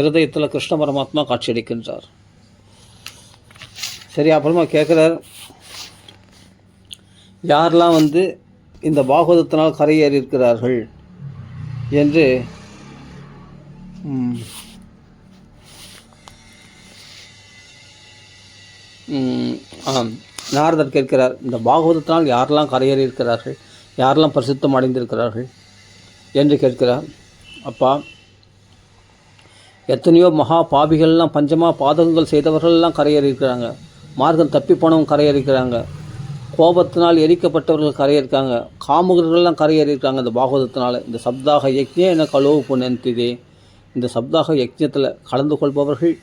இருதயத்தில் கிருஷ்ண பரமாத்மா காட்சியளிக்கின்றார். சரி, அப்புறமா கேட்குறார், யாரெல்லாம் இந்த பாகவதத்தினால் கரையேறி இருக்கிறார்கள் என்று நாரதர் கேட்கிறார். இந்த பாகவதத்தினால் யாரெல்லாம் கரையேறி இருக்கிறார்கள், யாரெல்லாம் பிரசித்தம் அடைந்திருக்கிறார்கள் என்று கேட்கிறார். அப்பா, எத்தனையோ மகா பாபிகள்லாம், பஞ்சமா பாதகங்கள் செய்தவர்கள்லாம் கரையேறி இருக்கிறாங்க. மார்க்கம் தப்பி போனவங்க கரையேறிக்கிறாங்க. கோபத்தினால் எரிக்கப்பட்டவர்கள் கரையேறிருக்காங்க. காமுகர்கள்லாம் கரையேறியிருக்காங்க இந்த பாகவதத்தினால். இந்த சப்தாக யக்ஞே என கலோவு புனந்திதே. இந்த சப்தாக யக்ஞத்தில் கலந்து கொள்பவர்கள்,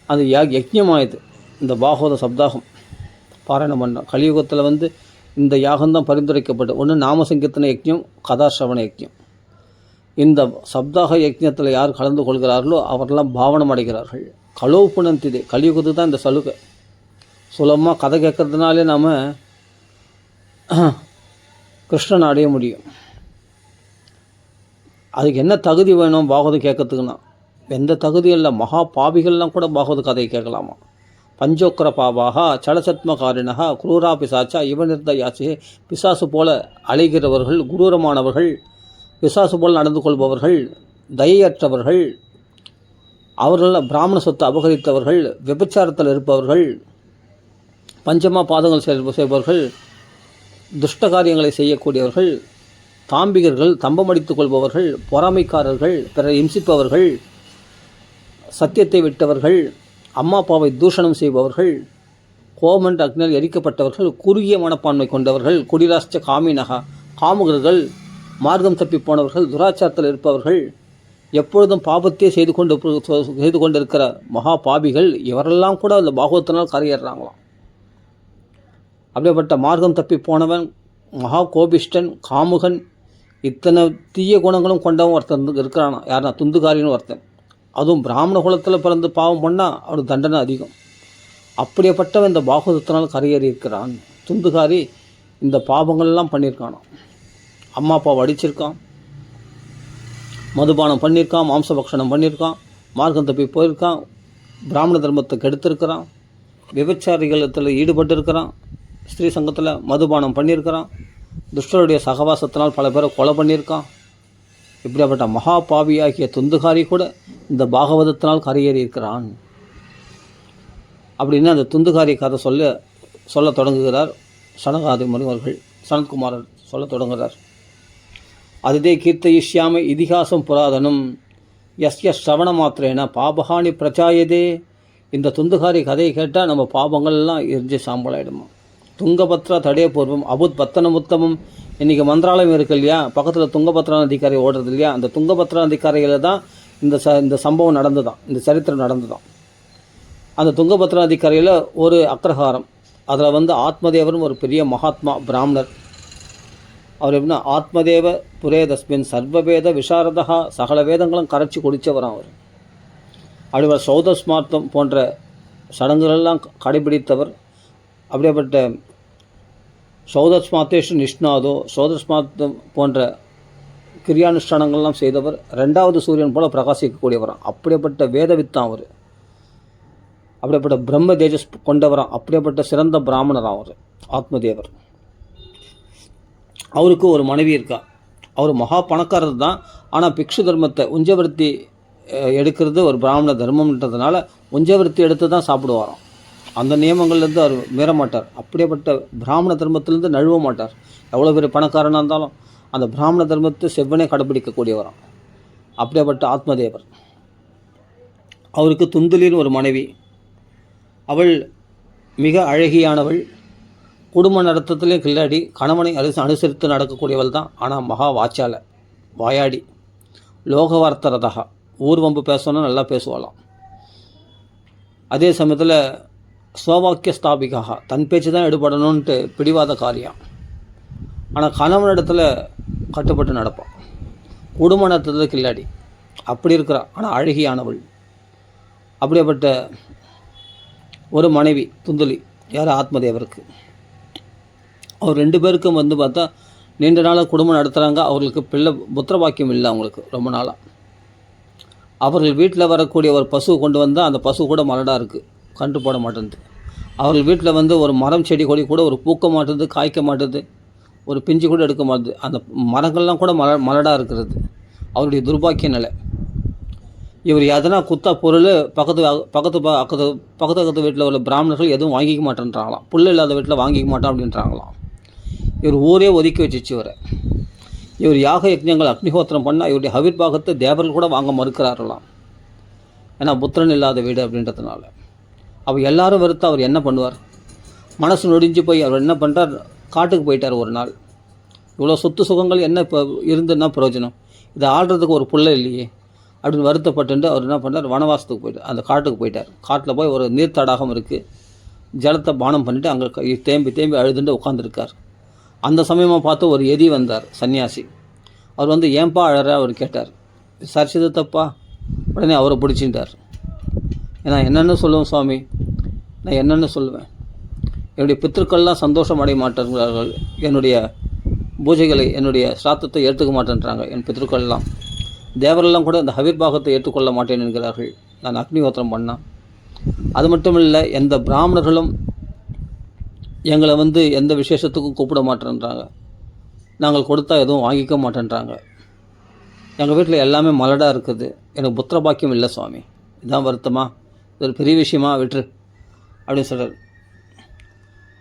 அது யக்ஞமாயுது. இந்த பாகவத சப்தாகம் பாராயணம் பண்ணோம். கலியுகத்தில் இந்த யாகம்தான் பரிந்துரைக்கப்பட்டு, ஒன்று நாமசங்கீர்த்தன யக்ஞம், கதாசிரவண யக்ஞம். இந்த சப்தாக யக்ஞத்தில் யார் கலந்து கொள்கிறார்களோ அவரெல்லாம் பாவனம் அடைகிறார்கள். கலோவு புனந்திதே. கலியுகத்துக்கு தான் இந்த சலுகை. சுலபமாக கதை கேட்கறதுனாலே நாம் கிருஷ்ணன் அடைய முடியும். அதுக்கு என்ன தகுதி வேணும் பாகவதம் கேட்கறதுக்குன்னா? எந்த தகுதியும் இல்லை. மகா பாவிகள்லாம் கூட பாகவத கதையை கேட்கலாமா? பஞ்சோக்கர பாபாக சலசத்மகாரிணா குரூரா பிசாச்சா இவனிருந்த யாச்சி. பிசாசு போல அலைகிறவர்கள், குரூரமானவர்கள், பிசாசு போல் நடந்து கொள்பவர்கள், தயையற்றவர்கள், அவர்கள் பிராமண சொத்தை அபகரித்தவர்கள், விபச்சாரத்தில் இருப்பவர்கள், பஞ்சமா பாதங்கள் செய்பவர்கள், துஷ்ட காரியங்களை செய்யக்கூடியவர்கள், தாம்பிகர்கள், தம்பமடித்துக் கொள்பவர்கள், பொறாமைக்காரர்கள், பிறரை இம்சிப்பவர்கள், சத்தியத்தை விட்டவர்கள், அம்மா அப்பாவை தூஷணம் செய்பவர்கள், கோமண்ட் அக்னியால் எரிக்கப்பட்டவர்கள், குறுகிய மனப்பான்மை கொண்டவர்கள், குடிராஷ்ட காமினகா காமுகர்கள், மார்க்கம் தப்பி போனவர்கள், துராச்சாரத்தில் இருப்பவர்கள், எப்பொழுதும் பாபத்தையே செய்து கொண்டிருக்கிற மகா பாபிகள், இவரெல்லாம் கூட அந்த பாகவத்தினால் கரையேறாங்களாம். அப்படிப்பட்ட மார்க்கம் தப்பி போனவன், மகா கோபிஷ்டன், காமுகன், இத்தனை தீய குணங்களும் கொண்டவன் ஒருத்தன் இருக்கிறானா. யாருன்னா துந்துகாரின்னு ஒருத்தன். அதுவும் பிராமண குலத்தில் பிறந்து பாவம் பண்ணால் அவனுக்கு தண்டனை அதிகம். அப்படியேப்பட்டவன் இந்த பாகவதத்தினால் கரையேறி இருக்கிறான். துந்துகாரி இந்த பாவங்கள்லாம் பண்ணியிருக்கானோ. அம்மா அப்பாவை அடிச்சிருக்கான், மதுபானம் பண்ணியிருக்கான், மாம்சபக்ஷணம் பண்ணியிருக்கான், மார்க்கம் தப்பி போயிருக்கான், பிராமண தர்மத்தை கெடுத்திருக்கிறான், விபச்சாரிகளத்தில் ஈடுபட்டிருக்கிறான், ஸ்திரீ சங்கத்தில் மதுபானம் பண்ணியிருக்கிறான், துஷ்டருடைய சகவாசத்தினால் பல பேரை கொலை பண்ணியிருக்கான். இப்படிப்பட்ட மகா பாவியாகிய துந்துகாரி கூட இந்த பாகவதத்தினால் கரையேறி இருக்கிறான் அப்படின்னு அந்த துந்துகாரி கதை சொல்ல தொடங்குகிறார் சனகாதி முனிவர்கள். சனத்குமாரர் சொல்ல தொடங்குகிறார். அதுதே கீர்த்தயிஷ்யாமி இதிகாசம் புராதனம் எஸ்ய ஸ்ரவண மாத்திரேன பாபஹானி பிரச்சாயதே. இந்த துந்துகாரி கதையை கேட்டால் நம்ம பாபங்கள்லாம் எரிஞ்சு சாம்பலாயிடுமா. துங்கபத்ரா தடே பூர்வம் அபுத் பத்தனம் உத்தமம். இன்றைக்கி மந்திராலயம் இருக்குது இல்லையா, பக்கத்தில் துங்கபத்ரா நதிக்கரை ஓடுறது இல்லையா, அந்த துங்கபத்ரா நதிக்கரையில் தான் இந்த சம்பவம் நடந்துதான், இந்த சரித்திரம் நடந்துதான். அந்த துங்கபத்ரா நதிக்கரையில் ஒரு அக்ரஹாரம், அதில் ஆத்மதேவரும் ஒரு பெரிய மகாத்மா பிராமணர். அவர் எப்படின்னா, ஆத்மதேவ புரேதஸ்மின் சர்வவேத விசாரதா, சகல வேதங்களும் கரைச்சி குடித்தவரான் அவர். அப்படி சௌதஸ்மார்த்தம் போன்ற சடங்குகளெல்லாம் கடைபிடித்தவர். அப்படியேப்பட்ட சௌதஸ்மாத்தேஷு நிஷ்ணாதோ, சௌதஸ்மார்த்தம் போன்ற கிரியானுஷ்டானங்கள்லாம் செய்தவர். 2வது சூரியன் போல பிரகாசிக்கக்கூடியவரான். அப்படியேப்பட்ட வேதவித்தான் அவர். அப்படியேப்பட்ட பிரம்ம தேஜஸ் கொண்டவரான். அப்படியேப்பட்ட சிறந்த பிராமணரான் அவர் ஆத்மதேவர். அவருக்கு ஒரு மனைவி இருக்கா. அவர் மகா பணக்காரர் தான். ஆனால் பிக்ஷு தர்மத்தை உஞ்சவர்த்தி எடுக்கிறது ஒரு பிராமண தர்மம்ன்றதுனால உஞ்சவர்த்தி எடுத்து தான் சாப்பிடுவாராம். அந்த நியமங்கள்லேருந்து அவர் மீற மாட்டார். அப்படியேப்பட்ட பிராமண தர்மத்திலேருந்து நழுவ மாட்டார். எவ்வளோ பெரிய பணக்காரனாக இருந்தாலும் அந்த பிராமண தர்மத்தை செவ்வனே கடைப்பிடிக்கக்கூடியவராம். அப்படியேப்பட்ட ஆத்மதேவர். அவருக்கு துந்துலின்னு ஒரு மனைவி. அவள் மிக அழகியானவள். குடும்ப நடத்தத்துலேயும் கில்லாடி, கணவனை அனுசரித்து நடக்கக்கூடியவள் தான். ஆனால் மகா வாச்சால, வாயாடி, லோகவார்த்தரதா, ஊர்வம்பு பேசணும்னா நல்லா பேசுவாளாம். அதே சமயத்தில் ஸ்வவாக்கிய ஸ்தாபிகாக, தன் பேச்சு தான் எடுபடணுன்ட்டு பிடிவாத காரியம். ஆனால் கணவனிடத்தில் கட்டுப்பட்டு நடப்பான். குடும்ப நடத்தத்தில் கில்லாடி, அப்படி இருக்கிறாள். ஆனால் அழகியானவள். அப்படியேப்பட்ட ஒரு மனைவி துந்துலி. யார்? ஆத்மதேவருக்கு. அவர் 2 பேருக்கும் பார்த்தா நீண்ட நாளாக குடும்பம் நடத்துகிறாங்க. அவர்களுக்கு புத்திர பாக்கியம் இல்லை அவங்களுக்கு ரொம்ப நாளாக. அவர்கள் வீட்டில் வரக்கூடிய ஒரு பசு கொண்டு வந்தால் அந்த பசு கூட மலடாக இருக்குது, கன்று போட மாட்டேங்குது. அவர்கள் வீட்டில் வந்து ஒரு மரம் செடி கொடி கூட ஒரு பூக்க மாட்டேது, காய்க்க மாட்டேது, ஒரு பிஞ்சு கூட எடுக்க மாட்டுது. அந்த மரங்கள்லாம் கூட மலடாக இருக்கிறது. அவருடைய துர்பாக்கிய நிலை. இவர் எதனா குத்தா பொருள் பக்கத்து வீட்டில் உள்ள பிராமணர்கள் எதுவும் வாங்கிக்க மாட்டேன்றாங்களாம். புல் இல்லாத வீட்டில் வாங்கிக்க மாட்டோம் அப்படின்றாங்களாம். இவர் ஊரே ஒதுக்கி வச்சிச்சு இவரை. இவர் யாக யஜ்ஞங்கள் அக்னிஹோத்திரம் பண்ணால் இவருடைய ஹவிர்பாகத்தை தேவர்கள் கூட வாங்க மறுக்கிறார்களாம். ஏன்னா புத்திரன் இல்லாத வீடு அப்படின்றதுனால. அவர் எல்லாரும் வெறுத்து அவர் என்ன பண்ணுவார்? மனசு நொடிஞ்சு போய் அவர் என்ன பண்ணுறார்? காட்டுக்கு போயிட்டார் ஒரு நாள். இவ்வளோ சொத்து சுகங்கள் என்ன இப்போ இருந்துன்னா பிரயோஜனம்? இதை ஆடுறதுக்கு ஒரு புள்ள இல்லையே அப்படின்னு வருத்தப்பட்டு அவர் என்ன பண்ணார்? வனவாசத்துக்கு போயிட்டார். அந்த காட்டுக்கு போயிட்டார். காட்டில் போய் ஒரு நீர் தடாகம் இருக்குது, ஜலத்தை பானம் பண்ணிவிட்டு அங்கே தேம்பி அழுதுண்டு உட்காந்துருக்கார். அந்த சமயமாக பார்த்து ஒரு எதி வந்தார், சன்னியாசி. அவர் வந்து ஏன்பா அழற அவர் கேட்டார். விசாரிச்சது தப்பா? உடனே அவரை பிடிச்சிட்டார். ஏன்னா என்னென்னு சொல்லுவேன் சுவாமி, நான் என்னென்னு சொல்லுவேன்? என்னுடைய பித்திருக்கள்லாம் சந்தோஷம் அடைய மாட்டேங்கிறார்கள், என்னுடைய பூஜைகளை என்னுடைய சிராத்தத்தை ஏற்றுக்க மாட்டேன்றாங்க என் பித்திருக்கள்லாம். தேவரெல்லாம் கூட இந்த ஹவிர்பாகத்தை ஏற்றுக்கொள்ள மாட்டேன் என்கிறார்கள் நான் அக்னிஹோத்திரம் பண்ணால். அது மட்டும் இல்லை, எந்த பிராமணர்களும் எங்களை வந்து எந்த விசேஷத்துக்கும் கூப்பிட மாட்டேன்றாங்க, நாங்கள் கொடுத்தா எதுவும் வாங்கிக்க மாட்டேன்றாங்க. எங்கள் வீட்டில் எல்லாமே மலடாக இருக்குது, எனக்கு புத்திர பாக்கியம் இல்லை சுவாமி, இதுதான் வருத்தமா? இது ஒரு பெரிய விஷயமா? விட்டுரு அப்படின்னு சொல்கிறார்.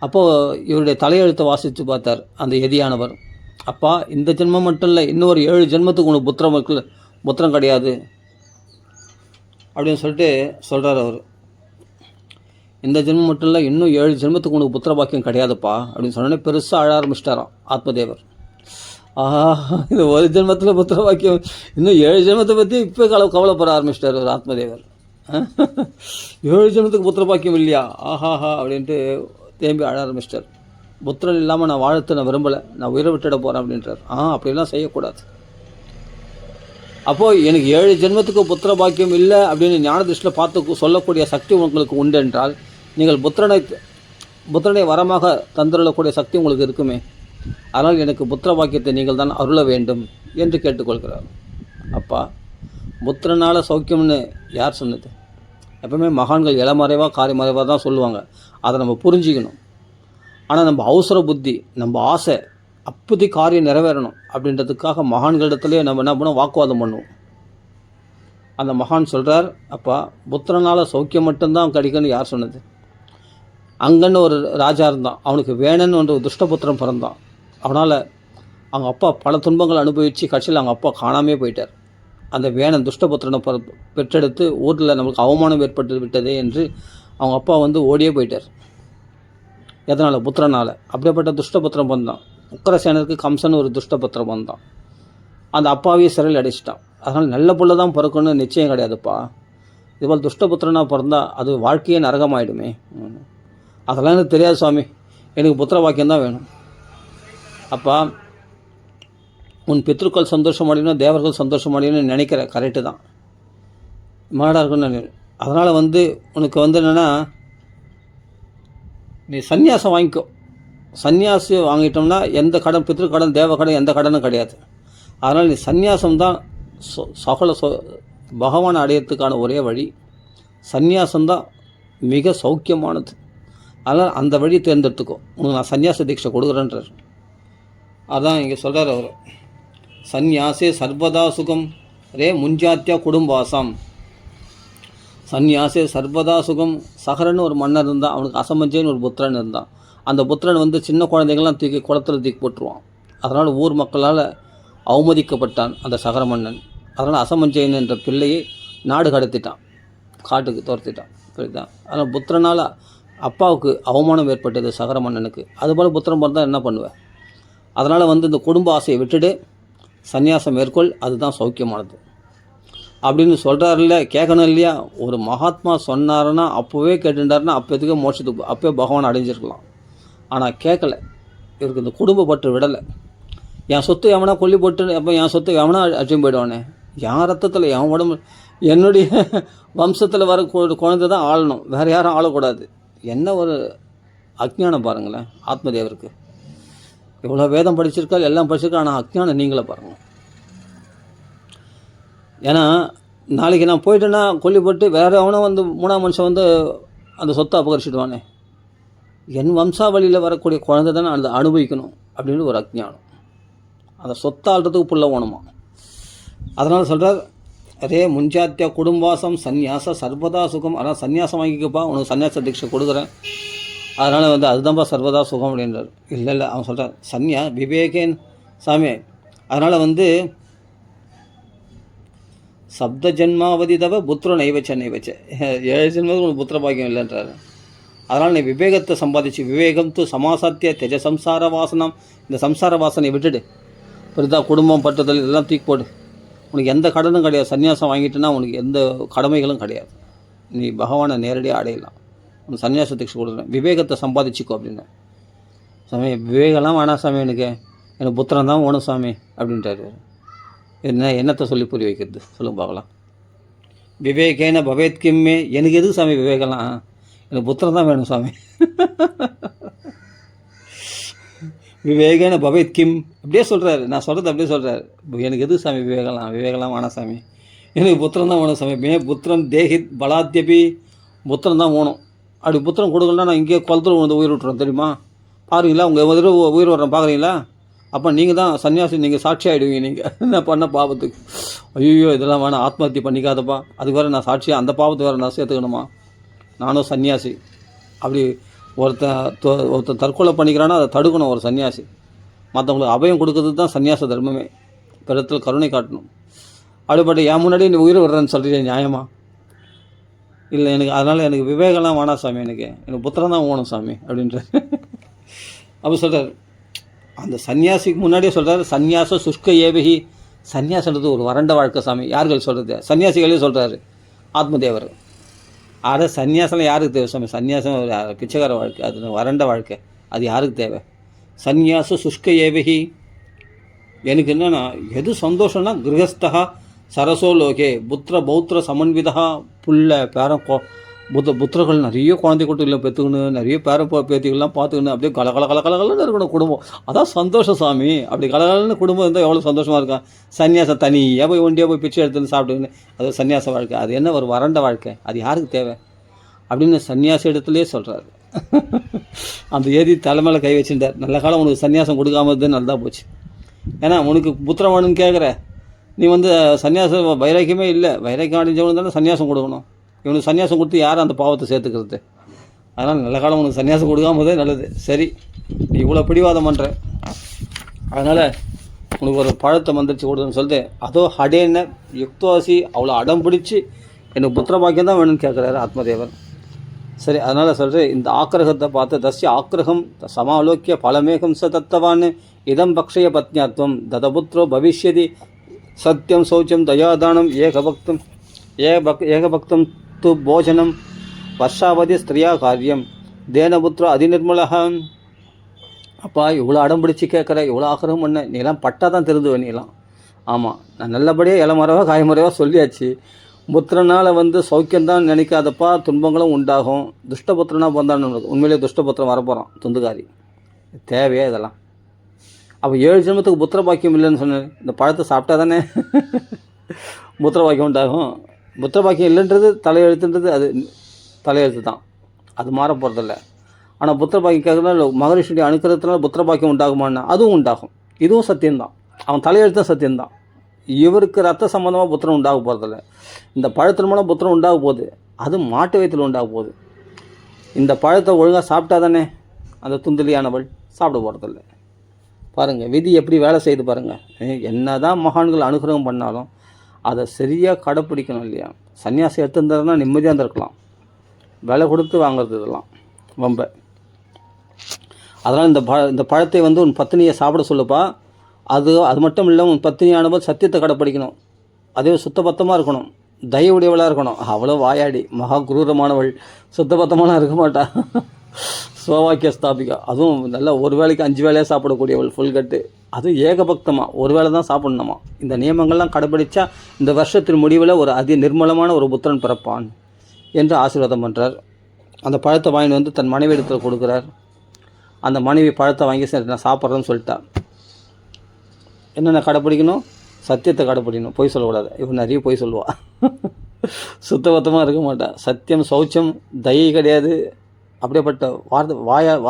அப்போது இவருடைய தலையெழுத்தை வாசித்து பார்த்தார் அந்த எதியானவர். அப்பா, இந்த ஜென்மம் மட்டும் இல்லை, இன்னொரு 7 ஜென்மத்துக்கு உனக்கு புத்திரம் கிடையாது அப்படின்னு சொல்லிட்டு சொல்கிறார் அவர். இந்த ஜென்மம் மட்டும் இல்லை, இன்னும் 7 ஜென்மத்துக்கு உனக்கு புத்திர பாக்கியம் கிடையாதுப்பா அப்படின்னு சொன்னோன்னே பெருசாக அழ ஆரம்பிச்சிட்டாராம் ஆத்மதேவர். இந்த ஒரு ஜென்மத்தில் புத்திர பாக்கியம், இன்னும் 7 ஜென்மத்தை பற்றி இப்போ கவலைப்பட ஆரம்பிச்சிட்டார் ஒரு ஆத்மதேவர். 7 ஜென்மத்துக்கு புத்திர பாக்கியம் இல்லையா? ஆஹாஹா அப்படின்ட்டு தேம்பி அழ ஆரம்பிச்சிட்டார். புத்திரன் இல்லாமல் நான் வாழத்தை நான் விரும்பலை, நான் உயிரை விட்டுட போகிறேன் அப்படின்றார். அப்படிலாம் செய்யக்கூடாது. அப்போது எனக்கு 7 ஜென்மத்துக்கு புத்திர பாக்கியம் இல்லை அப்படின்னு ஞான திருஷ்டியில் பார்த்து சொல்லக்கூடிய சக்தி உங்களுக்கு உண்டு என்றால், நீங்கள் புத்திரனை வரமாக தந்துள்ளக்கூடிய சக்தி உங்களுக்கு இருக்குமே. அதனால் எனக்கு புத்திர பாக்கியத்தை நீங்கள் தான் அருள வேண்டும் என்று கேட்டுக்கொள்கிறார். அப்பா, புத்திரனால் சௌக்கியம்னு யார் சொன்னது? எப்பவுமே மகான்கள் இளமறைவாக காரியமறைவாக தான் சொல்லுவாங்க. அதை நம்ம புரிஞ்சிக்கணும். ஆனால் நம்ம அவசர புத்தி, நம்ம ஆசை அப்போதி காரியம் நிறைவேறணும் அப்படின்றதுக்காக மகான்களிடத்துலேயே நம்ம என்ன பண்ணுவோம்? வாக்குவாதம் பண்ணுவோம். அந்த மகான் சொல்கிறார், அப்பா, புத்திரனால் சௌக்கியம் மட்டும்தான் கிடைக்குன்னு யார் சொன்னது? அங்கன்னு ஒரு ராஜா இருந்தான், அவனுக்கு வேணன்னு ஒரு துஷ்டபுத்திரன் பிறந்தான். அவனால் அவங்க அப்பா பல துன்பங்கள் அனுபவித்து கட்சியில் அவங்க அப்பா காணாமே போயிட்டார். அந்த வேணன் துஷ்டபுத்திரனை பெற்றெடுத்து ஊரில் நம்மளுக்கு அவமானம் ஏற்பட்டு விட்டதே என்று அவங்க அப்பா வந்து ஓடியே போயிட்டார். எதனால்? புத்திரனால். அப்படிப்பட்ட துஷ்டபுத்திரம் வந்தான். உக்கரசேனருக்கு கம்சன் ஒரு துஷ்டபுத்திரம் வந்தான். அந்த அப்பாவையே சிறையில் அடிச்சிட்டான். அதனால் நல்ல புள்ள தான் பிறக்கணும்னு நிச்சயம் கிடையாதுப்பா. இதுபோல் துஷ்டபுத்திரனாக பிறந்தால் அது வாழ்க்கையே நரகமாயிடுமே. அதெல்லாம் எனக்கு தெரியாது சுவாமி, எனக்கு புத்திர வாக்கியம் தான் வேணும். அப்பா, உன் பித்ருக்கள் சந்தோஷம் அடையணும், தேவர்கள் சந்தோஷம் அடையணும்னு நினைக்கிற கரெக்டு தான், மாடாக இருக்குன்னு நினைக்கிறேன். அதனால் வந்து உனக்கு வந்து என்னென்னா, நீ சந்நியாசம் வாங்கிக்கோ. சந்நியாசி வாங்கிட்டோம்னா எந்த கடன், பித்ருக்கடன் தேவ கடன் எந்த கடனும் கிடையாது. அதனால் நீ சந்நியாசம் தான் பகவான் அடையிறதுக்கான ஒரே வழி. சந்நியாசம்தான் மிக சௌக்கியமானது. அதனால் அந்த வழி தேர்ந்தெடுத்துக்கோ. உனக்கு நான் சந்நியாச தீட்சை கொடுக்குறேன்றார். அதான் இங்கே சொல்கிறார் அவர். சந்நியாசே சர்வதா சுகம் ரே முஞ்சாத்தியா குடும்பாசம். சந்நியாசே சர்வதா சுகம். சகரன்னு ஒரு மன்னர் இருந்தான், அவனுக்கு அசமஞ்சேன்னு ஒரு புத்திரன் இருந்தான். அந்த புத்திரன் வந்து சின்ன குழந்தைங்கள்லாம் தூக்கி குளத்தில் தூக்கி போட்டுருவான். அதனால் ஊர் மக்களால் அவமதிக்கப்பட்டான் அந்த சகர மன்னன். அதனால் அசமஞ்சயன் என்ற பிள்ளையை நாடு கடத்திட்டான், காட்டுக்கு துரத்திட்டான். புரியுதா? அதனால் புத்திரனால் அப்பாவுக்கு அவமானம் ஏற்பட்டது சகர மன்னனுக்கு. அதுபோல் புத்திரன் பிறந்தால் என்ன பண்ணுவேன்? அதனால் வந்து இந்த குடும்ப ஆசையை விட்டுட்டு சந்நியாசம் மேற்கொள், அதுதான் சௌக்கியமானது அப்படின்னு சொல்கிறாருல்ல. கேட்கணும் இல்லையா? ஒரு மகாத்மா சொன்னாருன்னா அப்போவே கேட்டுட்டாருன்னா அப்போதுக்கு மோட்சத்துக்கு அப்போவே பகவான் அடைஞ்சிருக்கலாம். ஆனால் கேட்கலை. இவருக்கு இந்த குடும்ப பற்று விடலை. என் சொத்து எவனா கொல்லி போட்டு அப்போ என் சொத்து எவனா அடிச்சும் போயிடுவானே. என் ரத்தத்தில் என் உடம்பு என்னுடைய வம்சத்தில் வர குழந்தை தான் ஆளணும், வேறு யாரும் ஆளக்கூடாது. என்ன ஒரு அஜ்ஞானம் பாருங்களேன் ஆத்மதேவருக்கு. இவ்வளோ வேதம் படிச்சிருக்கா, எல்லாம் படிச்சிருக்கா, ஆனால் அஜ்ஞானம் நீங்களே பாருங்கள். ஏன்னா நாளைக்கு நான் போயிட்டேன்னா கொல்லிப்பட்டு வேறு எவனும் வந்து 3ஆம் மனுஷன் வந்து அந்த சொத்தை அபகரிச்சிடுவானே, என் வம்சாவளியில் வரக்கூடிய குழந்தை தானே அதை அனுபவிக்கணும் அப்படின்னு ஒரு அஜ்ஞானம். அந்த சொத்தை ஆள்றதுக்கு புள்ள ஓணுமா. அதனால் சொல்கிறார், அதே முஞ்சாத்திய குடும்பாசம் சந்நியாச சர்வதா சுகம். ஆனால் சன்னியாசம் வாங்கிக்கப்பா, உனக்கு சன்னியாச தீட்சை கொடுக்குறேன், அதனால் வந்து அதுதான்ப்பா சர்வதா சுகம் அப்படின்றார். இல்லை அவன் சொல்கிறான் விவேகேன் சாமி, அதனால் வந்து சப்த ஜென்மாவதி தவ புத்திர நைவச்ச 7 ஜென்மத்துக்கு உனக்கு புத்திர பாக்கியம் இல்லைன்றார். அதனால் நீ விவேகத்தை சம்பாதிச்சு, விவேகம் து சமாசாத்திய தெஜ சம்சார வாசனம், இந்த சம்சார வாசனை விட்டுடு, பெரிதா குடும்பம் பட்டுதல் இதெல்லாம் தூக்கி போடு. உனக்கு எந்த கடனும் கிடையாது. சன்னியாசம் வாங்கிட்டுன்னா உனக்கு எந்த கடமைகளும் கிடையாது. நீ பகவானை நேரடியாக அடையலாம். உனக்கு சன்னியாச தீட்சை கொடுக்குறேன், விவேகத்தை சம்பாதிச்சிக்கோ அப்படின்னு. சாமி விவேகம்லாம் வேணாம் சாமி, எனக்கு புத்திரம் தான் வேணும் சாமி அப்படின்ட்டாரு. என்னத்தை சொல்லி புரிய வைக்கிறது சொல்லுங்க பார்க்கலாம். விவேகேன பவேத் கிம்மே, எனக்கு எதுக்கு சாமி விவேகம்லாம், எனக்கு புத்திரம் தான் வேணும் சாமி. விவேகேன பவேத் கிம் அப்படியே சொல்கிறாரு. நான் சொல்கிறது அப்படியே சொல்கிறாரு. எனக்கு எது சாமி விவேகலாம் வேணாம் சாமி, எனக்கு புத்திரம் தான் வேணும் சாமி. புத்திரம் தேஹித் பலாத்தியபி, புத்திரம் தான் வேணும். அப்படி புத்திரம் கொடுக்கலன்னா நான் இங்கே குளத்தில் வந்து உயிர் விட்டுறோம் தெரியுமா. பாருங்களா, உங்கள் எதிர உயிர் விட்றேன் பார்க்குறீங்களா, அப்போ நீங்கள் தான் சன்னியாசி, நீங்கள் சாட்சி ஆகிடுவீங்க. நீங்கள் என்ன பண்ண பாவத்துக்கு. ஐயோ இதெல்லாம் வேணாம், ஆத்மஹத்தி பண்ணிக்காதப்பா, அதுக்கு வேறு நான் சாட்சியாக அந்த பாவத்தை வேறு நான் சேர்த்துக்கணுமா, நானும் சன்னியாசி. அப்படி ஒருத்தன் தற்கொலை பண்ணிக்கிறான்னா அதை தடுக்கணும் ஒரு சன்னியாசி. மற்றவங்களுக்கு அபயம் கொடுக்கறது தான் சன்னியாச தர்மமே. பிறத்தில் கருணை காட்டணும். அப்படிப்பட்ட என் முன்னாடி நீ உயிர் விடுறேன்னு சொல்கிறீங்க, நியாயமா இல்லை. அதனால் எனக்கு விவேகம்லாம் வேணாம் சாமி, எனக்கு புத்திரம் தான் வேணும் சாமி அப்படின்ற. அப்போ சொல்கிறார், அந்த சன்னியாசிக்கு முன்னாடியே சொல்கிறார், சன்னியாச சுஷ்க ஏவகி, சன்னியாசன்றது ஒரு வறண்ட வாழ்க்கை சாமி. யார்கள் சொல்கிறது, சன்னியாசிகளே சொல்கிறாரு ஆத்மதேவர். அதை சன்னியாசம் யாருக்கு தேவை சாமி, சன்னியாசம் பிச்சைக்கார வாழ்க்கை, அது வறண்ட வாழ்க்கை, அது யாருக்கு தேவை. சந்நியாச சுஷ்க ஏவகி, எனக்கு என்னென்னா எது சந்தோஷம்னா கிரகஸ்தா சரசோ லோகே புத்திர பௌத்திர சமன்விதா, புள்ள பேரம் புத்திரர்கள் நிறைய குழந்தை குட்டிகளை பெற்றுக்கணும், நிறைய பேர பேத்திகள்லாம் பார்த்துக்கணும், அப்படியே கலகலன்னு இருக்கணும் குடும்பம். அதான் சந்தோஷம் சாமி. அப்படி கலகலன்னு குடும்பம் இருந்தால் எவ்வளோ சந்தோஷமாக இருக்கும். சன்னியாசம் தனியாக போய் ஒண்டியாக போய் பிச்சை எடுத்துன்னு சாப்பிட்டுன்னு, அது சன்னியாச வாழ்க்கை. அது என்ன ஒரு வறண்ட வாழ்க்கை, அது யாருக்கு தேவை அப்படின்னு சன்னியாச இடத்துலேயே சொல்கிறாரு. அந்த ஏதி தலைமையில் கை வச்சுட்டார். நல்ல காலம் உனக்கு சன்னியாசம் கொடுக்காமது நல்லா போச்சு. ஏன்னா உனக்கு புத்திரம் வேணும்னு கேட்குற, நீ வந்து சன்னியாசம் வைராக்கியமே இல்லை, வைராக்கியம் அடைஞ்சவனு தானே சன்னியாசம் கொடுக்கணும். இவனுக்கு சன்னியாசம் கொடுத்து யார் அந்த பாவத்தை சேர்த்துக்கிறது. அதனால் நல்ல காலம் உனக்கு சன்னியாசம் கொடுக்காமதே நல்லது. சரி, நீ இவ்வளோ பிடிவாதம் பண்ணுற, அதனால் உனக்கு ஒரு பழத்தை மந்திரிச்சு கொடுதுன்னு சொல்லிட்டு, அதோ ஹடேன்னு யுக்தவாசி அவ்வளோ அடம் பிடிச்சி எனக்கு புத்திர பாக்கியம் தான் வேணும்னு கேட்குறாரு ஆத்மதேவர். சரி, அதனால் சொல்கிறேன், இந்த ஆக்கிரகத்தை பார்த்து தஸ்ய ஆக்கிரகம் சமாலோக்கிய பலமேகம் ச தத்தவான்னு இதம் பக்ஷய பத்னியாத்வம் ததபுத்ரோ பவிஷ்யதி சத்தியம் சௌச்சம் தயாதானம் ஏகபக்தம் து போஜனம் வருஷாவதி ஸ்திரியா காரியம் தேனபுத்திர அதிநிர்மலக. அப்பா இவ்வளோ அடம் பிடிச்சி கேட்குற, இவ்வளோ ஆக்கிரகம் பண்ண, நீலாம் பட்டா தான் திருந்துவ நீலாம். ஆமாம், நான் நல்லபடியாக இளமறைவாக காயமறைவாக சொல்லியாச்சு. புத்திரனால் வந்து சௌக்கியம்தான் நினைக்காதப்பா, துன்பங்களும் உண்டாகும். துஷ்டபுத்திரனா வந்தான்னு உண்மையிலே துஷ்டபுத்திரம் வரப்போகிறான், துந்துகாரி. தேவையா இதெல்லாம்? அப்போ 7 ஜென்மத்துக்கு புத்திர பாக்கியம் இல்லைன்னு சொன்னேன். இந்த பழத்தை சாப்பிட்டா தானே புத்திர பாக்கியம் உண்டாகும். புத்திர பாக்கியம் இல்லைன்றது தலையெழுத்துன்றது அது தலையெழுத்து தான், அது மாற போகிறதில்ல. ஆனால் புத்திர பாக்கியம் கேட்குறதுனால மகரிஷியுடைய அனுக்கிறதுனால புத்திர பாக்கியம் உண்டாகுமான்னா அதுவும் உண்டாகும். இதுவும் சத்தியம்தான், அவன் தலையெழுத்தும் சத்தியம்தான். இவருக்கு ரத்த சம்பந்தமாக புத்திரம் உண்டாக போகிறதில்ல. இந்த பழத்தின் மூலம் புத்திரம் உண்டாக போகுது, அது மாட்டு வயிற்றில் உண்டாக போகுது. இந்த பழத்தை ஒழுங்காக சாப்பிட்டா தானே அந்த துந்திலியானவள் சாப்பிட போகிறதில்ல. பாருங்கள் விதி எப்படி வேலை செய்து பாருங்கள். என்ன தான் மகான்கள் அனுகிரகம் பண்ணாலும் அதை சரியாக கடைப்பிடிக்கணும் இல்லையா. சன்னியாசி எடுத்துருந்தாருன்னா நிம்மதியாக இருந்திருக்கலாம். விலை கொடுத்து வாங்குறது இதெல்லாம் ரொம்ப. அதனால் இந்த பழத்தை வந்து உன் பத்தினியை சாப்பிட சொல்லுப்பா. அது மட்டும் இல்லை, உன் பத்தினியானவள் சத்தியத்தை கடைப்பிடிக்கணும், அதே சுத்தபத்தமாக இருக்கணும், தயவுடையவளாக இருக்கணும். அவ்வளோ வாயாடி மகா குரூரமானவள் சுத்தபத்தமான இருக்க மாட்டா. சோவாக்கிய ஸ்தாபிகா, அதுவும் நல்லா ஒரு வேளைக்கு 5 வேளையாக சாப்பிடக்கூடியவள், ஃபுல் கட்டு. அதுவும் ஏகபக்தமாக ஒரு வேளை தான் சாப்பிடணுமா. இந்த நியமங்கள்லாம் கடைபிடிச்சா இந்த வருஷத்தின் முடிவில் ஒரு நிர்மலமான ஒரு புத்திரன் பிறப்பான் என்று ஆசீர்வாதம் பண்ணுறார். அந்த பழத்தை வாங்கிட்டு வந்து தன் மனைவி இடத்துல கொடுக்குறார். அந்த மனைவி பழத்தை வாங்கி சரி நான் சாப்பிட்றேன்னு சொல்லிட்டா. என்னென்ன கடைப்பிடிக்கணும்? சத்தியத்தை கடைப்பிடிக்கணும், பொய் சொல்லக்கூடாது. இவன் நிறைய பொய் சொல்லுவாள், சுத்தபத்தமாக இருக்க மாட்டான். சத்தியம் சௌச்சம் தயை கிடையாது. அப்படியேப்பட்ட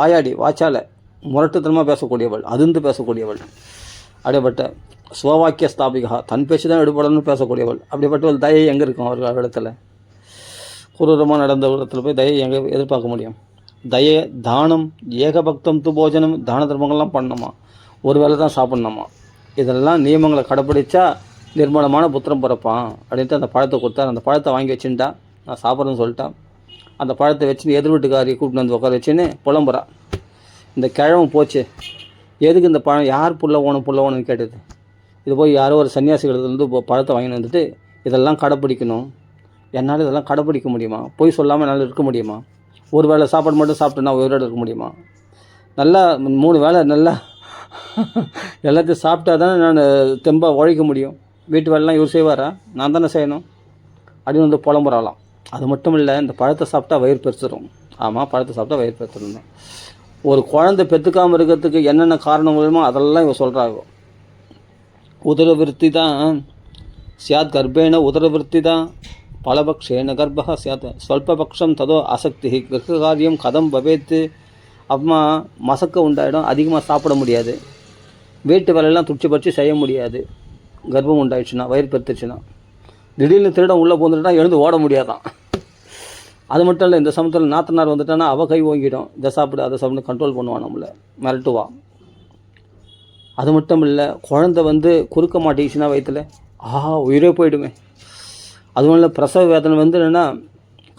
வாயாடி வாச்சால முரட்டுத்தனமாக பேசக்கூடியவள், அதிர்ந்து பேசக்கூடியவள். அப்படியேப்பட்ட சுவாக்கிய ஸ்தாபிகா, தன் பேச்சு தான் எடுபடணும்னு பேசக்கூடியவள். அப்படிப்பட்டவள் தயை எங்கே இருக்கும் அவர்கள் இடத்துல? குரூரமாக நடந்த இடத்துல போய் தயை எங்கே எதிர்பார்க்க முடியும்? தயை தானம் ஏகபக்தம் து போஜனம், தான தர்மங்கள்லாம் பண்ணணுமா, ஒரு வேளை தான் சாப்பிட்ணுமா. இதெல்லாம் நியமங்களை கடைப்பிடிச்சா நிர்மலமான புத்திரம் பிறப்பான் அப்படின்ட்டு அந்த பழத்தை கொடுத்தார். அந்த பழத்தை வாங்கி வச்சுட்டா, நான் சாப்பிட்றேன்னு சொல்லிட்டான். அந்த பழத்தை வச்சுன்னு எதிர் வீட்டுக்காரி கூப்பிட்டு வந்து உட்கார வச்சுன்னு புலம்புறா. இந்த கிழமை போச்சு, எதுக்கு இந்த பழம், யார் புள்ள ஓணுன்னு கேட்டது. இது போய் யாரோ ஒரு சன்னியாசிகளிருந்து பழத்தை வாங்கிட்டு வந்துட்டு இதெல்லாம் கடைப்பிடிக்கணும். என்னால் இதெல்லாம் கடைப்பிடிக்க முடியுமா? பொய் சொல்லாமல் என்னால் இருக்க முடியுமா? ஒரு வேளை சாப்பாடு மட்டும் சாப்பிட்டேன்னா உயிரோடு இருக்க முடியுமா? நல்லா 3 வேளை நல்லா எல்லாத்தையும் சாப்பிட்டா தானே நான் தெம்பாக உழைக்க முடியும். வீட்டு வேலைலாம் இவர் செய்வாரா? நான் தானே செய்யணும் அப்படின்னு வந்து புலம்புறாலாம். அது மட்டும் இல்லை, இந்த பழத்தை சாப்பிட்டா வயிறு பெருத்துடும். ஆமாம், பழத்தை சாப்பிட்டா வயிறு பெருத்துடும். ஒரு குழந்தை பெற்றுக்காமல் இருக்கிறதுக்கு என்னென்ன காரணம் வேணுமோ அதெல்லாம் இவன் சொல்கிறாங்க. உதரவிருத்தி தான் சியாத் கர்ப்பேன, உதரவிருத்தி தான் பலபக்ஷேன கர்ப்பா சியாத் ஸ்வல்பபக்ஷம் ததோ ஆசக்தி கிரகாரியம் கதம் பவேத்து. அம்மா மசக்க உண்டாயிடும், அதிகமாக சாப்பிட முடியாது, வீட்டு வேலையெல்லாம் துடிச்சு பறிச்சு செய்ய முடியாது. கர்ப்பம் உண்டாயிடுச்சுன்னா, வயிறு பெருத்துச்சுன்னா, திடீர்னு திருடம் உள்ளே போந்துட்டா எழுந்து ஓட முடியாதான். அது மட்டும் இல்லை, இந்த சமயத்தில் நாத்தனார் வந்துட்டானா அவள் கை ஓங்கிடும். இதை சாப்பிடு அதை சாப்பிட்டு கண்ட்ரோல் பண்ணுவான், நம்மளை மிரட்டுவான். அது மட்டும் இல்லை, குழந்தை வந்து குறுக்க மாட்டேங்குச்சுன்னா வயிற்றில் உயிரே போயிடுமே. அதுவும் இல்லை, பிரசவ வேதனை வந்து என்னென்னா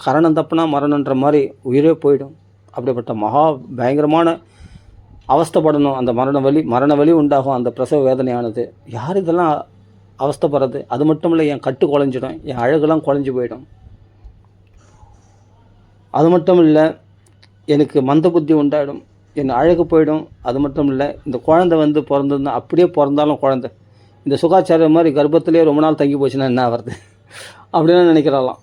கரணம் தப்புனா மரணன்ற மாதிரி உயிரே போயிடும். அப்படிப்பட்ட மகா பயங்கரமான அவஸ்தைப்படணும். அந்த மரண வலி உண்டாகும் அந்த பிரசவ வேதனையானது. யார் இதெல்லாம் அவஸ்தைப்படுறது? அது மட்டும் இல்லை, என் கட்டு குழஞ்சிடும், என் அழகெல்லாம் குழஞ்சி போயிடும். அது மட்டும் இல்லை, எனக்கு மந்த புத்தி உண்டாயிடும், என் அழகு போயிடும். அது மட்டும் இல்லை, இந்த குழந்தை வந்து பிறந்ததுன்னா அப்படியே பிறந்தாலும் குழந்தை இந்த சுகாச்சாரம் மாதிரி கர்ப்பத்திலே ரொம்ப நாள் தங்கி போச்சுன்னா என்ன ஆகிறது அப்படின்னு நினைக்கிறாலாம்.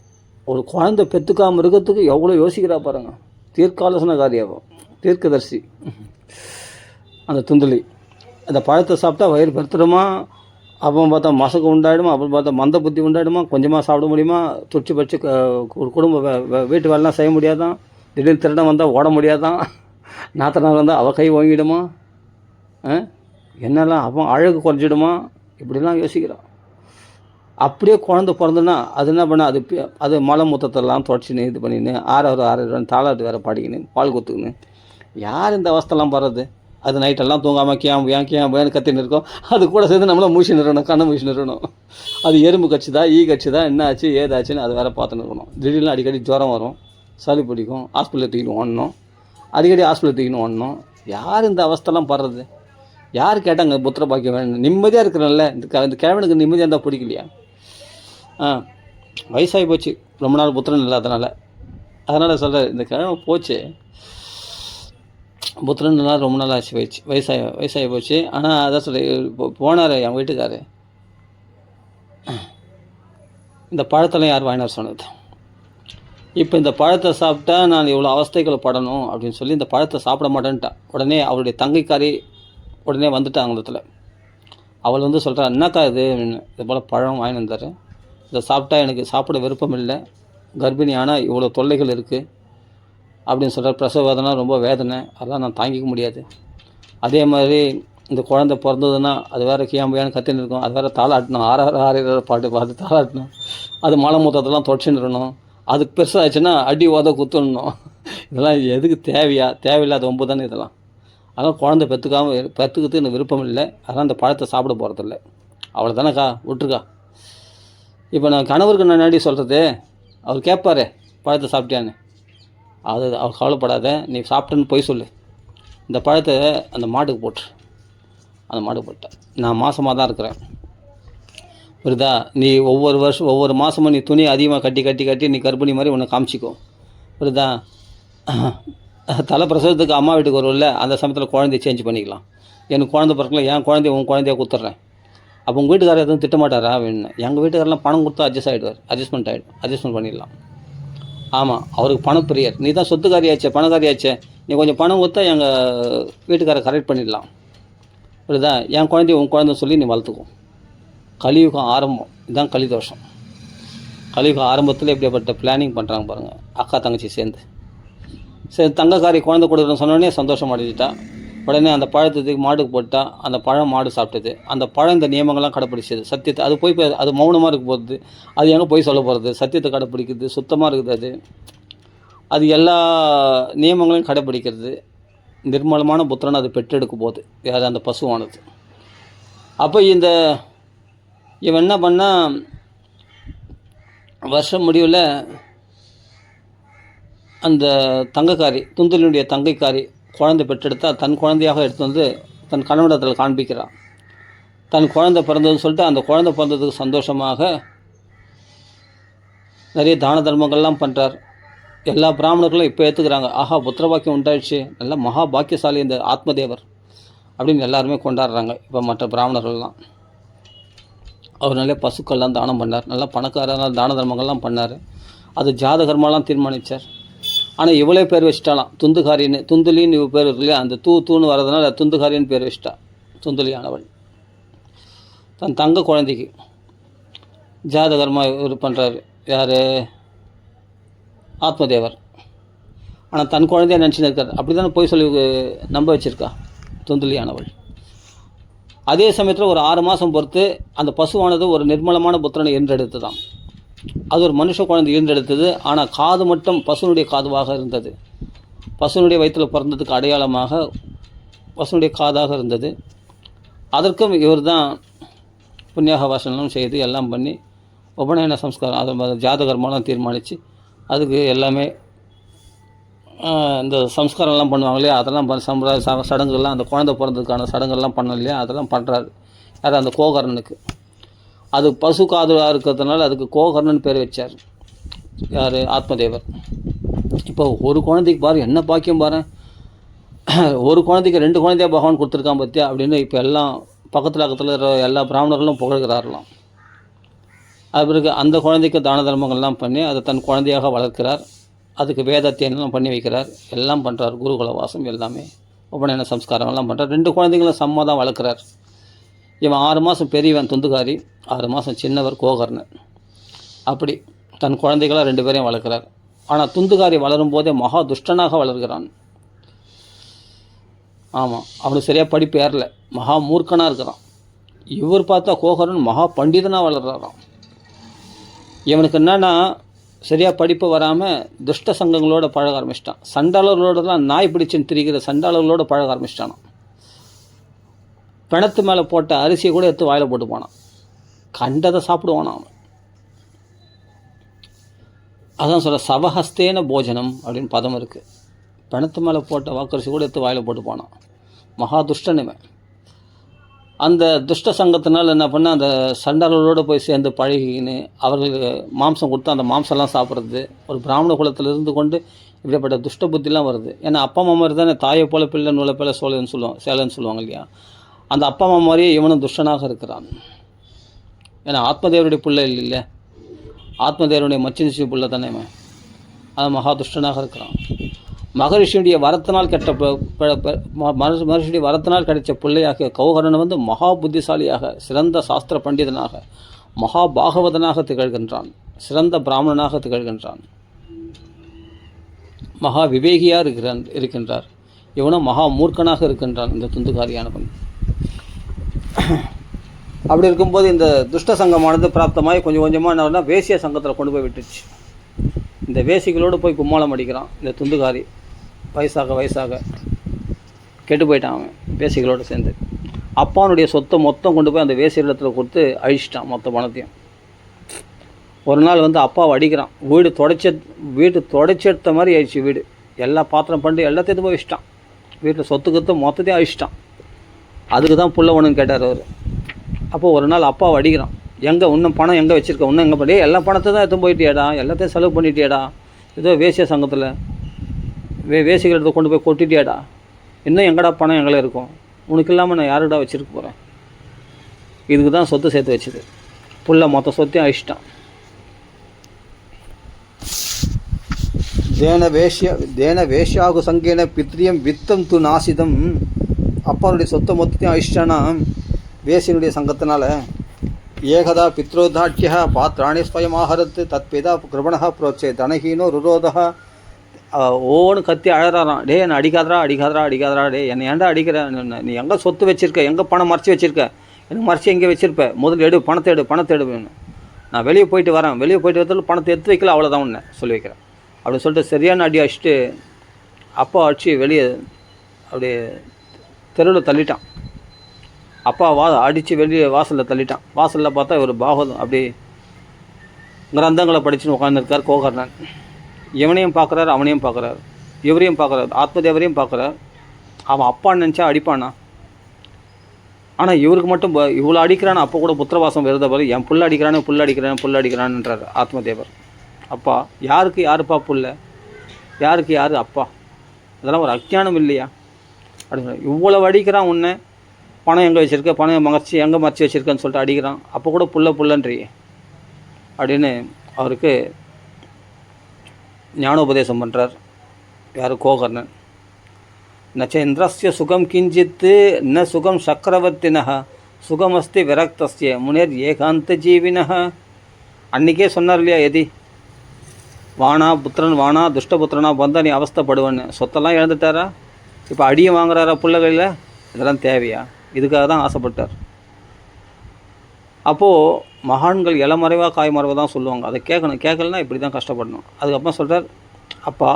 ஒரு குழந்தை பெற்றுக்காமல் இருக்கிறதுக்கு எவ்வளோ யோசிக்கிறா பாருங்கள். தீர்க்காலோசனகாரியாகும், தீர்க்கதர்சி அந்த துந்துளி. அந்த பழத்தை சாப்பிட்டா வயிறு பெருத்துடுமா, அப்புறம் பார்த்தா மசக்கு உண்டாயிடுமா, அப்புறம் பார்த்தா மந்த புத்தி உண்டாயிடுமா, கொஞ்சமாக சாப்பிட முடியுமா, துடிச்சு பறிச்சு குடும்ப வீட்டு வேலைலாம் செய்ய முடியாதான், திடீர்னு திருடம் வந்தால் ஓட முடியாதான், நாத்தனார் வந்தால் அவள் கை வாங்கிடுமா, என்னெல்லாம் அவன் அழகு குறைஞ்சிடுமா, இப்படிலாம் யோசிக்கிறான். அப்படியே குழந்தை பிறந்துன்னா அது என்ன பண்ண, அது மலை மூத்தத்தெல்லாம் தொடச்சின்னு இது பண்ணின்னு 6 தாளாட்டு வேறு பாடிக்கின்னு பால் கொடுத்துக்கின்னு யார் இந்த அவஸ்தெல்லாம் படுறது? அது நைட்டெல்லாம் தூங்காமல் கேம்பு கத்தின்னு இருக்கோம். அது கூட சேர்ந்து நம்மள மூச்சு நிறணும், கண்ணை மூச்சு நிறணும். அது எறும்பு கட்சிதா கட்சிதா என்ன ஆச்சு ஏதாச்சுன்னு அது வேறு பார்த்துன்னு இருக்கணும். திடீர்னு அடிக்கடி ஜுரம் வரும், சளி பிடிக்கும், ஹாஸ்பிட்டலில் தூக்கின்னு ஓடணும், அடிக்கடி ஹாஸ்பிட்டலில் தூக்கின்னு ஓடணும். யார் இந்த அவஸ்தெல்லாம் படுறது? யார் கேட்டாங்க புத்திர பாக்கியம் வேணும்? நிம்மதியாக இருக்கிறேன்ல, இந்த கிழவனுக்கு நிம்மதியாக இருந்தால் பிடிக்கலையா? வயசாகி போச்சு, ரொம்ப நாள் புத்திரன் இல்லை, அதனால் சொல்கிறேன், இந்த கிழமை போச்சு, புத்திரன் ரொம்ப நாள் ஆச்சு போயிடுச்சு, வயசாகி போச்சு. ஆனால் அதான் சொல்லி போனார் என் வீட்டுக்காரு. இந்த பழத்தெல்லாம் யார் வாங்கினார் சொன்னது? இப்போ இந்த பழத்தை சாப்பிட்டா நான் இவ்வளோ அவஸ்தைகள் படணும் அப்படின்னு சொல்லி இந்த பழத்தை சாப்பிட மாட்டேன்ட்டான். உடனே அவருடைய தங்கைக்காரி உடனே வந்துட்டாங்க இடத்துல. அவள் வந்து சொல்கிறா, என்னக்கா இது அப்படின்னு. இது போல் பழம் வாங்கி வந்தார், இதை சாப்பிட்டா எனக்கு சாப்பிட விருப்பம் இல்லை, கர்ப்பிணி ஆனால் இவ்வளோ தொல்லைகள் இருக்குது அப்படின்னு சொல்கிற. பிரசவ வேதனை ரொம்ப வேதனை, அதெல்லாம் நான் தாங்கிக்க முடியாது. அதே மாதிரி இந்த குழந்தை பிறந்ததுன்னா அது வேறு கியாம்பியான்னு கத்தின்னு இருக்கும், அது வேறு தாளாட்டணும், 6 பாட்டு பார்த்து தாளாட்டணும், அது மலை மூத்தத்தெல்லாம் தொடச்சின்னு இருக்கணும், அதுக்கு பெருசாகிடுச்சுன்னா அடி குத்துடணும். இதெல்லாம் எதுக்கு தேவையில்லாத ஒம்பு தானே இதெல்லாம். அதனால் குழந்தை பெற்றுக்கிறது எனக்கு விருப்பம் இல்லை, அதனால் அந்த பழத்தை சாப்பிட போகிறதில்ல. அவ்வளோ தானேக்கா, விட்டுருக்கா. இப்போ நான் கணவருக்கு நான் நாடி சொல்கிறது, அவர் கேட்பார் பழத்தை சாப்பிட்டியான்னு. அவர் கவலைப்படாத, நீ சாப்பிட்டேன்னு போய் சொல்லு, இந்த பழத்தை அந்த மாட்டுக்கு போட்டுரு. அந்த மாட்டுக்கு போட்டேன், நான் மாதமாக தான் இருக்கிறேன், புரியுதா? நீ ஒவ்வொரு மாதமும் நீ துணி அதிகமாக கட்டி நீ கர்ப்பிணி மாதிரி உன்னை காமிச்சிக்கோ, புரியுதா? தலை பிரசவத்துக்கு அம்மா வீட்டுக்கு வரும்ல, அந்த சமயத்தில் குழந்தைய சேஞ்ச் பண்ணிக்கலாம். எனக்கு குழந்தை பிறக்கல, என் குழந்தைய உன் குழந்தைய கொடுத்துட்றேன். அப்போ உங்கள் வீட்டுக்காரர் எதுவும் திட்டமாட்டாரா அப்படின்னு. எங்கள் வீட்டுக்காரெலாம் பணம் கொடுத்தா அட்ஜஸ்ட்மெண்ட் பண்ணிடலாம். ஆமாம், அவருக்கு பணப்பிரியர், நீ தான் சொத்துக்காரியாச்சே, பணக்காரியாச்சே, நீ கொஞ்சம் பணம் கொடுத்தா எங்கள் வீட்டுக்காரரை கரெக்ட் பண்ணிடலாம், புரியுதா? என் குழந்தைய உன் குழந்தை சொல்லி நீ வளர்த்துக்கும், கலியுகம் ஆரம்பம். இதுதான் கலிதோஷம். கலியுகம் ஆரம்பத்தில் இப்படிப்பட்ட பிளானிங் பண்ணுறாங்க பாருங்கள். அக்கா தங்கச்சி சேர்ந்து சரி தங்கக்காரி குழந்தை கொடுக்குறேன்னு சொன்னோடனே சந்தோஷம் அடைஞ்சிட்டா. உடனே அந்த பழத்துக்கு மாடுக்கு போட்டால் அந்த பழம் மாடு சாப்பிட்டது. அந்த பழம் இந்த நியமங்கள்லாம் கடைப்பிடிச்சது. சத்தியத்தை அது போய் அது மௌனமாக இருக்க போகுது. அது எங்கே போய் சொல்ல போகிறது? சத்தியத்தை கடைப்பிடிக்கிறது, சுத்தமாக இருக்குது. அது எல்லா நியமங்களையும் கடைப்பிடிக்கிறது. நிர்மலமான புத்திரன் அது பெற்றெடுக்க போகுது. யார்? அந்த பசுவானது. அப்போ இவன் என்ன பண்ணால் வருஷம் முடிவில் அந்த தங்கக்காரி, துந்துலினுடைய தங்கைக்காரி குழந்தை பெற்றெடுத்தால் தன் குழந்தையாக எடுத்து வந்து தன் கணவனிடத்தில் காண்பிக்கிறான். தன் குழந்தை பிறந்ததுன்னு சொல்லிட்டு அந்த குழந்தை பிறந்ததுக்கு சந்தோஷமாக நிறைய தான தர்மங்கள்லாம் பண்ணுறார். எல்லா பிராமணர்களும் இப்போ ஏற்றுக்கிறாங்க. ஆஹா, புத்திரபாக்கியம் உண்டாயிடுச்சு, நல்ல மகா பாக்கியசாலி இந்த ஆத்மதேவர் அப்படின்னு எல்லாருமே கொண்டாடுறாங்க. இப்போ மற்ற பிராமணர்கள்லாம் அவர் நல்ல பசுக்கள்லாம் தானம் பண்ணார். நல்லா பணக்காரனால் தான தர்மங்கள்லாம் பண்ணார். அது ஜாதகர்மாலாம் தீர்மானித்தார். ஆனால் இவ்வளோ பேர் வச்சுட்டாலாம் துந்துகாரின்னு. துந்துலின்னு இவ பேர் இருக்கு இல்லையா, அந்த தூன்னு வர்றதுனால துந்துகாரின்னு பேர் வச்சுட்டா. துந்துலியானவள் தன் தங்க குழந்தைக்கு ஜாதகர்மா இவர் பண்ணுறாரு. யார்? ஆத்மதேவர். ஆனால் தன் குழந்தைய நினச்சின்னு இருக்கார். அப்படி தானே போய் சொல்லி நம்ப வச்சுருக்கா துந்துலியானவள். அதே சமயத்தில் ஒரு 6 மாதம் பொறுத்து அந்த பசுவானது ஒரு நிர்மலமான புத்திரனை ஈன்றெடுத்துதான். அது ஒரு மனுஷ குழந்தை ஈன்றெடுத்தது. ஆனால் காது மட்டும் பசுனுடைய காதுவாக இருந்தது. பசுனுடைய வயிற்றில் பிறந்ததுக்கு அடையாளமாக பசுனுடைய காதாக இருந்தது. அதற்கும் இவர் தான் புண்ணியாக வாசனம் செய்து எல்லாம் பண்ணி உபநயன சம்ஸ்காரம் அதை ஜாதகர்மாலாம் தீர்மானித்து அதுக்கு எல்லாமே இந்த சம்ஸ்காரம்லாம் பண்ணுவாங்க இல்லையா, அதெல்லாம் சம்பிரதாய சடங்குகள்லாம் அந்த குழந்தை பிறந்ததுக்கான சடங்குகள்லாம் பண்ணோம் இல்லையா, அதெல்லாம் பண்ணுறாரு. யார்? அந்த கோகர்ணனுக்கு. அது பசு காதுவாக இருக்கிறதுனால அதுக்கு கோகர்ணன் பேர் வச்சார். யார்? ஆத்மதேவர். இப்போ ஒரு குழந்தைக்கு பாரு என்ன பாக்கியம் பாரு, ஒரு குழந்தைக்கு 2 குழந்தையா பகவான் கொடுத்துருக்கான் பற்றியா அப்படின்னு இப்போ எல்லாம் பக்கத்தில் இருக்கிற எல்லா பிராமணர்களும் புகழ்கிறாரலாம். அது பிறகு அந்த குழந்தைக்கு தான தர்மங்கள்லாம் பண்ணி அதை தன் குழந்தையாக வளர்க்கிறார். அதுக்கு வேதத்தியெல்லாம் பண்ணி வைக்கிறார். எல்லாம் பண்ணுறார். குருகுல வாசம் எல்லாமே உபநயன சம்ஸ்காரங்கள்லாம் பண்ணுறார். 2 குழந்தைங்களும் சம்மா தான் வளர்க்குறார். இவன் 6 மாதம் பெரியவன் துந்துகாரி, 6 மாதம் சின்னவர் கோகர்ணன். அப்படி தன் குழந்தைகளாக 2 பேரையும் வளர்க்குறார். ஆனால் துந்துகாரி வளரும் போதே மகா துஷ்டனாக வளர்கிறான். ஆமாம், அவனுக்கு சரியாக படிப்பு ஏறல, மகா மூர்க்கனாக இருக்கிறான். இவர் பார்த்தா கோகர்ணன் மகா பண்டிதனாக வளர்கிறாராம். இவனுக்கு என்னன்னா சரியாக படிப்பு வராமல் துஷ்ட சங்கங்களோட பழக ஆரம்பிச்சிட்டான். சண்டாளர்களோட தான் நாய் பிடிச்சின்னு திரிக்கிற சண்டாளர்களோட பழக ஆரம்பிச்சிட்டானான். பிணத்து மேலே போட்ட அரிசியை கூட எடுத்து வாயில் போட்டு போனான். கண்டதை சாப்பிடுவானான் அவன். அதான் சொல்ல சவஹஸ்தேன போஜனம் அப்படின்னு பதம் இருக்குது. பிணத்து மேலே போட்ட வாக்கரிசி கூட எடுத்து வாயில் போட்டு போனான். மகா துஷ்டனுமே. அந்த துஷ்ட சங்கத்தினால் என்ன பண்ண, அந்த சண்டாளர்களோடு போய் சேர்ந்து பழகின்னு அவர்களுக்கு மாம்சம் கொடுத்து அந்த மாம்சம்லாம் சாப்பிட்றது. ஒரு பிராமண குலத்தில் இருந்து கொண்டு இப்படிப்பட்ட துஷ்ட புத்திலாம் வருது. ஏன்னா அப்பா அம்மா மாதிரி தானே தாயை போல பிள்ளை நூலை போல சேலைன்னு சொல்லுவாங்க இல்லையா. அந்த அப்பா அம்மா மாதிரியே இவனும் துஷ்டனாக இருக்கிறான். ஏன்னா ஆத்மதேவருடைய பிள்ளை இல்லை, ஆத்மதேவருடைய மச்சினிச்சி பிள்ளை தானே அவன். அது மகா துஷ்டனாக இருக்கிறான். மகரிஷியுடைய வரத்தினால் மகரிஷியுடைய வரத்தினால் கிடைச்ச பிள்ளையாக கௌகரன் மகா புத்திசாலியாக, சிறந்த சாஸ்திர பண்டிதனாக, மகா பாகவதனாக திகழ்கின்றான். சிறந்த பிராமணனாக திகழ்கின்றான். மகா விவேகியாக இருக்கின்றார். இவனும் மகா மூர்க்கனாக இருக்கின்றான் இந்த துந்துகாரியானவன். அப்படி இருக்கும்போது இந்த துஷ்ட சங்கமானது பிராப்தமாகி கொஞ்சம் கொஞ்சமாக என்ன வேசிய சங்கத்தில் கொண்டு போய் விட்டுச்சு. இந்த வேசிகளோடு போய் கும்மாளம் அடிக்கிறான் இந்த துந்துகாரி. வயசாக கெட்டு போயிட்டான் அவன் வேசிகளோடு சேர்ந்து. அப்பானுடைய சொத்தை மொத்தம் கொண்டு போய் அந்த வேசியிடத்தில் கொடுத்து அழிச்சிட்டான் மொத்த பணத்தையும். ஒரு நாள் அப்பாவை அடிக்கிறான். வீடு தொடச்செடுத்த மாதிரி ஆயிடுச்சு வீடு. எல்லா பாத்திரம் பண்ணி எல்லாத்தையும் போய் வச்சிட்டான். வீட்டில் சொத்துக்கத்தை மொத்தத்தையும் அழிச்சிட்டான். அதுக்கு தான் புள்ள ஒன்றுன்னு கேட்டார் அவர். அப்போது ஒரு நாள் அப்பாவை அடிக்கிறான். இன்னும் பணம் எங்கே வச்சுருக்க, இன்னும் எங்கே பண்ணி எல்லா பணத்தை தான் எடுத்து போயிட்டியாடா, எல்லாத்தையும் செலவு பண்ணிட்டியாடா, ஏதோ வேசிய சங்கத்தில் வேசிகளை கொண்டு போய் கொட்டிட்டியாடா, இன்னும் எங்கடா பணம் எங்களை இருக்கும், உனக்கு இல்லாமல் நான் யாருடா வச்சுருக்க போகிறேன். இதுக்கு தான் சொத்து சேர்த்து வச்சுது. புள்ள மொத்த சொத்தையும் அழிச்சிட்டான். தேன வேஷ்யாகு சங்கேன பித்ரியம் வித்தம் து நாசிதம். அப்பாவுடைய சொத்தை மொத்தத்தையும் அழிச்சிட்டானா வேசியனுடைய சங்கத்தினால. ஏகதா பித்ரோதாட்சிய பாத்திராணி ஸ்வயமாஹரத் தத் பிதா கிருபணா புரோச்சே தனஹீனோ ருரோதா. ஓன்னு கத்தி அழறாராம், டே என்னை அடிக்காதரா அடிக்காதரா அடிக்காதரா, டே என்னை ஏன்டா அடிக்கிற, நீ எங்கே சொத்து வச்சுருக்க, எங்கே பணம் மறைச்சி வச்சுருக்க, எனக்கு மறைச்சி எங்கே வச்சுருப்ப, முதல்ல எடு, பணத்தை எடு வேணும், நான் வெளியே போயிட்டு வரேன், வெளியே போயிட்டு வரதுல பணத்தை எடுத்து வைக்கல, அவ்வளோதான் உன்னை சொல்லி வைக்கிறேன் அப்படின்னு சொல்லிட்டு சரியான அடி அடிச்சுட்டு அப்பா அடிச்சு வெளியே அப்படியே தெருவில் தள்ளிட்டான். அப்பா அடித்து வெளியே வாசலில் தள்ளிட்டான். வாசலில் பார்த்தா இவர் பாகவதம் அப்படி கிரந்தங்களை படிச்சுன்னு உட்காந்துருக்கார் கோகர்ணன். இவனையும் பார்க்குறாரு, அவனையும் பார்க்குறாரு, இவரையும் பார்க்குறாரு, ஆத்மதேவரையும் பார்க்குறாரு. அவன் அப்பான்னு நினச்சா அடிப்பானா? ஆனால் இவருக்கு மட்டும் இவ்வளோ அடிக்கிறான்னு அப்போ கூட புத்திரவாசம் வருத போல என் புள்ள அடிக்கிறான்ன்றார் ஆத்மதேவர். அப்பா யாருப்பா புள்ள, யாருக்கு யார் அப்பா? அதெல்லாம் ஒரு அஞ்ஞானம் இல்லையா அப்படின்னு. இவ்வளோ அடிக்கிறான் உன்னை, பணம் எங்கே வச்சுருக்க, பணம் எங்கே மறைச்சி வச்சுருக்கேன்னு சொல்லிட்டு அடிக்கிறான், அப்போ கூட புள்ளன்றி அப்படின்னு அவருக்கு ஞானோபதேசம் பண்ணுறார் யார்? கோகர்ணன். நச்ச இந்திரஸ்ய சுகம் கிஞ்சித்து ந சுகம் சக்கரவர்த்தினः சுகமஸ்தி விரக்தஸ்ய முனேர் ஏகாந்த ஜீவினः. அன்றைக்கே சொன்னார் இல்லையா, எதி வானா புத்திரன் வானா துஷ்டபுத்திரனா வந்தால் நீ அவஸ்தைப்படுவேன்னு. சொத்தெல்லாம் இழந்துட்டாரா, இப்போ அடியும் வாங்குறாரா பிள்ளைகளில்? இதெல்லாம் தேவையா? இதுக்காக தான் ஆசைப்பட்டார். அப்போது மகான்கள் இளமறைவாக காய்மறைவாக தான் சொல்லுவாங்க, அதை கேட்கலன்னா இப்படி தான் கஷ்டப்படணும். அதுக்கப்புறம் சொல்கிறார், அப்பா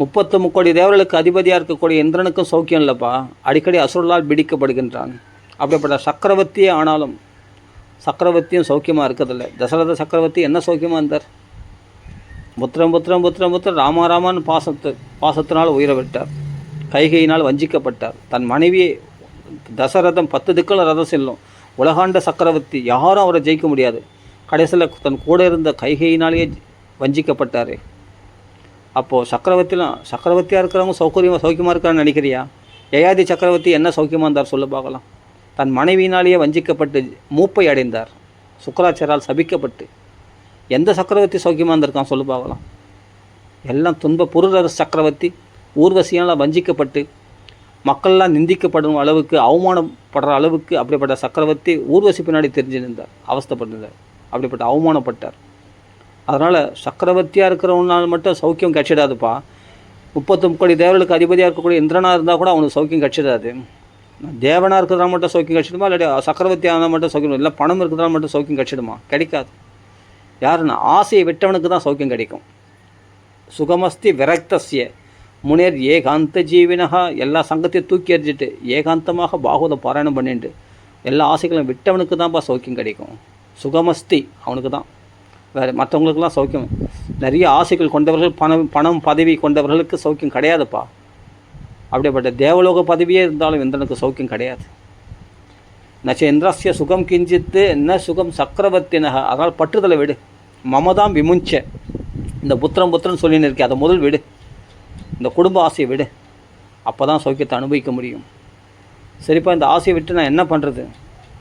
33 தேவர்களுக்கு அதிபதியாக இருக்கக்கூடிய இந்திரனுக்கும் சௌக்கியம் இல்லைப்பா, அடிக்கடி அசுரலால் பிடிக்கப்படுகின்றான். அப்படிப்பட்ட சக்கரவர்த்தியே ஆனாலும் சக்கரவர்த்தியும் சௌக்கியமாக இருக்கிறதில்ல. தசரத சக்கரவர்த்தி என்ன சௌக்கியமாக இருந்தார்? புத்திரம் ராமாராமான்னு பாசத்தினால் உயிரை விட்டார், கைகையினால் வஞ்சிக்கப்பட்டார். தன் மனைவி தசரதம் 10 திக்கில் ரதம் செல்லும், உலகாண்ட சக்கரவர்த்தி, யாரும் அவரை ஜெயிக்க முடியாது. கடைசியில் தன் கூட இருந்த கைகையினாலேயே வஞ்சிக்கப்பட்டார். அப்போது சக்கரவர்த்தியாக இருக்கிறவங்க சௌக்கியமாக இருக்கான்னு நினைக்கிறியா? யயாதி சக்கரவர்த்தி என்ன சௌக்கியமாக இருந்தார் சொல்லு பார்க்கலாம். தன் மனைவியினாலேயே வஞ்சிக்கப்பட்டு மூப்பை அடைந்தார், சுக்கராச்சாரால் சபிக்கப்பட்டு. எந்த சக்கரவர்த்தி சௌக்கியமாக இருந்திருக்கான் சொல்லு பார்க்கலாம்? எல்லாம் புருரரச சக்கரவர்த்தி ஊர்வசியால் வஞ்சிக்கப்பட்டு மக்கள்லாம் நிந்திக்கப்படும் அளவுக்கு, அவமானப்படுற அளவுக்கு அப்படிப்பட்ட சக்கரவர்த்தி ஊர்வசி பின்னாடி தெரிஞ்சு நின்றார், அவஸ்தைப்பட்டிருந்தார், அப்படிப்பட்ட அவமானப்பட்டார். அதனால் சக்கரவர்த்தியாக இருக்கிறவனால் மட்டும் சௌக்கியம் கிடைச்சிடாதுப்பா. 33 தேவர்களுக்கு அதிபதியாக இருக்கக்கூடிய இந்திரனாக இருந்தால் கூட அவனுக்கு சௌக்கியம் கிடைச்சிடாது. தேவனாக இருக்கிறதா மட்டும் சௌக்கியம் கிடைச்சிடுமா, இல்லாட்டி சக்கரவர்த்தி ஆனால் மட்டும் சௌக்கியம், இல்லை பணம் இருக்கிறதா மட்டும் சௌக்கியம் கிடைச்சிடுமா? கிடைக்காது. யாருன்னா ஆசையை விட்டவனுக்கு தான் சௌக்கியம் கிடைக்கும். சுகமஸ்தி விரக்தஸ்ய முனேர் ஏகாந்த ஜீவினகா. எல்லா சங்கத்தையும் தூக்கி எறிஞ்சிட்டு ஏகாந்தமாக பாகவத பாராயணம் பண்ணிட்டு எல்லா ஆசைகளும் விட்டவனுக்கு தான்ப்பா சௌக்கியம் கிடைக்கும். சுகமஸ்தி அவனுக்கு தான், வேறு மற்றவங்களுக்கெல்லாம் சௌக்கியம். நிறைய ஆசைகள் கொண்டவர்கள், பணம் பதவி கொண்டவர்களுக்கு சௌக்கியம் கிடையாதுப்பா. அப்படிப்பட்ட தேவலோக பதவியே இருந்தாலும் இந்திரனுக்கு சௌக்கியம் கிடையாது. நச்ச இந்திரஸ்ய சுகம் கிஞ்சித்து என்ன சுகம் சக்கரவர்த்தினக. அதனால் பற்றுதலை விடு. மமதாம் விமுஞ்ச, இந்த புத்திரன் சொல்லின்னு இருக்கே அதை முதல் விடு. இந்த குடும்ப ஆசையை விடு, அப்போ தான் சௌக்கியத்தை அனுபவிக்க முடியும். சரிப்பா, இந்த ஆசையை விட்டு நான் என்ன பண்ணுறது?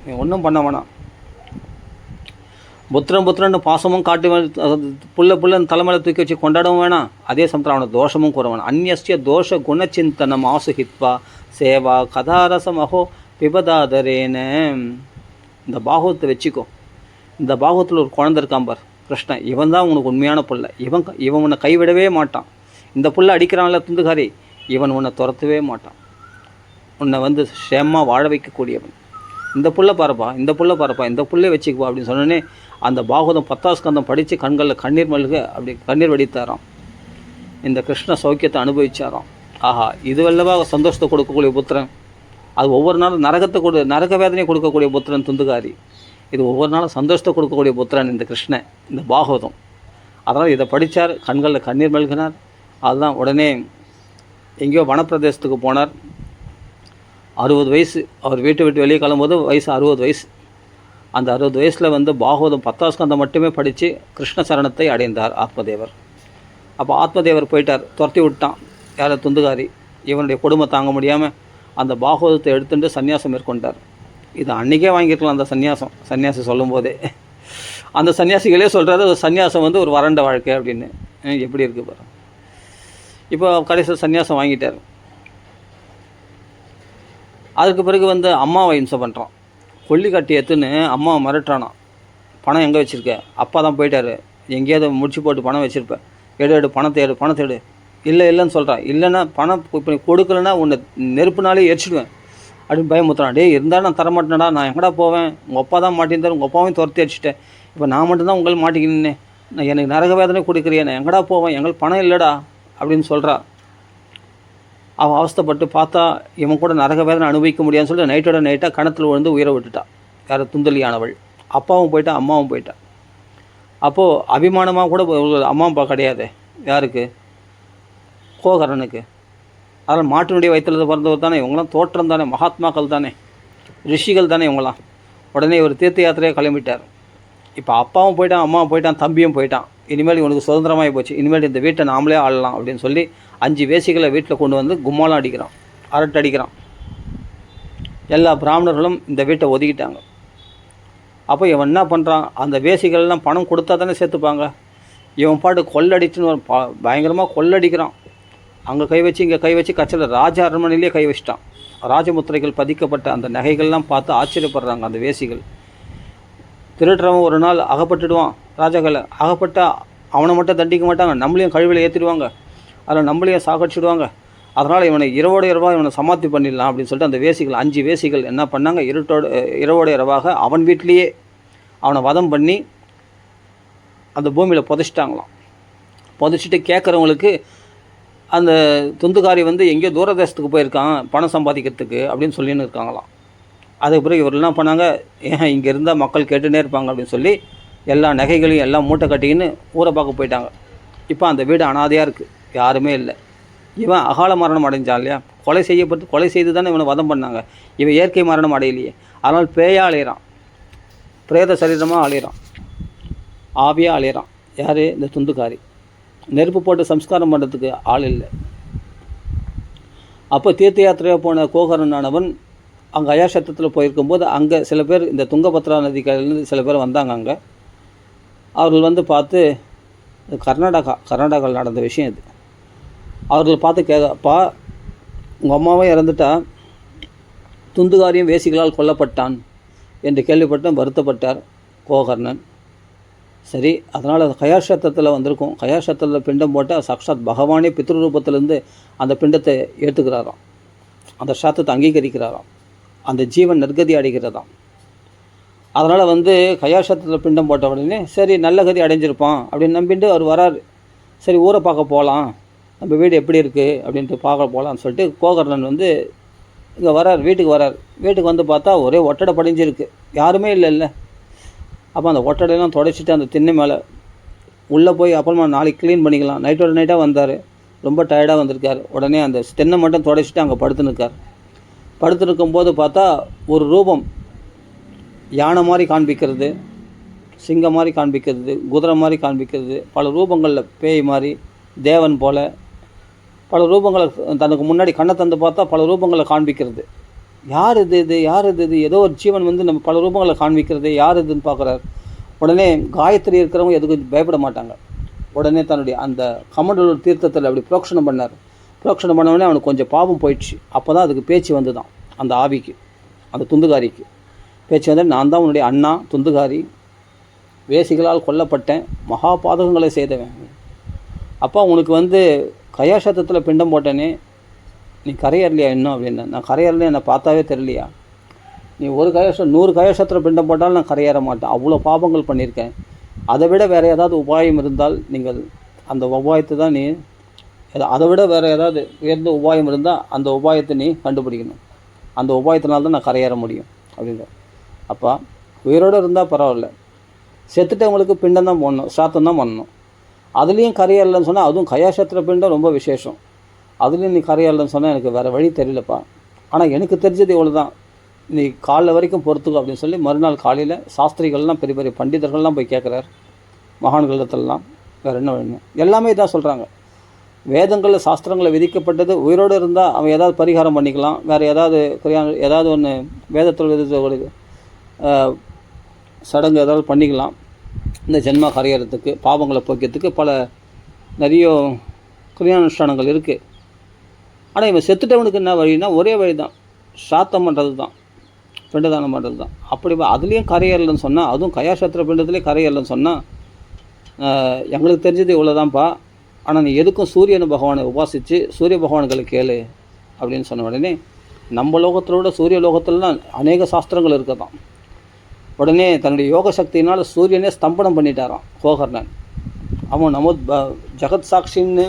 நீ ஒன்றும் பண்ண வேணாம். புத்திரன் பாசமும் காட்டு, புள்ளன்னு தலைமையில் தூக்கி வச்சு கொண்டாடவும் வேணாம். அதே சமயத்தில் அவனை தோஷமும் கூற வேணாம். அந்நிய தோஷ குணச்சிந்தனம் ஆசுஹித்வா சேவா கதாரசம் அஹோ பிபதாதரேன. இந்த பாகவத்தை வச்சுக்கோ. இந்த பாகவத்தில் ஒரு குழந்தை இருக்கான் பார், கிருஷ்ணன். இவன் தான் உனக்கு உண்மையான புள்ள. இவன் உன்னை கைவிடவே மாட்டான். இந்த புள்ள அடிக்கிறான்ல துந்துகாரி, இவன் உன்னை துரத்தவே மாட்டான். உன்னை சேமாக வாழ வைக்கக்கூடியவன். இந்த புள்ள பாருப்பா, இந்த புள்ளை வச்சுக்குப்பா அப்படின்னு சொன்னோன்னே அந்த பாகவதம் 10ஆம் ஸ்கந்தம் படித்து கண்களில் கண்ணீர் மல்க அப்படி கண்ணீர் வடித்தாராம். இந்த கிருஷ்ண சௌக்கியத்தை அனுபவிச்சாராம். ஆஹா, இதுவல்லவா சந்தோஷத்தை கொடுக்கக்கூடிய புத்திரன். அது ஒவ்வொரு நாளும் நரக வேதனையை கொடுக்கக்கூடிய புத்திரன் துந்துகாரி. இது ஒவ்வொரு நாளும் சந்தோஷத்தை கொடுக்கக்கூடிய புத்திரன் இந்த கிருஷ்ணன், இந்த பாகவதம். அதனால் இதை படித்தார், கண்களில் கண்ணீர் மல்கினார். அதுதான் உடனே எங்கேயோ வனப்பிரதேசத்துக்கு போனார். 60 வயசு. அவர் வீட்டை விட்டு வெளியே கிளம்பும்போது வயசு 60 வயசு. அந்த 60 வயசில் பாகவதம் 10ஆம் ஸ்கந்தம் மட்டுமே படித்து கிருஷ்ண சரணத்தை அடைந்தார் ஆத்மதேவர். அப்போ ஆத்மதேவர் போயிட்டார், துரத்தி விட்டான் யாரை? துந்துகாரி. இவனுடைய கொடுமை தாங்க முடியாமல் அந்த பாகவதத்தை எடுத்துட்டு சன்னியாசம் மேற்கொண்டார். இது அன்றைக்கே வாங்கியிருக்கலாம் அந்த சன்னியாசி சொல்லும் போதே. அந்த சன்னியாசிகளே சொல்கிறாரு சன்னியாசம் ஒரு வறண்ட வாழ்க்கை அப்படின்னு. எப்படி இருக்குது பாரு. இப்போ கடைசியில் சன்னியாசம் வாங்கிட்டார். அதுக்கு பிறகு அம்மாவை இம்சை பண்ணுறான். கொல்லிக்கட்டி எடுத்துன்னு அம்மாவை மிரட்டுறானான். பணம் எங்கே வச்சுருக்க? அப்பா தான் போயிட்டார், எங்கேயாவது முடிச்சு போட்டு பணம் வச்சுருப்பேன், எடு பணத்தை எடு. இல்லைன்னு சொல்கிறான். இல்லைன்னா பணம் இப்போ கொடுக்கலன்னா உன்னை நெருப்புனாலே எரிச்சிடுவேன் அப்படின்னு பயமுத்துறான். டே இருந்தாலும் நான் தரமாட்டேனடா, நான் எங்கடா போவேன்? உங்கள் அப்பா தான் மாட்டியிருந்தார், உங்கள் அப்பாவையும் துரத்தி அடிச்சிட்டேன், இப்போ நான் மட்டும்தான் உங்களுக்கு மாட்டிக்கினேன், நான் எனக்கு நரக வேதனை கொடுக்குறியே, நான் எங்கடா போவேன், எங்களுக்கு பணம் இல்லைடா அப்படின்னு சொல்கிறா. அவன் அவஸ்தைப்பட்டு பார்த்தா இவன் கூட நரக வேதனை அனுபவிக்க முடியாதுன்னு சொல்லி நைட்டோட நைட்டாக கணத்தில் விழுந்து உயிரை விட்டுட்டான். யார்? துந்தலியானவள். அப்பாவும் போயிட்டான், அம்மாவும் போயிட்டான். அப்போது அபிமானமாக கூட அம்மா அப்பா கிடையாது யாருக்கு? கோகர்ணனுக்கு. அதனால் மாட்டினுடைய வயிற்றில் பிறந்தவர் தானே இவங்களாம், தோற்றம் தானே, மகாத்மாக்கள் தானே, ரிஷிகள் தானே இவங்களாம். உடனே ஒரு தீர்த்த யாத்திரையை கிளம்பிட்டார். இப்போ அப்பாவும் போயிட்டான், அம்மாவும் போயிட்டான், தம்பியும் போயிட்டான். இனிமேல் இவனுக்கு சுதந்திரமாகி போச்சு, இனிமேல் இந்த வீட்டை நாமளே ஆளலாம் அப்படின்னு சொல்லி 5 வேசிகளை வீட்டில் கொண்டு வந்து கும்மாலாம் அடிக்கிறான், அரட்டை அடிக்கிறான். எல்லா பிராமணர்களும் இந்த வீட்டை ஒதுக்கிட்டாங்க. அப்போ இவன் என்ன பண்ணுறான்? அந்த வேசிகள்லாம் பணம் கொடுத்தா தானே சேர்த்துப்பாங்க. இவன் பாட்டு கொள்ளடிச்சுன்னு பயங்கரமாக கொள்ளடிக்கிறான். அங்கே கை வச்சு இங்கே கை வச்சு கச்சல ராஜ அரண்மனையிலே கை வச்சிட்டான். ராஜமுத்திரைகள் பதிக்கப்பட்ட அந்த நகைகள்லாம் பார்த்து ஆச்சரியப்படுறாங்க அந்த வேசிகள். திருடுறவன் ஒரு நாள் அகப்பட்டுடுவான், ராஜாக்களை அகப்பட்டால் அவனை மட்டும் தண்டிக்க மாட்டாங்க, நம்மளையும் கழுவியில் ஏற்றிடுவாங்க, அதில் நம்மளையும் சாகடிச்சிடுவாங்க. அதனால் இவனை இரவோட இரவாக இவனை சமாத்தி பண்ணிடலாம் அப்படின்னு சொல்லிட்டு அந்த வேசிகள் 5 வேசிகள் என்ன பண்ணாங்க? இரவோட இரவாக அவன் வீட்லேயே அவனை வதம் பண்ணி அந்த பூமியில் புதைச்சிட்டாங்களாம். புதைச்சிட்டு கேட்குறவங்களுக்கு அந்த துந்துக்காரி எங்கேயோ தூரதேசத்துக்கு போயிருக்கான் பணம் சம்பாதிக்கிறதுக்கு அப்படின்னு சொல்லின்னு இருக்காங்களாம். அதுக்கு பிறகு இவர் என்ன பண்ணாங்க? ஏன் இங்கே இருந்தால் மக்கள் கேட்டுனே இருப்பாங்க அப்படின்னு சொல்லி எல்லா நகைகளையும் எல்லாம் மூட்டை கட்டிக்கின்னு ஊரை பார்க்க போயிட்டாங்க. இப்போ அந்த வீடு அனாதையாக இருக்குது, யாருமே இல்லை. இவன் அகால மரணம் அடைஞ்சான் இல்லையா, கொலை செய்து தானே இவனை வதம் பண்ணாங்க. இவன் இயற்கை மரணம் அடையலையே, அதனால் பேயாக அலையிறான், பிரேத சரீரமாக அலையிறான், ஆவியாக அலையிறான். யார்? இந்த துந்துக்காரி. நெருப்பு போட்டு சம்ஸ்காரம் பண்ணுறதுக்கு ஆள் இல்லை. அப்போ தீர்த்த யாத்திரையாக போன கோகர்ணனானவன் அங்கே அயாசத்திரத்தில் போயிருக்கும்போது அங்கே சில பேர் இந்த துங்கபத்ரா நதிக்கரையிலேருந்து சில பேர் வந்தாங்க. அங்கே அவர்கள் பார்த்து, கர்நாடகாவில் நடந்த விஷயம் இது. அவர்கள் பார்த்து கேப்பா, உங்கள் அம்மாவே இறந்துட்டா, துந்துகாரியும் வேசிகளால் கொல்லப்பட்டான் என்று கேள்விப்பட்டு வருத்தப்பட்டார் கோகர்ணன். சரி, அதனால் அது கயாசத்திரத்தில் வந்திருக்கும். கயாசத்திரத்தில் பிண்டம் போட்டால் சாக்ஷாத் பகவானே பித்ருரூபத்திலேருந்து அந்த பிண்டத்தை ஏற்றுக்கிறாராம், அந்த சாத்தத்தை அங்கீகரிக்கிறாராம், அந்த ஜீவன் நற்கதி அடைகிறதாம். அதனால் கயாசத்திரத்தில் பிண்டம் போட்ட உடனே சரி நல்ல கதி அடைஞ்சிருப்பான் அப்படின்னு நம்பிட்டு அவர் வரார். சரி ஊரை பார்க்க போகலாம், நம்ம வீடு எப்படி இருக்குது அப்படின்ட்டு பார்க்க போகலான்னு சொல்லிட்டு கோகர்ணன் இங்கே வரார், வீட்டுக்கு வரார். வீட்டுக்கு பார்த்தா ஒரே ஒட்டடை படிஞ்சிருக்கு, யாருமே இல்லை. அப்போ அந்த ஒட்டடையெல்லாம் துடைச்சிட்டு அந்த திண்ணை மேலே உள்ளே போய் அப்புறமா நாளைக்கு க்ளீன் பண்ணிக்கலாம், நைட்டோட நைட்டாக வந்தார், ரொம்ப டயர்டாக வந்திருக்கார். உடனே அந்த திண்ணை மட்டும் துடைச்சிட்டு அங்கே படுத்துனுக்கார். படுத்துருக்கும்போது பார்த்தா ஒரு ரூபம் யானை மாதிரி காண்பிக்கிறது, சிங்கம் மாதிரி காண்பிக்கிறது, குதிரை மாதிரி காண்பிக்கிறது, பல ரூபங்களில் பேய் மாதிரி, தேவன் போல் பல ரூபங்களை தனக்கு முன்னாடி கண்ணை தந்து பார்த்தா பல ரூபங்களை காண்பிக்கிறது. யார் இது யார் இது ஏதோ ஒரு ஜீவன் நம்ம பல ரூபங்களை காண்பிக்கிறது, யார் இதுன்னு பார்க்குறாரு. உடனே காயத்ரி இருக்கிறவங்க எதுக்கு பயப்பட மாட்டாங்க. உடனே தன்னுடைய அந்த கமண்டலூர் தீர்த்தத்தில் அப்படி புரோக்ஷனம் பண்ணார். புரோக்ஷனம் பண்ணவுடனே அவனுக்கு கொஞ்சம் பாவம் போயிடுச்சு. அப்போ தான் அதுக்கு பேச்சு வந்துதான், அந்த ஆவிக்கு, அந்த துந்துகாரிக்கு பேச்சு நான் தான் உன்னுடைய அண்ணா துந்துகாரி, வேசிகளால் கொல்லப்பட்டேன், மகா பாதகங்களை செய்தவன். அப்போ உனக்கு கயாசத்தத்தில் பிண்டம் போட்டேனே, நீ கரையறலையா இன்னும் அப்படின்னு. நான் கரையறலையே, என்னை பார்த்தாவே தெரியலையா? நீ ஒரு கயாசம் 100 கயாசத்தில் பிண்டம் போட்டாலும் நான் கரையேற மாட்டேன், அவ்வளோ பாபங்கள் பண்ணியிருக்கேன். அதை விட வேறு ஏதாவது உபாயம் இருந்தால் நீங்கள் அந்த உபாயத்தை தான் நீ, அதை விட வேறு ஏதாவது உயர்ந்த உபாயம் இருந்தால் அந்த உபாயத்தை நீ கண்டுபிடிக்கணும், அந்த உபாயத்தினால்தான் நான் கரையேற முடியும் அப்படின்ற. அப்போ உயிரோடு இருந்தால் பரவாயில்ல, செத்துட்டவங்களுக்கு பிண்டம் தான் போடணும், சாத்தம் தான் பண்ணணும். அதுலேயும் கரையேறலன்னு சொன்னால், அதுவும் கயாசத்திர பிண்டம் ரொம்ப விசேஷம், அதுலேயும் நீ கரையேறலன்னு சொன்னால் எனக்கு வேறு வழி தெரியலப்பா. ஆனால் எனக்கு தெரிஞ்சது இவ்வளோ தான், நீ காலைல வரைக்கும் பொறுத்துக்கோ அப்படின்னு சொல்லி மறுநாள் காலையில் சாஸ்திரிகள்லாம் பெரிய பெரிய பண்டிதர்கள்லாம் போய் கேட்குறார் மகான்களத்திலலாம். வேறு என்ன வேணும்? எல்லாமே தான் சொல்கிறாங்க. வேதங்களில் சாஸ்திரங்களில் விதிக்கப்பட்டது உயிரோடு இருந்தால் அவன் ஏதாவது பரிகாரம் பண்ணிக்கலாம், வேறு ஏதாவது ஒன்று வேதத்தில் விதித்த சடங்கு ஏதாவது பண்ணிக்கலாம், இந்த ஜென்மா கரையறதுக்கு, பாவங்களை போக்கிறதுக்கு பல நிறைய கிரியானுஷ்டானங்கள் இருக்குது. ஆனால் இவன் செத்துட்டவனுக்கு என்ன வழின்னா ஒரே வழி தான், சாத்தம் பண்ணுறது தான். பிண்டதானம் பண்ணுறது தான். அப்படி அதுலேயும் கரையேறலன்னு சொன்னால், அதுவும் கயாசத்திர பிண்டத்துலேயே கரையேறலன்னு சொன்னால், எங்களுக்கு தெரிஞ்சது இவ்வளோதான்ப்பா, ஆனால் நீ எதுக்கும் சூரியன் பகவானை உபாசித்து சூரிய பகவான்களை கேளு அப்படின்னு சொன்ன உடனே, நம்ம லோகத்திலோட சூரிய லோகத்திலலாம் அநேக சாஸ்திரங்கள் இருக்கதான். உடனே தன்னுடைய யோக சக்தியினால் சூரியனே ஸ்தம்பனம் பண்ணிட்டாரான் கோகர்ணன். அவன் நமோ ஜகத் சாட்சின்னு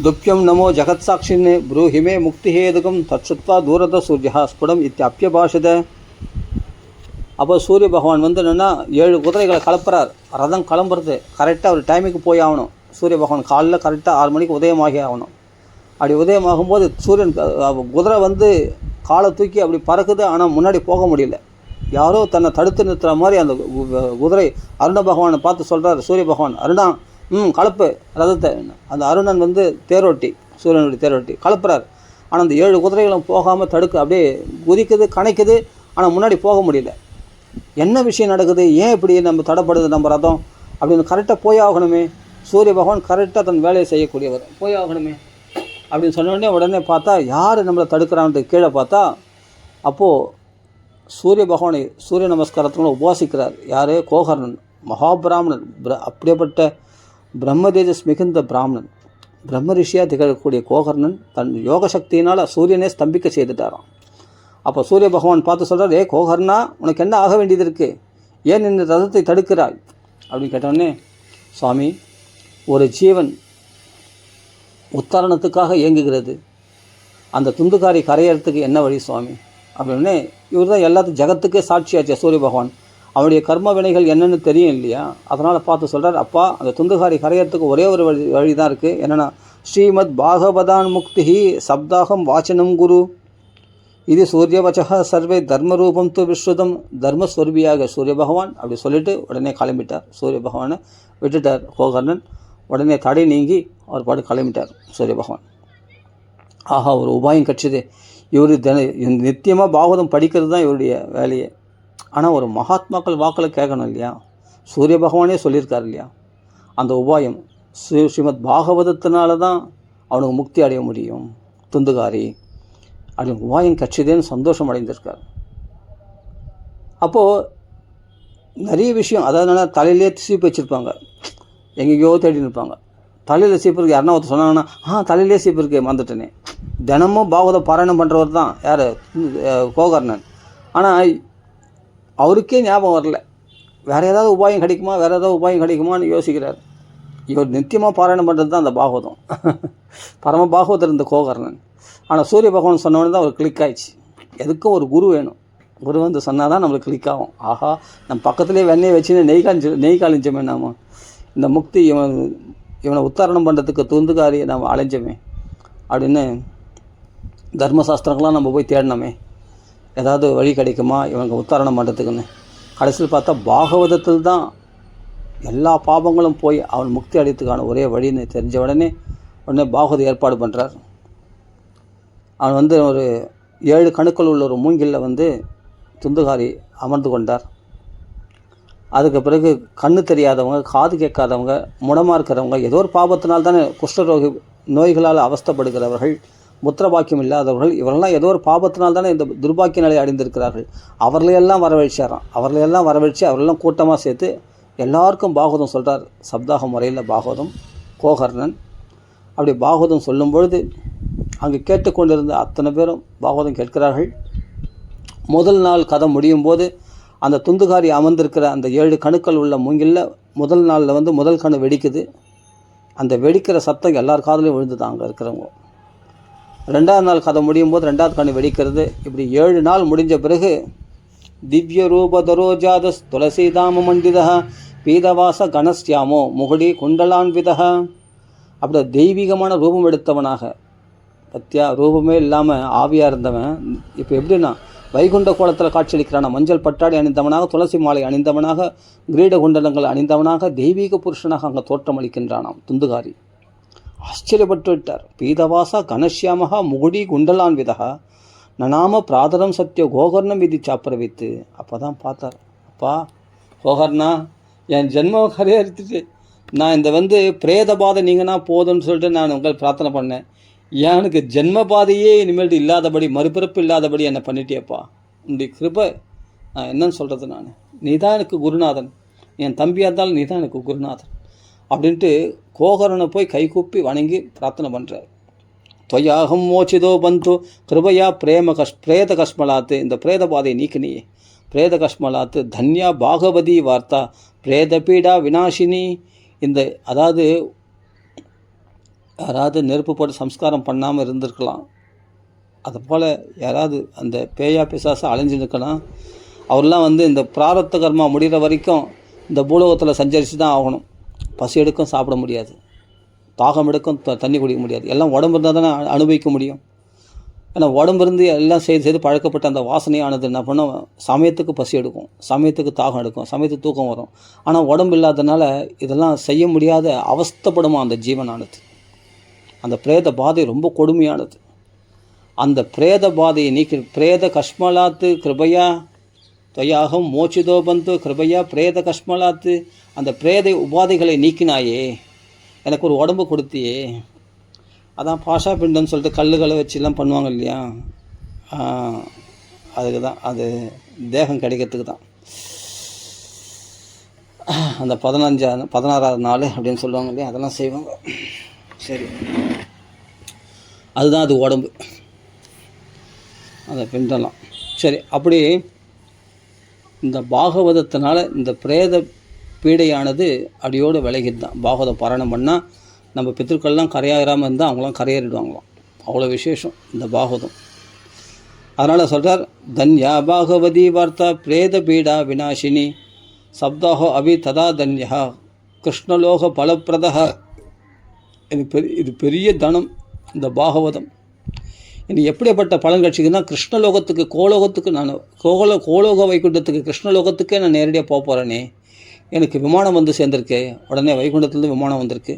துப்பியம் நமோ ஜகத் சாட்சின்னு ப்ரூஹிமே முக்திஹேதுகம் தற்சுத்வா தூரத சூர்யா ஸ்புடம் இத்தியப்பியபாஷத. அப்போ சூரிய பகவான் வந்து என்னென்னா 7 குதிரைகளை கலப்புறார். ரதம் கிளம்புறது கரெக்டாக ஒரு டைமுக்கு போய் ஆகணும். சூரிய பகவான் காலையில் கரெக்டாக 6 மணிக்கு உதயமாகி ஆகணும். அப்படி உதயமாகும்போது சூரியன் குதிரை வந்து காலை தூக்கி அப்படி பறக்குது. ஆனால் முன்னாடி போக முடியல. யாரோ தன்னை தடுத்து நிறுத்துகிற மாதிரி அந்த குதிரை அருண பகவானை பார்த்து சொல்கிறார் சூரிய பகவான், அருணா கலப்பு ரதத்தை. அந்த அருணன் வந்து தேரோட்டி, சூரியனுடைய தேரோட்டி கலப்புறார். ஆனால் அந்த 7 குதிரைகளும் போகாமல் தடுக்க அப்படியே குதிக்குது, கணைக்குது. ஆனால் முன்னாடி போக முடியல. என்ன விஷயம் நடக்குது, ஏன் இப்படி நம்ம தடைப்படுது நம்ம ரதம் அப்படின்னு கரெக்டாக போய் ஆகணுமே. சூரிய பகவான் கரெக்டாக தன் வேலையை செய்யக்கூடியவர், போய் ஆகணுமே அப்படின்னு சொன்னோடனே உடனே பார்த்தா யார் நம்மளை தடுக்கிறான்ட்டு கீழே பார்த்தா, அப்போது சூரிய பகவானை சூரிய நமஸ்காரத்தினால உபாசிக்கிறார். யார்? கோகர்ணன், மகாபிராமணன், அப்படியேப்பட்ட பிரம்ம தேஜஸ் மிகுந்த பிராமணன், பிரம்ம ரிஷியாக திகழக்கூடிய கோகர்ணன் தன் யோக சக்தியினால் சூரியனே ஸ்தம்பிக்க செய்துட்டாராம். அப்போ சூரிய பகவான் பார்த்து சொல்கிறார், ஏ கோகர்ணா, உனக்கு என்ன ஆக வேண்டியது இருக்குது, ஏன் இந்த ரதத்தை தடுக்கிறாய் அப்படின்னு கேட்டோடனே, சுவாமி, ஒரு ஜீவன் உத்தாரணத்துக்காக இயங்குகிறது, அந்த துந்துகாரி கரையறதுக்கு என்ன வழி சுவாமி அப்படின்னே. இவர் தான் எல்லாத்துக்கும் ஜகத்துக்கே சாட்சியாச்சு சூரிய பகவான். அவனுடைய கர்ம வினைகள் என்னென்னு தெரியும் இல்லையா, அதனால் பார்த்து சொல்கிறார், அப்பா அந்த துந்துகாரி கரையறதுக்கு ஒரே ஒரு வழி தான் இருக்குது. என்னென்னா, ஸ்ரீமத் பாகவதான் முக்தி சப்தாகம் வாச்சனம் குரு இது சூரியவச்சா சர்வே தர்மரூபம் து விஸ்ருதம். தர்மஸ்வரூபியாக சூரிய பகவான் அப்படி சொல்லிவிட்டு உடனே கிளம்பிட்டார். சூரிய பகவானை விட்டுட்டார் கோகர்ணன். உடனே தடை நீங்கி அவர் பாட்டு கிளம்பிட்டார் சூரிய பகவான். ஆஹா, ஒரு உபாயம் கட்சிது. இவர் நித்தியமாக பாகவதம் படிக்கிறது தான் இவருடைய வேலையே. ஆனால் ஒரு மகாத்மாக்கள் வாக்கில் கேட்கணும் இல்லையா, சூரிய பகவானே சொல்லியிருக்கார் இல்லையா, அந்த உபாயம் ஸ்ரீமத் பாகவதத்தினால தான் அவனுக்கு முக்தி அடைய முடியும் துந்துகாரி அப்படின்னு உபாயம் கட்சிதேன்னு சந்தோஷம் அடைந்திருக்கார். அப்போது நிறைய விஷயம், அதாவது தலையிலே சீப்பு வச்சுருப்பாங்க, எங்கேயோ தேடி நிற்பாங்க. தலையில் சீப்பு இருக்குது யாருன்னா ஒருத்தர் சொன்னாங்கன்னா, தலையிலே சீப்பு இருக்குது மறந்துட்டேனே. தினமும் பாகவத பாராயணம் பண்ணுறவர் தான் யார்? கோகர்ணன். ஆனால் அவருக்கே ஞாபகம் வரல, வேறு ஏதாவது உபாயம் கிடைக்குமா, வேறு ஏதாவது உபாயம் கிடைக்குமான்னு யோசிக்கிறார். இவர் நித்தியமாக பாராயணம் பண்ணுறது தான் அந்த பாகவதம், பரம பாகவதர் இருந்த கோகர்ணன். ஆனால் சூரிய பகவான் சொன்னவொடனே தான் அவர் கிளிக் ஆயிடுச்சு. எதுக்கும் ஒரு குரு வேணும், குரு வந்து சொன்னால் தான் நம்மளுக்கு கிளிக் ஆகும். ஆஹா, நம்ம பக்கத்துலேயே வெண்ணெய் வச்சுன்னு நெய் காலிஞ்சோமே நாம், இந்த முக்தி இவனை உத்தாரணம் பண்ணுறதுக்கு துந்துகாரியை நம்ம அலைஞ்சோமே அப்படின்னு தர்மசாஸ்திரங்கள்லாம் நம்ம போய் தேடினோமே, ஏதாவது வழி கிடைக்குமா இவங்க உத்தாரணம் பண்ணுறதுக்குன்னு. கடைசியில் பார்த்தா பாகவதத்தில் தான் எல்லா பாபங்களும் போய் அவன் முக்தி அடையத்துக்கான ஒரே வழின்னு தெரிஞ்ச உடனே பாகவத ஏற்பாடு பண்ணுறார். அவன் வந்து ஒரு 7 கணுக்கள் உள்ள ஒரு மூங்கிலில் வந்து துந்துகாரி அமர்ந்து கொண்டார். அதுக்கு பிறகு கண்ணு தெரியாதவங்க, காது கேட்காதவங்க, முடமாக இருக்கிறவங்க, ஏதோ ஒரு பாபத்தினால் தானே குஷ்டரோகி நோய்களால் அவஸ்தப்படுகிறவர்கள், முத்திரபாக்கியம் இல்லாதவர்கள், இவரெல்லாம் ஏதோ ஒரு பாபத்தினால் தானே இந்த துர்பாக்கிய நிலை அடைந்திருக்கிறார்கள். அவர்களையெல்லாம் வரவழைச்சாராம். அவர்களையெல்லாம் வரவழைச்சு அவரெல்லாம் கூட்டமாக சேர்த்து எல்லாருக்கும் பாகவதம் சொல்கிறார். சப்தாக முறையில் பாகவதம். கோகர்ணன் அப்படி பாகவதம் சொல்லும் பொழுது அங்கே கேட்டுக்கொண்டிருந்த அத்தனை பேரும் பாகவதம் கேட்கிறார்கள். முதல் நாள் கதை முடியும் போது அந்த துந்துகாரி அமர்ந்திருக்கிற அந்த 7 கணுக்கள் உள்ள மூங்கிலில் முதல் நாளில் வந்து முதல் கணு வெடிக்குது. அந்த வெடிக்கிற சத்தம் எல்லார் காதலையும் விழுந்துதான் அங்கே இருக்கிறவங்க. 2ஆவது நாள் கதை முடியும் போது 2ஆவது கணு வெடிக்கிறது. இப்படி 7 நாள் முடிஞ்ச பிறகு திவ்ய ரூபதரோஜாதஸ் துளசிதாம மண்டிதா பீதவாச கணஸ்யாமோ முகுடி குண்டலான்விதா. அப்படி தெய்வீகமான ரூபம் எடுத்தவனாக, பத்தியா ரூபமே இல்லாமல் ஆவியாக இருந்தவன் இப்போ எப்படின்னா வைகுண்ட கோலத்தில் காட்சியளிக்கிறான. மஞ்சள் பட்டாடை அணிந்தவனாக, துளசி மாலை அணிந்தவனாக, கிரீட குண்டலங்கள் அணிந்தவனாக, தெய்வீக புருஷனாக அங்கே தோற்றம் அளிக்கின்றானாம் துந்துகாரி. ஆச்சரியப்பட்டு விட்டார். பீதவாசா கணஷ்யாமகா முகுடி குண்டலான்விதா நனாம பிராதரம் சத்திய கோகர்ணம் விதி சாப்பிரவித்து. அப்போ தான் பார்த்தார், அப்பா கோகர்ணா, என் ஜென்ம கரையறுத்துட்டு நான் இந்த பிரேத பாதை நீங்கன்னா போதும்னு சொல்லிட்டு நான் உங்களை பிரார்த்தனை பண்ணேன். எனக்கு ஜென்ம பாதையே இனிமேல் இல்லாதபடி, மறுபிறப்பு இல்லாதபடி என்னை பண்ணிட்டியப்பா. உன்னுடைய கிருபை நான் என்னன்னு சொல்கிறது? நான் நீ தான் எனக்கு குருநாதன், என் தம்பியாக இருந்தாலும் நீ தான் எனக்கு குருநாதன் அப்படின்ட்டு கோகரனை போய் கைகூப்பி வணங்கி பிரார்த்தனை பண்ணுறார். தொயாகம் மோச்சிதோ பந்து கிருபையா பிரேத கஷ்மலாத்து, இந்த பிரேத பாதையை நீக்கினியே, பிரேத கஷ்மலாத்து தன்யா பாகவதி வார்த்தா பிரேத பீடா வினாஷினி. இந்த அதாவது யாராவது நெருப்பு போட்டு சம்ஸ்காரம் பண்ணாமல் இருந்திருக்கலாம், அதுபோல் யாராவது அந்த பேயா பிசாசை அலைஞ்சு நிற்கலாம். அவரெல்லாம் இந்த பிராரத்த கர்மா முடிகிற வரைக்கும் இந்த பூலோகத்தில் சஞ்சரித்து தான் ஆகணும். பசி எடுக்கும், சாப்பிட முடியாது. தாகம் எடுக்கும், தண்ணி குடிக்க முடியாது. எல்லாம் உடம்பு இருந்தால் தானே அனுபவிக்க முடியும். ஏன்னா உடம்பு இருந்து எல்லாம் செய்து பழக்கப்பட்ட அந்த வாசனையானது என்ன பண்ணும், சமயத்துக்கு பசி எடுக்கும், சமயத்துக்கு தாகம் எடுக்கும், சமயத்துக்கு தூக்கம் வரும். ஆனால் உடம்பு இல்லாதனால இதெல்லாம் செய்ய முடியாத அவஸ்தைப்படுமா அந்த ஜீவனானது. அந்த பிரேத பாதை ரொம்ப கொடுமையானது. அந்த பிரேத பாதையை நீக்கி பிரேத கஷ்மலாத்து கிருபையா தொயாகம் மோச்சிதோ பந்து கிருபையா பிரேத கஷ்மலாத்து, அந்த பிரேத உபாதைகளை நீக்கினாயே, எனக்கு ஒரு உடம்பு கொடுத்தியே. அதான் பாஷா பிண்டம்னு சொல்லிட்டு கல்லுகளை வச்சுலாம் பண்ணுவாங்க இல்லையா, அதுக்கு தான், அது தேகம் கிடைக்கிறதுக்கு தான். அந்த 16வது நாள் அப்படின்னு சொல்லுவாங்க இல்லையா, அதெல்லாம் செய்வாங்க. சரி, அதுதான் அது உடம்பு, அந்த பிண்டம்லாம். சரி, அப்படி இந்த பாகவதத்தினால இந்த பிரேத பீடையானது அடியோடு விலகிது தான். பாகவதம் பாராயணம் பண்ணால் நம்ம பித்திருக்கள்லாம் கரையாறாமல் இருந்தால் அவங்களாம் கரையேறிடுவாங்களாம். அவ்வளோ விசேஷம் இந்த பாகவதம். அதனால் சொல்கிறார், தன்யா பாகவதி வார்த்தா பிரேத பீடா வினாஷினி சப்தாஹோ அபி ததா தன்யா கிருஷ்ணலோக பலப்பிரதா. இது பெரிய தனம் இந்த பாகவதம். இனி எப்படிப்பட்ட பலன் கட்சிக்குன்னா, கிருஷ்ணலோகத்துக்கு கோலோகத்துக்கு நான் கோலோக வைகுண்டத்துக்கு கிருஷ்ணலோகத்துக்கே நான் நேரடியாக போக போகிறேனே. எனக்கு விமானம் வந்து சேர்ந்துருக்கு, உடனே வைகுண்டத்துலேருந்து விமானம் வந்திருக்கு.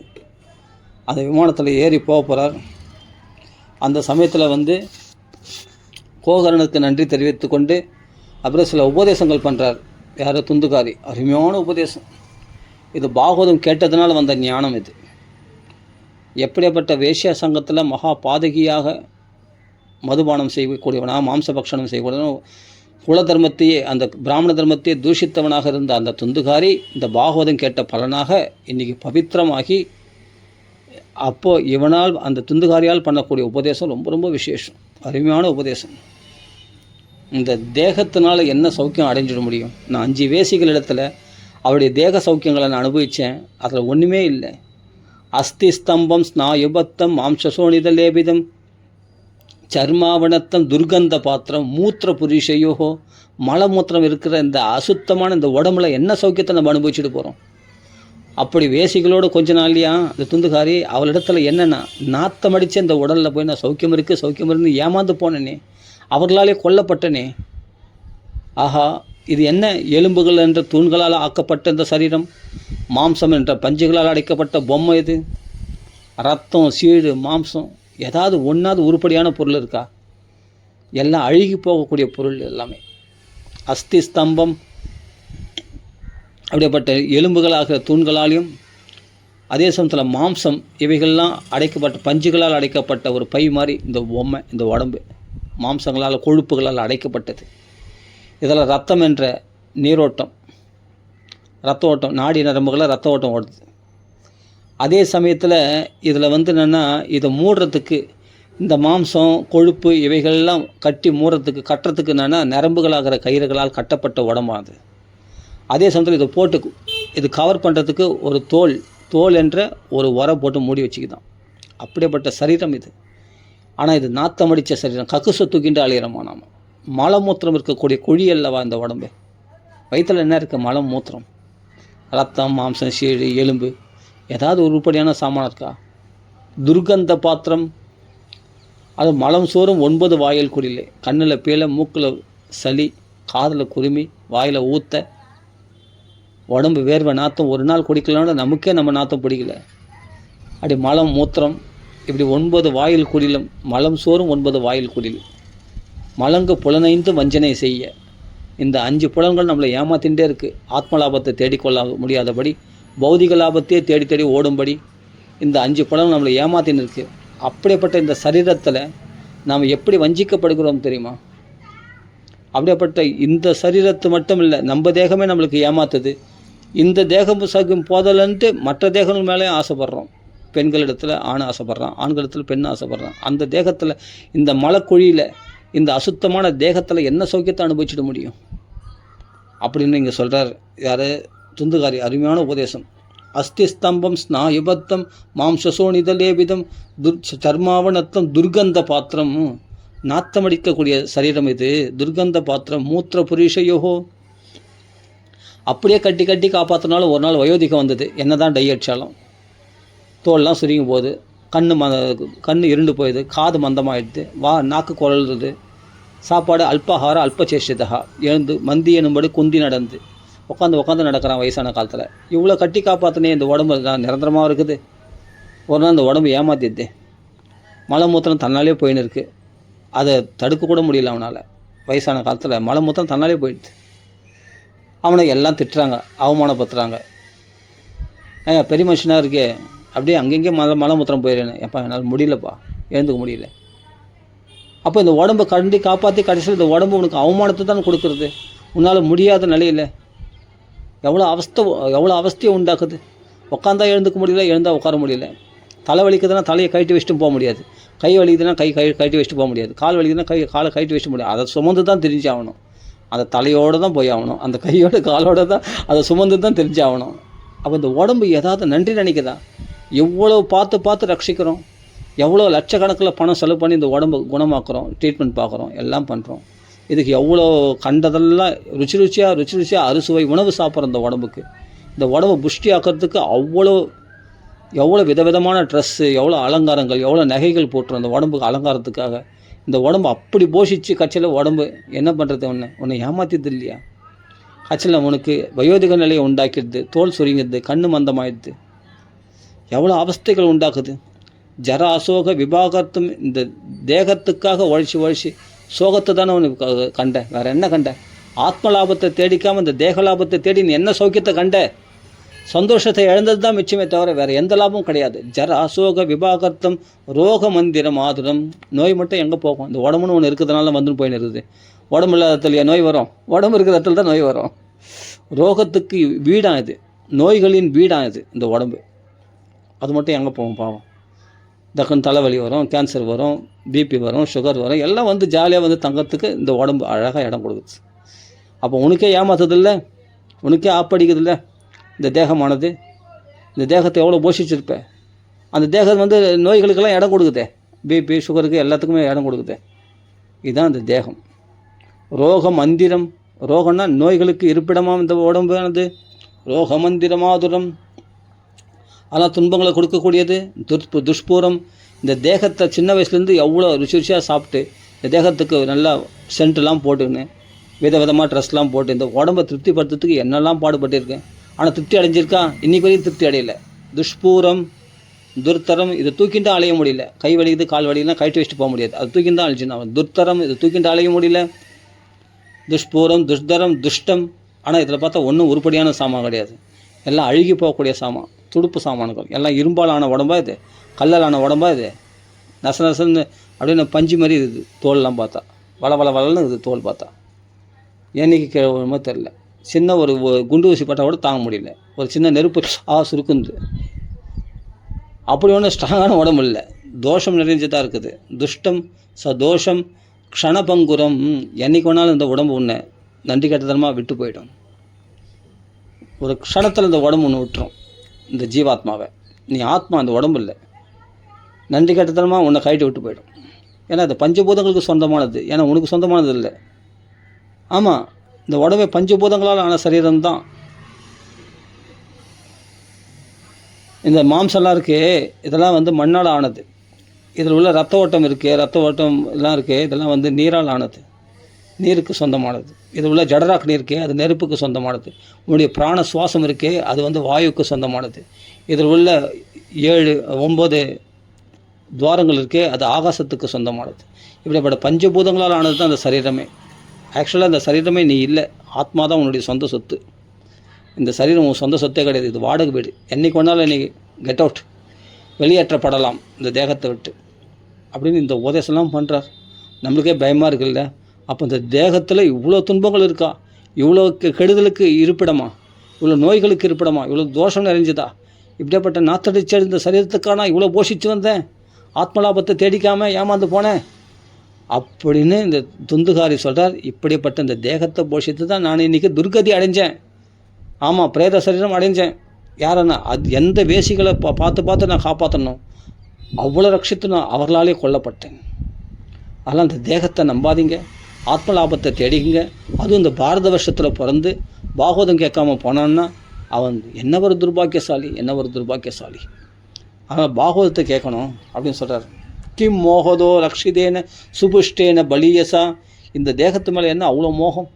அந்த விமானத்தில் ஏறி போக போகிறார். அந்த சமயத்தில் கோகர்ணனுக்கு நன்றி தெரிவித்து கொண்டு அப்புறம் சில உபதேசங்கள் பண்ணுறார். யார்? துந்துகாரி. அருமையான உபதேசம். இது பாகவதம் கேட்டதுனால வந்த ஞானம். இது எப்படிப்பட்ட வேஷ்யா சங்கத்தில் மகா பாதகியாக மதுபானம் செய்யக்கூடியவனா, மாம்சபக்ஷணம் செய்யக்கூடியவனா, குல தர்மத்தையே, அந்த பிராமண தர்மத்தையே தூஷித்தவனாக இருந்த அந்த துந்துகாரி இந்த பாகவதம் கேட்ட பலனாக இன்றைக்கி பவித்திரமாகி, அப்போது இவனால் அந்த துந்துகாரியால் பண்ணக்கூடிய உபதேசம் ரொம்ப ரொம்ப விசேஷம், அருமையான உபதேசம். இந்த தேகத்தினால் என்ன சௌக்கியம் அடைஞ்சிட முடியும்? நான் 5 வேசிகள் இடத்துல அவருடைய தேக சௌக்கியங்களை நான் அனுபவித்தேன், அதில் ஒன்றுமே இல்லை. அஸ்தி ஸ்தம்பம் ஸ்நாயுபத்தம் மாம்சசோனித லேபிதம் சர்மாவணத்தம் துர்கந்த பாத்திரம் மூத்திர புரிஷையோகோ. மலமூத்திரம் இருக்கிற இந்த அசுத்தமான இந்த உடம்புல என்ன சௌக்கியத்தை நம்ம அனுபவிச்சுட்டு போகிறோம்? அப்படி வேசிகளோடு கொஞ்ச நாள்லையா இந்த துந்துகாரி அவளிடத்துல என்னென்னா, நாத்தமடித்து இந்த உடலில் போய் நான் சௌக்கியம் இருக்குன்னு ஏமாந்து போனேனே, அவர்களாலே கொல்லப்பட்டனே. ஆஹா, இது என்ன? எலும்புகள் என்ற தூண்களால் ஆக்கப்பட்ட இந்த சரீரம், மாம்சம் என்ற பஞ்சுகளால் அடைக்கப்பட்ட பொம்மை இது. ரத்தம், சீடு, மாம்சம், ஏதாவது ஒன்றாவது உருப்படியான பொருள் இருக்கா? எல்லாம் அழுகி போகக்கூடிய பொருள் எல்லாமே. அஸ்தி ஸ்தம்பம் அப்படிப்பட்ட எலும்புகளாகிற தூண்களாலையும், அதே சமயத்தில் மாம்சம், இவைகள்லாம் அடைக்கப்பட்ட பஞ்சுகளால் அடைக்கப்பட்ட ஒரு பை மாதிரி இந்த பொம்மை, இந்த உடம்பு மாம்சங்களால் கொழுப்புகளால் அடைக்கப்பட்டது. இதில் ரத்தம் என்ற நீரோட்டம், ரத்த ஓட்டம், நாடி நரம்புகளில் ரத்த ஓட்டம் ஓடுது. அதே சமயத்தில் இதில் என்னென்னா, இதை மூடுறதுக்கு இந்த மாம்சம், கொழுப்பு இவைகள்லாம் கட்டி மூடுறதுக்கு கட்டுறதுக்கு என்னென்னா நரம்புகளாகிற கயிறுகளால் கட்டப்பட்ட உடம்பாது. அதே சமயத்தில் இதை போட்டு இது கவர் பண்ணுறதுக்கு ஒரு தோல் என்ற ஒரு உரை போட்டு மூடி வச்சுக்கிதான். அப்படிப்பட்ட சரீரம் இது. ஆனால் இது நாத்தமடித்த சரீரம், கக்குசை தூக்கிட்டு அழியிறோமா நாம். மலமூத்திரம் இருக்கக்கூடிய குழி அல்லவா இந்த உடம்பு. வயிற்றில் என்ன இருக்குது? மலம், மூத்திரம், ரத்தம், மாம்சம், சீழு, எலும்பு, ஏதாவது உருப்படியான சாமான் இருக்கா? துர்கந்த பாத்திரம், அது மலம் சோறும் 9 வாயில் குடிலே, கண்ணில் பீலை, மூக்கில் சளி, காதில் குருமி, வாயில் ஊத்த, உடம்பு வேர்வை நாத்தம். ஒரு நாள் குடிக்கலான்னு நமக்கே நம்ம நாத்தம் பிடிக்கல. அப்படி மலம், மூத்திரம், இப்படி 9 வாயில் குடிலும், மலம் சோறும் 9 வாயில் குடில், மலங்கு புலனைந்து வஞ்சனை செய்ய. இந்த 5 புலன்கள் நம்மளை ஏமாத்தின்றே இருக்குது. ஆத்மலாபத்தை தேடிக்கொள்ள முடியாதபடி பௌதிக லாபத்தையே தேடி தேடி ஓடும்படி இந்த 5 புலன்கள் நம்மளை ஏமாத்தின்னு இருக்குது. அப்படிப்பட்ட இந்த சரீரத்தில் நாம் எப்படி வஞ்சிக்கப்படுகிறோம் தெரியுமா? அப்படிப்பட்ட இந்த சரீரத்து மட்டும் இல்லை, நம்ம தேகமே நம்மளுக்கு ஏமாத்துது. இந்த தேகம் சகும் போதலன்ட்டு மற்ற தேகங்கள் மேலே ஆசைப்படுறோம். பெண்களிடத்தில் ஆண் ஆசைப்படுறான், ஆண்களிடத்தில் பெண் ஆசைப்படுறான். அந்த தேகத்தில், இந்த மலைக்குழியில், இந்த அசுத்தமான தேகத்தில் என்ன சௌக்கியத்தை அனுபவிச்சிட முடியும் அப்படின்னு இங்கே சொல்கிறார். யார்? துந்துகாரி. அருமையான உபதேசம். அஸ்தி ஸ்தம்பம் ஸ்நாயுபத்தம் மாம்சசோனிதலேபிதம் சர்மாவனத்தம் துர்கந்த பாத்திரம். நாத்தமடிக்கக்கூடிய சரீரம் இது. துர்கந்த பாத்திரம். மூத்திர புருஷயோகோ. அப்படியே கட்டி கட்டி காப்பாற்றினாலும் ஒரு நாள் வயோதிகம் வந்தது. என்ன தான் டை அடித்தாலும் தோல்லாம் சுருங்கி போகுது, கண் இருண்டு போயிடுது, காது மந்தமாகிடுது, நாக்கு குழல்றது, சாப்பாடு அல்பாகார அல்பசேஷிதா. எழுந்து மந்தி எனும்படி குந்தி நடந்து உட்காந்து நடக்கிறான் வயசான காலத்தில். இவ்வளோ கட்டி காப்பாற்றினே இந்த உடம்பு நிரந்தரமாக இருக்குது. ஒரு நாள் இந்த உடம்பு ஏமாத்திடுது. மலமூத்திரம் தன்னாலே போயின்னு இருக்குது. அதை தடுக்க கூட முடியல அவனால். வயசான காலத்தில் மலமூத்திரம் தன்னாலே போயிடுது. அவனை எல்லாம் திட்டுறாங்க, அவமானப்படுத்துகிறாங்க. பெரிய மனுஷனாக இருக்கே, அப்படியே அங்கங்கே மலமூத்திரம் போயிடுறேன்னு. எப்பா என்னால் முடியலப்பா, எழுந்துக்க முடியல. அப்போ இந்த உடம்பை கண்டி காப்பாற்றி கடைசியில் இந்த உடம்பு உனக்கு அவமானத்தை தான் கொடுக்குறது. உன்னால் முடியாத நிலையில் எவ்வளோ அவஸ்தையை உண்டாக்குது. உட்காந்தா எழுந்துக்க முடியல, எழுந்தால் உட்கார முடியல. தலை வலிக்குதுன்னா தலையை கழட்டி வச்சுட்டு போக முடியாது. கை வலிக்குதுன்னா கழட்டி வச்சுட்டு போக முடியாது. கால் வலிக்குதுன்னா காலை கழட்டி வச்சுட்டு முடியாது. அதை சுமந்து தான் தெரிஞ்சாகணும். அந்த தலையோடு தான் போய் ஆகணும். அந்த கையோட காலோடு தான் அதை சுமந்து தான் தெரிஞ்சாகணும். அப்போ இந்த உடம்பு ஏதாவது நன்றி நினைக்குதா? எவ்வளோ பார்த்து ரட்சிக்கிறோம், எவ்வளோ லட்சக்கணக்கில் பணம் செலவு பண்ணி இந்த உடம்பு குணமாக்குறோம், ட்ரீட்மெண்ட் பார்க்குறோம், எல்லாம் பண்ணுறோம். இதுக்கு எவ்வளோ கண்டதெல்லாம் ருச்சி அறுசுவை உணவு சாப்பிட்ற இந்த உடம்புக்கு. இந்த உடம்பை புஷ்டி ஆக்கிறதுக்கு எவ்வளோ விதவிதமான ட்ரெஸ்ஸு, எவ்வளோ அலங்காரங்கள், எவ்வளோ நகைகள் போட்டுரும் இந்த உடம்புக்கு அலங்காரத்துக்காக. இந்த உடம்பு அப்படி போஷிச்சு கட்சியில் உடம்பு என்ன பண்ணுறது? உன்னை ஏமாத்திது இல்லையா? கட்சியில் உனக்கு வயோதிக நிலையை உண்டாக்கிடுது, தோல் சுருங்கிடுது, கண்ணு மந்தமாயிடுது, எவ்வளோ அவஸ்தைகள் உண்டாக்குது. ஜர அசோக விபாகத்தும் இந்த தேகத்துக்காக உழைச்சி சோகத்தை தானே உனக்கு கண்ட. வேறு என்ன கண்ட? ஆத்ம லாபத்தை தேடிக்காமல் இந்த தேக லாபத்தை தேடி நீ என்ன சௌக்கியத்தை கண்ட? சந்தோஷத்தை இழந்தது தான் மிச்சமே தவிர வேறு எந்த லாபமும் கிடையாது. ஜர அசோக விபாகத்தம் ரோக மந்திரம் ஆதுரம். நோய் மட்டும் எங்கே போகும்? இந்த உடம்புன்னு ஒன்று இருக்கிறதுனால வந்துன்னு போயின்னு இருக்குது. உடம்பு இல்லாத இடத்துலையா நோய் வரும்? உடம்பு இருக்கிற இடத்துல தான் நோய் வரும். ரோகத்துக்கு வீடாக இது, நோய்களின் வீடாக இது இந்த உடம்பு. அது மட்டும் எங்கே போகும் பாவம்? டக்குன்னு தலைவலி வரும், கேன்சர் வரும், பிபி வரும், சுகர் வரும், எல்லாம் வந்து ஜாலியாக வந்து தங்கத்துக்கு இந்த உடம்பு அழகாக இடம் கொடுக்குது. அப்போ உனக்கே ஏமாத்துறதில்ல, உனக்கே ஆப்படிக்குதில்ல இந்த தேகமானது. இந்த தேகத்தை எவ்வளோ போஷிச்சிருப்பேன். அந்த தேகம் வந்து நோய்களுக்கெல்லாம் இடம் கொடுக்குதே, பிபி சுகருக்கு எல்லாத்துக்குமே இடம் கொடுக்குதே. இதுதான் இந்த தேகம். ரோக மந்திரம். ரோகம்னா நோய்களுக்கு இருப்பிடமாக இந்த உடம்பானது. ரோக மந்திரமாதுரம், அதெல்லாம் துன்பங்களை கொடுக்கக்கூடியது. துஷ்பூரம். இந்த தேகத்தை சின்ன வயசுலேருந்து எவ்வளோ ருச்சியாக சாப்பிட்டு இந்த தேகத்துக்கு நல்லா சென்ட்லாம் போட்டுக்கின்னு விதவிதமாக ட்ரெஸ்லாம் போட்டு இந்த உடம்பை திருப்திப்படுத்துறதுக்கு என்னெல்லாம் பாடுபட்டிருக்கேன். ஆனால் திருப்தி அடைஞ்சிருக்கா? இன்றைக்கு வரையும் திருப்தி அடையலை. துஷ்பூரம் துர்த்தரம். இதை தூக்கிட்டு அலைய முடியல. கை வலிக்குது, கால் வலிக்குதுன்னா கழட்டி வச்சுட்டு போக முடியாது. அது தூக்கிட்டு தான் அழிச்சுன்னா. துர்த்தரம். இதை தூக்கிட்டு அலைய முடியல. துஷ்பூரம் துஷ்தரம் துஷ்டம். ஆனால் இதில் பார்த்தா ஒன்றும் உருப்படியான சாமான் கிடையாது. எல்லாம் அழுகி போகக்கூடிய சாமான், துடுப்பு சாமான்கள். எல்லாம் இரும்பாலான உடம்பா இது, கல்லாலான உடம்பா இது. நசன்னு அப்படின்னு பஞ்சு மாதிரி இருக்குது. தோல்லாம் பார்த்தா வளன்னு இருக்குது. தோல் பார்த்தா என்னைக்கு கேள்வி தெரில. சின்ன ஒரு குண்டு ஊசி பட்டா கூட தாங்க முடியல. ஒரு சின்ன நெருப்பு சுருக்குந்து. அப்படி ஒன்றும் ஸ்ட்ராங்கான உடம்பு இல்லை. தோஷம் நிறைஞ்சதாக இருக்குது. துஷ்டம் சதோஷம் க்ஷணபங்குரம். என்றைக்கு வேணாலும் இந்த உடம்பு ஒன்று நன்றி கட்டத்தனமாக விட்டு போயிடும். ஒரு க்ஷணத்தில் இந்த உடம்பு ஒன்று விட்டுரும் இந்த ஜீவாத்மாவை. நீ ஆத்மா, அந்த உடம்பு இல்லை. நன்றி கட்டத்தனமாக உன்னை கைட்டு விட்டு போயிடும். ஏன்னா அது பஞ்சபூதங்களுக்கு சொந்தமானது. ஏன்னா உனக்கு சொந்தமானது இல்லை. ஆமாம், இந்த உடம்பை பஞ்சபூதங்களால் ஆன சரீரம்தான். இந்த மாம்சம்லாம் இருக்கே, இதெல்லாம் வந்து மண்ணால் ஆனது. இதில் உள்ள ரத்த ஓட்டம் இருக்குது, ரத்த ஓட்டம் எல்லாம் இருக்குது, இதெல்லாம் வந்து நீரால் ஆனது, நீருக்கு சொந்தமானது. இதில் உள்ள ஜடராக்னி இருக்கே, அது நெருப்புக்கு சொந்தமானது. உன்னுடைய பிராண சுவாசம் இருக்கே, அது வந்து வாயுக்கு சொந்தமானது. இதில் உள்ள 7-9 துவாரங்கள் இருக்கே, அது ஆகாசத்துக்கு சொந்தமானது. இப்படிப்பட்ட பஞ்சபூதங்களால் ஆனது தான் அந்த சரீரமே. ஆக்சுவலாக அந்த சரீரமே நீ இல்லை. ஆத்மா தான் உன்னுடைய சொந்த சொத்து. இந்த சரீரம் உன் சொந்த சொத்தே கிடையாது, இது வாடகை வீடு, என்றைக்கு வேணாலும் இன்றைக்கி கெட் அவுட், வெளியேற்றப்படலாம் இந்த தேகத்தை விட்டு அப்படின்னு இந்த உபதேசம்லாம் பண்ணுறார். நம்மளுக்கே பயமாக இருக்குல்ல. அப்போ இந்த தேகத்தில் இவ்வளோ துன்பங்கள் இருக்கா, இவ்வளோ கெடுதலுக்கு இருப்பிடமா, இவ்வளோ நோய்களுக்கு இருப்பிடமா, இவ்வளோ தோஷம் நிறைஞ்சதா, இப்படியாப்பட்ட நாத்தடிச்ச இந்த சரீரத்துக்கான இவ்வளோ போஷித்து வந்தேன், ஆத்மலாபத்தை தேடிக்காமல் ஏமாந்து போனேன் அப்படின்னு இந்த துந்துகாரி சொல்கிறார். இப்படிப்பட்ட இந்த தேகத்தை போஷித்து தான் நான் இன்றைக்கி துர்கதி அடைஞ்சேன். ஆமாம், பிரேத சரீரம் அடைஞ்சேன். யாரன்னா அது எந்த வேசிகளை பார்த்து நான் காப்பாற்றணும், அவ்வளோ ரட்சித்து நான் அவர்களாலே கொல்லப்பட்டேன். அதெல்லாம் இந்த தேகத்தை நம்பாதீங்க, ஆத்மலாபத்தை தேடிங்க. அதுவும் இந்த பாரத வருஷத்தில் பிறந்து பாகவதம் கேட்காம போனான்னா அவன் என்ன ஒரு துர்பாக்கியசாலி, என்ன ஒரு துர்பாக்கியசாலி. ஆனால் பாகவதத்தை கேட்கணும் அப்படின்னு சொல்கிறார். கிம் மோகதோ ரக்ஷிதேன சுபுஷ்டேன பலியசா. இந்த தேகத்து மேலே என்ன அவ்வளோ மோகம்,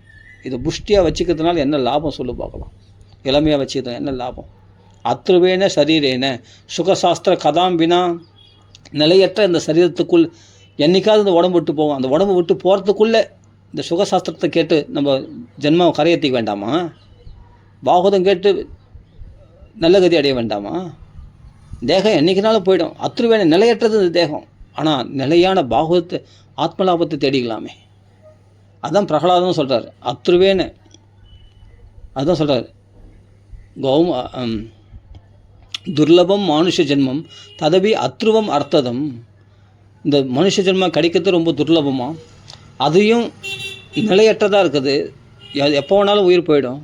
இதை புஷ்டியாக வச்சுக்கிறதுனால என்ன லாபம் சொல்லு பார்க்கலாம், இளமையாக வச்சுக்கிறதுனால என்ன லாபம். அத்ருவேன சரீரேன சுகசாஸ்திர கதாம் வினா. நிலையற்ற இந்த சரீரத்துக்குள் என்றைக்காவது இந்த உடம்பு விட்டு போகும். அந்த உடம்பு விட்டு போகிறதுக்குள்ளே இந்த சுகசாஸ்திரத்தை கேட்டு நம்ம ஜென்மாவை கரையேற்றிக்க வேண்டாமா, பாகவதம் கேட்டு நல்ல கதி அடைய வேண்டாமா. தேகம் என்றைக்குனாலும் போயிடும். அத்ருவேன நிலையற்றது இந்த தேகம். ஆனால் நிலையான பாகவத்தை ஆத்மலாபத்தை தேடிக்கலாமே. அதுதான் பிரகலாதம் சொல்கிறார். அத்ருவேன அதுதான் சொல்கிறார். துர்லபம் மானுஷ ஜென்மம் ததவி அத்ருவம் அர்த்ததம். இந்த மனுஷ ஜென்மம் கிடைக்கிறது ரொம்ப துர்லபமாக, அதையும் நிலையற்றதாக இருக்குது, எப்போ வேணாலும் உயிர் போயிடும்.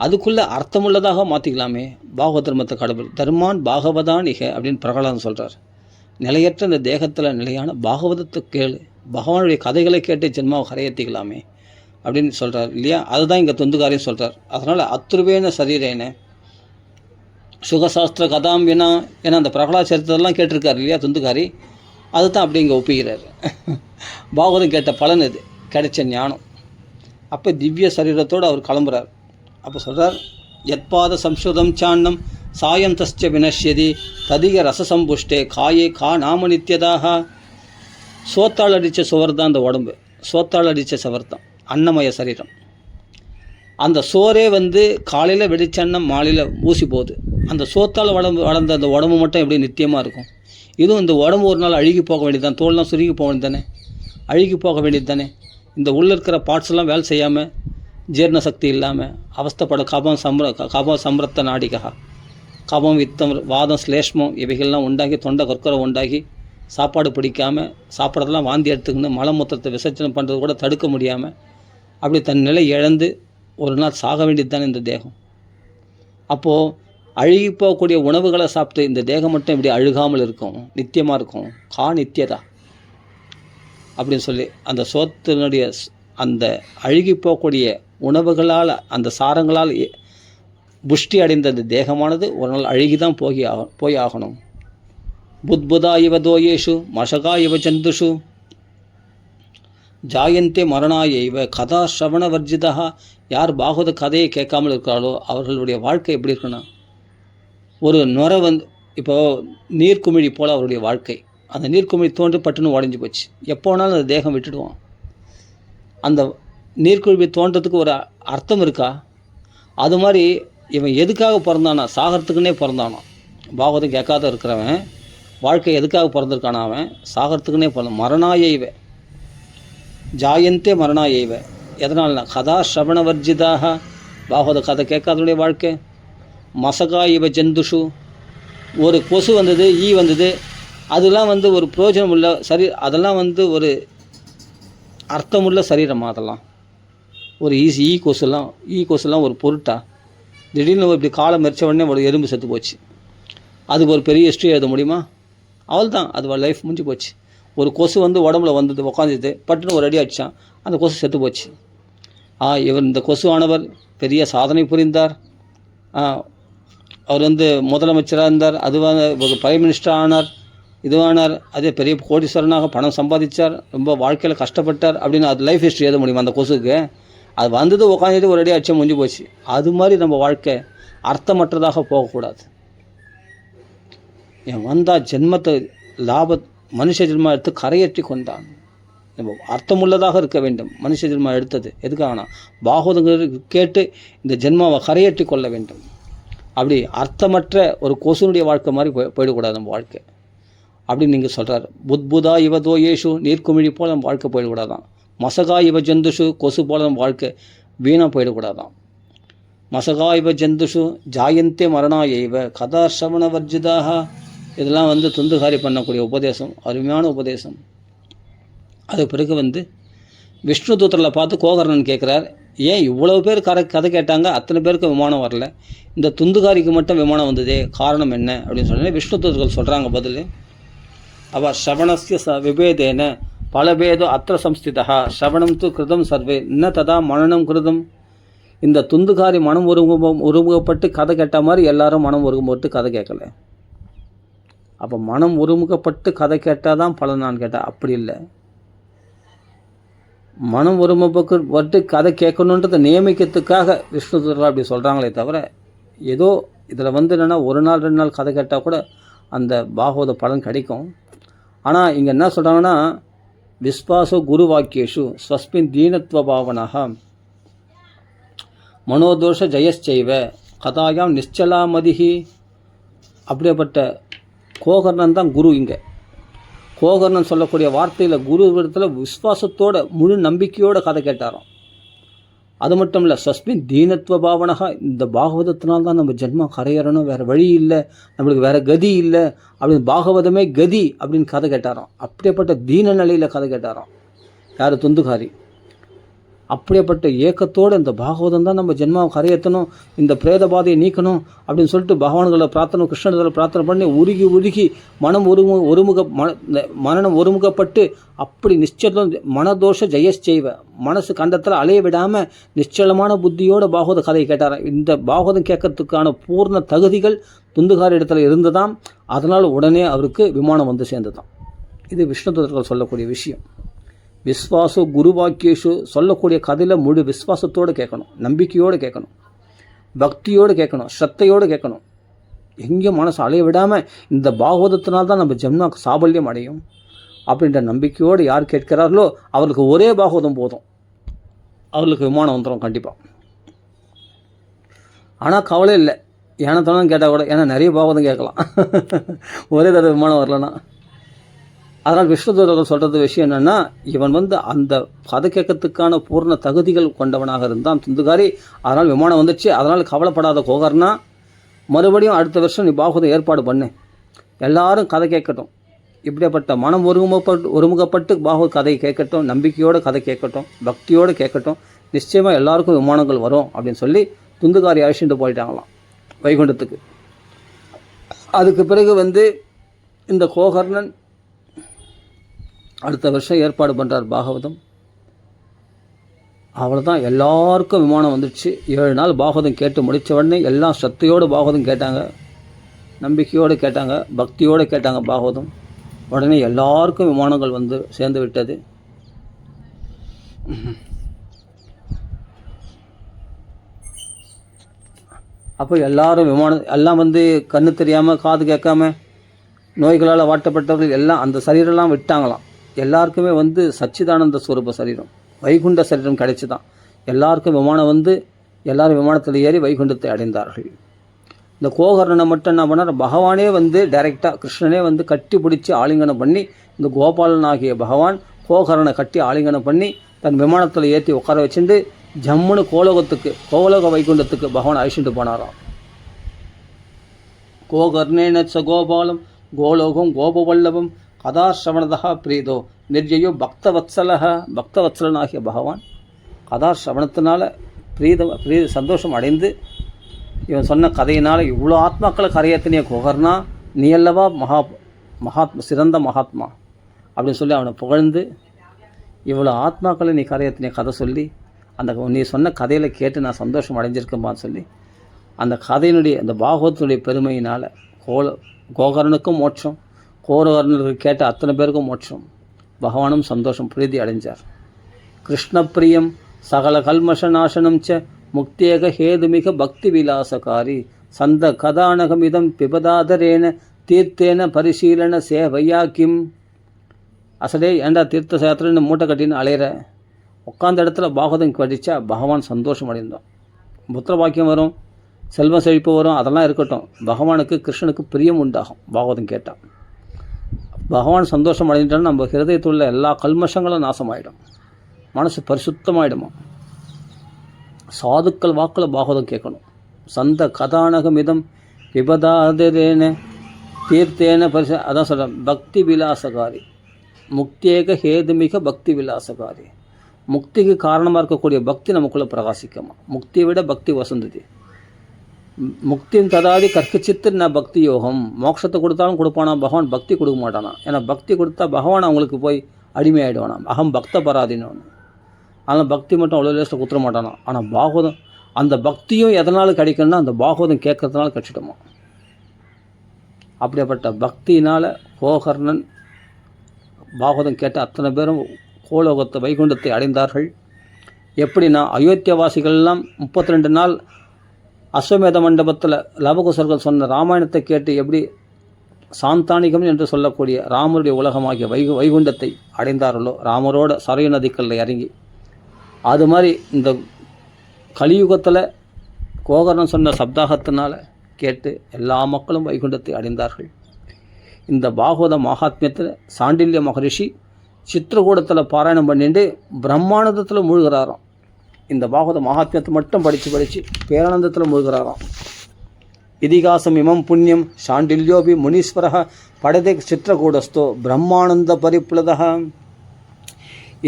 அதுக்குள்ளே அர்த்தமுள்ளதாக மாற்றிக்கலாமே பாகவத தர்மத்தை கடவுள். தர்மான் பாகவதான் இக அப்படின்னு பிரகலாதன் சொல்கிறார். நிலையற்ற இந்த தேகத்தில் நிலையான பாகவதத்தை கேளு, பகவானுடைய கதைகளை கேட்டு ஜென்மாவை கரையேற்றிக்கலாமே அப்படின்னு சொல்கிறார் இல்லையா. அதுதான் இங்கே தொந்துகாரியம் சொல்கிறார். அதனால் அத்ருவேன சரீரேன சுகசாஸ்திர கதாம் வினா. ஏன்னா அந்த பிரகலாத சரித்திரம்லாம் கேட்டிருக்காரு இல்லையா தொந்துகாரி, அதுதான் அப்படி இங்கே ஒப்பிக்கிறார். பாகவதம் கேட்ட பலன் இது, கிடைச்ச ஞானம். அப்போ திவ்ய சரீரத்தோடு அவர் கிளம்புறார். அப்போ சொல்கிறார், யத்பாத சம்ஸ்கிருதம் சாண்ணம் சாயந்தஸ்ச வினஷ்யதி ததிக ரசசம்புஷ்டே காயே கா நாம நித்தியதாக. சோத்தாள் அடித்த சுவர் தான் அந்த உடம்பு, சோத்தாள் அடித்த சுவர் தான் அன்னமய சரீரம். அந்த சோரே காலையில் வெடிச்சன்னம் மாலையில் ஊசி போகுது. அந்த சோத்தால் வளர்ந்த அந்த உடம்பு மட்டும் எப்படி நித்தியமாக இருக்கும். இதுவும் இந்த உடம்பு ஒரு நாள் அழுகி போக வேண்டியது தான், தோல்லாம் சுருகி போக வேண்டியது தானே, அழுகி போக வேண்டியது தானே. இந்த உள்ளே இருக்கிற பார்ட்ஸ்லாம் வேலை செய்யாமல் ஜீரண சக்தி இல்லாமல் அவஸ்தைப்பட கபம் சம்ரத்த நாடிகா, கபம் வித்தம் வாதம் ஸ்லேஷ்மம் இவைகள்லாம் உண்டாகி தொண்டை கற்கரை உண்டாகி சாப்பாடு பிடிக்காமல் சாப்பிட்றதெல்லாம் வாந்தி எடுத்துக்கின்னு மலமூத்திரத்தை விசர்ஜனம் பண்ணுறது கூட தடுக்க முடியாமல் அப்படி தன் நிலை இழந்து ஒரு நாள் சாக வேண்டியது தானே இந்த தேகம். அப்போது அழுகி போகக்கூடிய உணவுகளை சாப்பிட்டு இந்த தேகம் மட்டும் இப்படி அழுகாமல் இருக்கும், நித்தியமாக இருக்கும். கா நித்தியதா அப்படின்னு சொல்லி அந்த சோத்தினுடைய அந்த அழுகி போகக்கூடிய உணவுகளால் அந்த சாரங்களால் புஷ்டி அடைந்த அந்த தேகமானது ஒரு நாள் அழுகி தான் போய் ஆகணும். புத்புதா இவ தோயேஷு மஷகா இவ சந்துஷு ஜாயந்தே மரணாய இவ கதா ஸ்ரவண வர்ஜிதா. யார் பாகவத கதையை கேட்காமல் இருக்கிறாளோ அவர்களுடைய வாழ்க்கை எப்படி இருக்குன்னா, ஒரு நுரை இப்போது நீர்க்குமிழி போல் அவருடைய வாழ்க்கை. அந்த நீர்க்குமிழி தோன்றி பட்டுன்னு உடஞ்சி போச்சு, எப்போ வேணாலும் அந்த தேகம் விட்டுடுவான். அந்த நீர்க்குமிழி தோன்றதுக்கு ஒரு அர்த்தம் இருக்கா? அது மாதிரி இவன் எதுக்காக பிறந்தானா, சாகிறதுக்குன்னே பிறந்தானா. பாகவதம் கேட்காத இருக்கிறவன் வாழ்க்கை எதுக்காக பிறந்திருக்கானா, அவன் சாகிறதுக்குன்னே பிறந்தான். மரணாய இவ ஜாயந்தே மரணாய இவ. எதனால்னா கதா ஸ்ரவணவர்ஜிதாக, பாகவத கதை கேட்காதனுடைய வாழ்க்கை. மசகா இவ ஜந்துஷு, ஒரு கொசு வந்தது, ஈ வந்தது, அதெல்லாம் ஒரு பிரயோஜனம் உள்ள அதெல்லாம் ஒரு அர்த்தமுள்ள சரீரமா. அதெல்லாம் ஒரு ஈ கொசுலாம் ஒரு பொருட்டா? திடீர்னு இப்படி காலை மெரிச்ச உடனே ஒரு எறும்பு செத்து போச்சு, அதுக்கு ஒரு பெரிய ஹிஸ்ட்ரி எழுத முடியுமா? அவள் தான், அது லைஃப் முடிஞ்சு போச்சு. ஒரு கொசு உடம்புல வந்தது, உக்காந்துது, பட்டுன்னு ஒரு அடி அடித்தான், அந்த கொசு செத்து போச்சு. இவர் இந்த கொசு ஆனவர் பெரிய சாதனை புரிந்தார். அவர் முதலமைச்சராக இருந்தார், ஒரு பிரைம் மினிஸ்டர் ஆனார், இதுவானார், அதே பெரிய கோடீஸ்வரனாக பணம் சம்பாதிச்சார், ரொம்ப வாழ்க்கையில் கஷ்டப்பட்டார் அப்படின்னு அது லைஃப் ஹிஸ்ட்ரி எழுத முடியுமா அந்த கொசுக்கு? அது வந்தது உட்காந்துட்டு ஒரு அடி அடிச்சா முடிஞ்சு போச்சு. அது மாதிரி நம்ம வாழ்க்கை அர்த்தமற்றதாக போகக்கூடாது. என் வந்தால் ஜென்மத்தை மனுஷ ஜென்மம் எடுத்து கரையேற்றி கொண்டான். நம்ம அர்த்தமுள்ளதாக இருக்க வேண்டும். மனுஷ ஜென்மா எடுத்தது எதுக்காகனா பாகவதங்கள் கேட்டு இந்த ஜென்மாவை கரையேற்றி கொள்ள வேண்டும். அப்படி அர்த்தமற்ற ஒரு கொசுனுடைய வாழ்க்கை மாதிரி போயிடக்கூடாது நம்ம வாழ்க்கை அப்படின்னு நீங்கள் சொல்கிறார். புத்புதா இவ தோயேஷு, நீர்க்குமிழி போல் நம்ம வாழ்க்கை போயிடக்கூடாதான். மசகா இவ ஜந்துஷு, கொசு போல் நம்ம வாழ்க்கை வீணாக போயிடக்கூடாதான். மசகா இவ ஜந்துஷு ஜாயந்தே மரணா இவ கதா சவண வர்ஜிதாக. இதெல்லாம் துந்துகாரி பண்ணக்கூடிய உபதேசம், அருமையான உபதேசம். அது பிறகு விஷ்ணு தூத்திரத்தில் பார்த்து கோகர்ணன் கேட்குறார், ஏன் இவ்வளோ பேர் கதை கேட்டாங்க, அத்தனை பேருக்கு விமானம் வரல, இந்த துந்துகாரிக்கு மட்டும் விமானம் வந்ததே, காரணம் என்ன அப்படின்னு சொன்னேன். விஷ்ணு தூதர்கள் சொல்கிறாங்க பதில், அவ ஸ்ரவணஸ்ய விபேதேன பலபேதோ அத்திர சம்ஸ்திதா ஸ்ரவணம் து கிருதம் சர்வே இன்ன ததா மனனம் கிருதம். இந்த துந்துகாரி மனம் ஒருமுகப்பட்டு கதை கேட்ட மாதிரி எல்லாரும் மனம் ஒருமுகப்பட்டு கதை கேட்கல. அப்போ மனம் ஒருமுகப்பட்டு கதை கேட்டால் தான் பலன் நான் கேட்டேன். அப்படி இல்லை, மனம் ஒருமுகப்பட்டு கதை கேட்கணுன்றதை நியமிக்கிறதுக்காக விஷ்ணு தூதர்கள் அப்படி சொல்கிறாங்களே தவிர, ஏதோ இதில் என்னென்னா ஒரு நாள் 2 நாள் கதை கேட்டால் கூட அந்த பாகவத பலன் கிடைக்கும். ஆனால் இங்கே என்ன சொல்கிறாங்கன்னா, விஸ்வாசோ குரு வாக்கியேஷு ஸ்வஸ்மின் தீனத்வ பாவனாக மனோதோஷ ஜெயச்சைவ கதாயாம் நிச்சலாமதிஹி. அப்படியேப்பட்ட கோகர்ணன் தான் குரு. இங்கே கோகர்ணன் சொல்லக்கூடிய வார்த்தையில் குரு இடத்துல விஸ்வாசத்தோட முழு நம்பிக்கையோட கதை கேட்டாராம். அது மட்டும் இல்லை, ஸ்வஸ்மின் தீனத்வ பாவனகா, இந்த பாகவதத்தினால்தான் நம்ம ஜென்மா கரையறணும், வேறு வழி இல்லை, நம்மளுக்கு வேறு கதி இல்லை அப்படின்னு பாகவதமே கதி அப்படின்னு கதை கேட்டாராம். அப்படியேப்பட்ட தீன நிலையில் கதை கேட்டாராம் யார்? துந்துகாரி. அப்படியேப்பட்ட ஏக்கத்தோடு இந்த பாகவதம் தான் நம்ம ஜென்மாவை கரையேற்றணும், இந்த பிரேத பாதையை நீக்கணும் அப்படின்னு சொல்லிட்டு பகவான்களை பிரார்த்தனை, கிருஷ்ணத்தில் பிரார்த்தனை பண்ணி உருகி மனம் மனநம் ஒருமுகப்பட்டு அப்படி நிச்சலம் மனதோஷ ஜெயச்செய்வ, மனசு கண்டத்தில் அலைய விடாமல் நிச்சலமான புத்தியோட பாகவத கதையை கேட்டார். இந்த பாகவதம் கேட்கறதுக்கான பூர்ண தகுதிகள் துந்துகாரி இடத்துல இருந்ததாம். அதனால் உடனே அவருக்கு விமானம் சேர்ந்ததாம். இது விஷ்ணு தூதர்கள் சொல்லக்கூடிய விஷயம். விஸ்வாசோ குரு வாக்கியேஷு, சொல்லக்கூடிய கதையில் முழு விஸ்வாசத்தோடு கேட்கணும், நம்பிக்கையோடு கேட்கணும், பக்தியோடு கேட்கணும், ஸ்ரத்தையோடு கேட்கணும். எங்கேயும் மனசு அலைய விடாமல் இந்த பாகவதத்தினால்தான் நம்ம ஜென்மா சாபல்யம் அடையும் அப்படின்ற நம்பிக்கையோடு யார் கேட்கிறார்களோ அவர்களுக்கு ஒரே பாகவதம் போதும், அவர்களுக்கு விமானம் வந்துடும் கண்டிப்பாக. ஆனால் கவலை இல்லை, ஏனத்தானு கேட்டால் கூட, ஏன்னா நிறைய பாகவதம் கேட்கலாம் ஒரே தடவை விமானம் வரலன்னா. அதனால் விஷ்ணு தூதர்கள் சொல்கிறது விஷயம் என்னென்னா, இவன் அந்த கதை கேட்கறதுக்கான பூர்ண தகுதிகள் கொண்டவனாக இருந்தான் துந்துகாரி. அதனால் விமானம் வந்துடுச்சு. அதனால் கவலைப்படாத கோகர்ணா, மறுபடியும் அடுத்த வருஷம் நீ பாகவதம் ஏற்பாடு பண்ணு, எல்லாரும் கதை கேட்கட்டும், இப்படிப்பட்ட மனம் ஒருமுகப்பட்டு பாகவத கதை கேட்கட்டும், நம்பிக்கையோடு கதை கேட்கட்டும், பக்தியோடு கேட்கட்டும், நிச்சயமாக எல்லாருக்கும் விமானங்கள் வரும் அப்படின்னு சொல்லி துந்துகாரி அழைச்சிட்டு போயிட்டாங்களாம் வைகுண்டத்துக்கு. அதுக்கு பிறகு இந்த கோகர்ணன் அடுத்த வருஷம் ஏற்பாடு பண்ணுறார் பாகவதம். அவ்வளோதான், எல்லாருக்கும் விமானம் வந்துடுச்சு. 7 நாள் பாகவதம் கேட்டு முடித்த உடனே எல்லாம் சத்தையோடு பாகவதம் கேட்டாங்க, நம்பிக்கையோடு கேட்டாங்க, பக்தியோடு கேட்டாங்க பாகவதம். உடனே எல்லாருக்கும் விமானங்கள் சேர்ந்து விட்டது. அப்போ எல்லாரும் விமானம் எல்லாம் கண்ணு தெரியாமல் காது கேட்காம நோய்களால் வாட்டப்பட்டவர்கள் எல்லாம் அந்த சரீரெல்லாம் விட்டாங்களாம். எல்லாருக்குமே சச்சிதானந்த ஸ்வரூப சரீரம், வைகுண்ட சரீரம் கிடைச்சி தான் எல்லாருக்கும் விமானம் எல்லாரும் விமானத்தில் ஏறி வைகுண்டத்தை அடைந்தார்கள். இந்த கோகர்ணனை மட்டும் என்ன பண்ணார், பகவானே டைரெக்டாக கிருஷ்ணனே கட்டி பிடிச்சி ஆலிங்கனம் பண்ணி, இந்த கோபாலன் ஆகிய பகவான் கோகர்ணனை கட்டி ஆலிங்கனம் பண்ணி தன் விமானத்தில் ஏற்றி உட்கார வச்சுட்டு ஜம்முன்னு கோலோக வைகுண்டத்துக்கு பகவான் அழிச்சுட்டு போனாராம். கோகர்ணேன ச கோபாலம் கோலோகம் கோபவல்லபம் கதாசிரவணதா பிரீதோ நிர்ஜயோ பக்தவத்சலனாகிய பகவான் கதாசிரவணத்தினால பிரீத சந்தோஷம் அடைந்து இவன் சொன்ன கதையினால் இவ்வளோ ஆத்மாக்களை கரையேற்றினிய கோகர்ணா, நீ அல்லவா சிறந்த மகாத்மா அப்படின்னு சொல்லி அவனை புகழ்ந்து, இவ்வளோ ஆத்மாக்களை நீ கரையேற்றினிய கதை சொல்லி, அந்த நீ சொன்ன கதையில் கேட்டு நான் சந்தோஷம் அடைஞ்சிருக்கேம்பான்னு சொல்லி அந்த கதையினுடைய அந்த பாகவத்தினுடைய பெருமையினால் கோகர்ணனுக்கும் மோட்சம், கோகர்ணனுக்கு கேட்ட அத்தனை பேருக்கும் மோட்சம், பகவானும் சந்தோஷம் பிரீதி அடைஞ்சார். கிருஷ்ணப்பிரியம் சகல கல்மஷநாசனம் ச முக்தியக ஹேதுமிக பக்தி விலாசகாரி சந்த கதானகமிதம் பிபதாதரேன தீர்த்தேன பரிசீலன சேவையா கிம். அசடே ஏண்டா தீர்த்த சேத்திரன்னு மூட்டை கட்டின்னு அலையிற, உட்காந்த இடத்துல பாகவதம் படித்தா பகவான் சந்தோஷம் அடைந்தோம். புத்திர பாக்கியம் வரும், செல்வம் செழிப்பு வரும், அதெல்லாம் இருக்கட்டும். பகவானுக்கு கிருஷ்ணனுக்கு பிரியம் உண்டாகும் பாகவதம் கேட்டால். பகவான் சந்தோஷம் அடைஞ்சிட்டாலும் நம்ம ஹிருதயத்தில் உள்ள எல்லா கல்மஷங்களும் நாசமாயிடும், மனசு பரிசுத்தமாயிடுமா. சாதுக்கள் வாக்கில் பாகவதம் கேட்கணும். சந்த கதானகமிதம் விபதாதேன தீர்த்தேன பரிசு, அதான் சொல்கிறேன். பக்தி விலாசகாரி முக்தியேக ஹேதுமிக பக்தி விலாசகாரி. முக்திக்கு காரணமாக இருக்கக்கூடிய பக்தி நமக்குள்ளே பிரகாசிக்குமா. முக்தியை விட பக்தி வசந்தது. முக்தியின் ததாதி கற்கச்சித்து நான் பக்தி யோகம். மோட்சத்தை கொடுத்தாலும் கொடுப்பானா பகவான், பக்தி கொடுக்க மாட்டானா. ஏன்னா பக்தி கொடுத்தா பகவான் அவங்களுக்கு போய் அடிமையாயிடுவானா. அகம் பக்த பராதின்னு ஒன்று. ஆனால் பக்தி மட்டும் அவ்வளோ லேசில் குத்துற மாட்டானா. ஆனால் பாகவதம் அந்த பக்தியும் எதனால் கிடைக்கணும்னா அந்த பாகவதம் கேட்கறதுனால கிடைச்சிடுமா. அப்படிப்பட்ட பக்தியினால் கோகர்ணன் பாகவதம் கேட்ட அத்தனை பேரும் கோலோகத்தை வைகுண்டத்தை அடைந்தார்கள். எப்படின்னா அயோத்தியவாசிகள்லாம் 32 நாள் அஸ்வமேத மண்டபத்தில் லவகுசர்கள் சொன்ன ராமாயணத்தை கேட்டு எப்படி சாந்தானிகம் என்று சொல்லக்கூடிய ராமருடைய உலகமாகிய வைகுண்டத்தை அடைந்தார்களோ, ராமரோட சரையு நதிக்கல்ல இறங்கி, அது மாதிரி இந்த கலியுகத்தில் கோகர்ணன் சொன்ன சப்தாகத்தினால் கேட்டு எல்லா மக்களும் வைகுண்டத்தை அடைந்தார்கள். இந்த பாகவத மகாத்மியத்தில் சாண்டில்ய மகரிஷி சித்திரகூடத்தில் பாராயணம் பண்ணிட்டு பிரம்மானந்தத்தில் மூழ்கிறாராம். இந்த பாகவத மகாத்மியத்தை மட்டும் படித்து பேரானந்தத்தில் மூழ்கிறாராம். இதிகாசம் இமம் புண்ணியம் சாண்டில்யோபி முனீஸ்வரக படதே சித்திரகூடஸ்தோ பிரம்மானந்த பரிப்ளதக.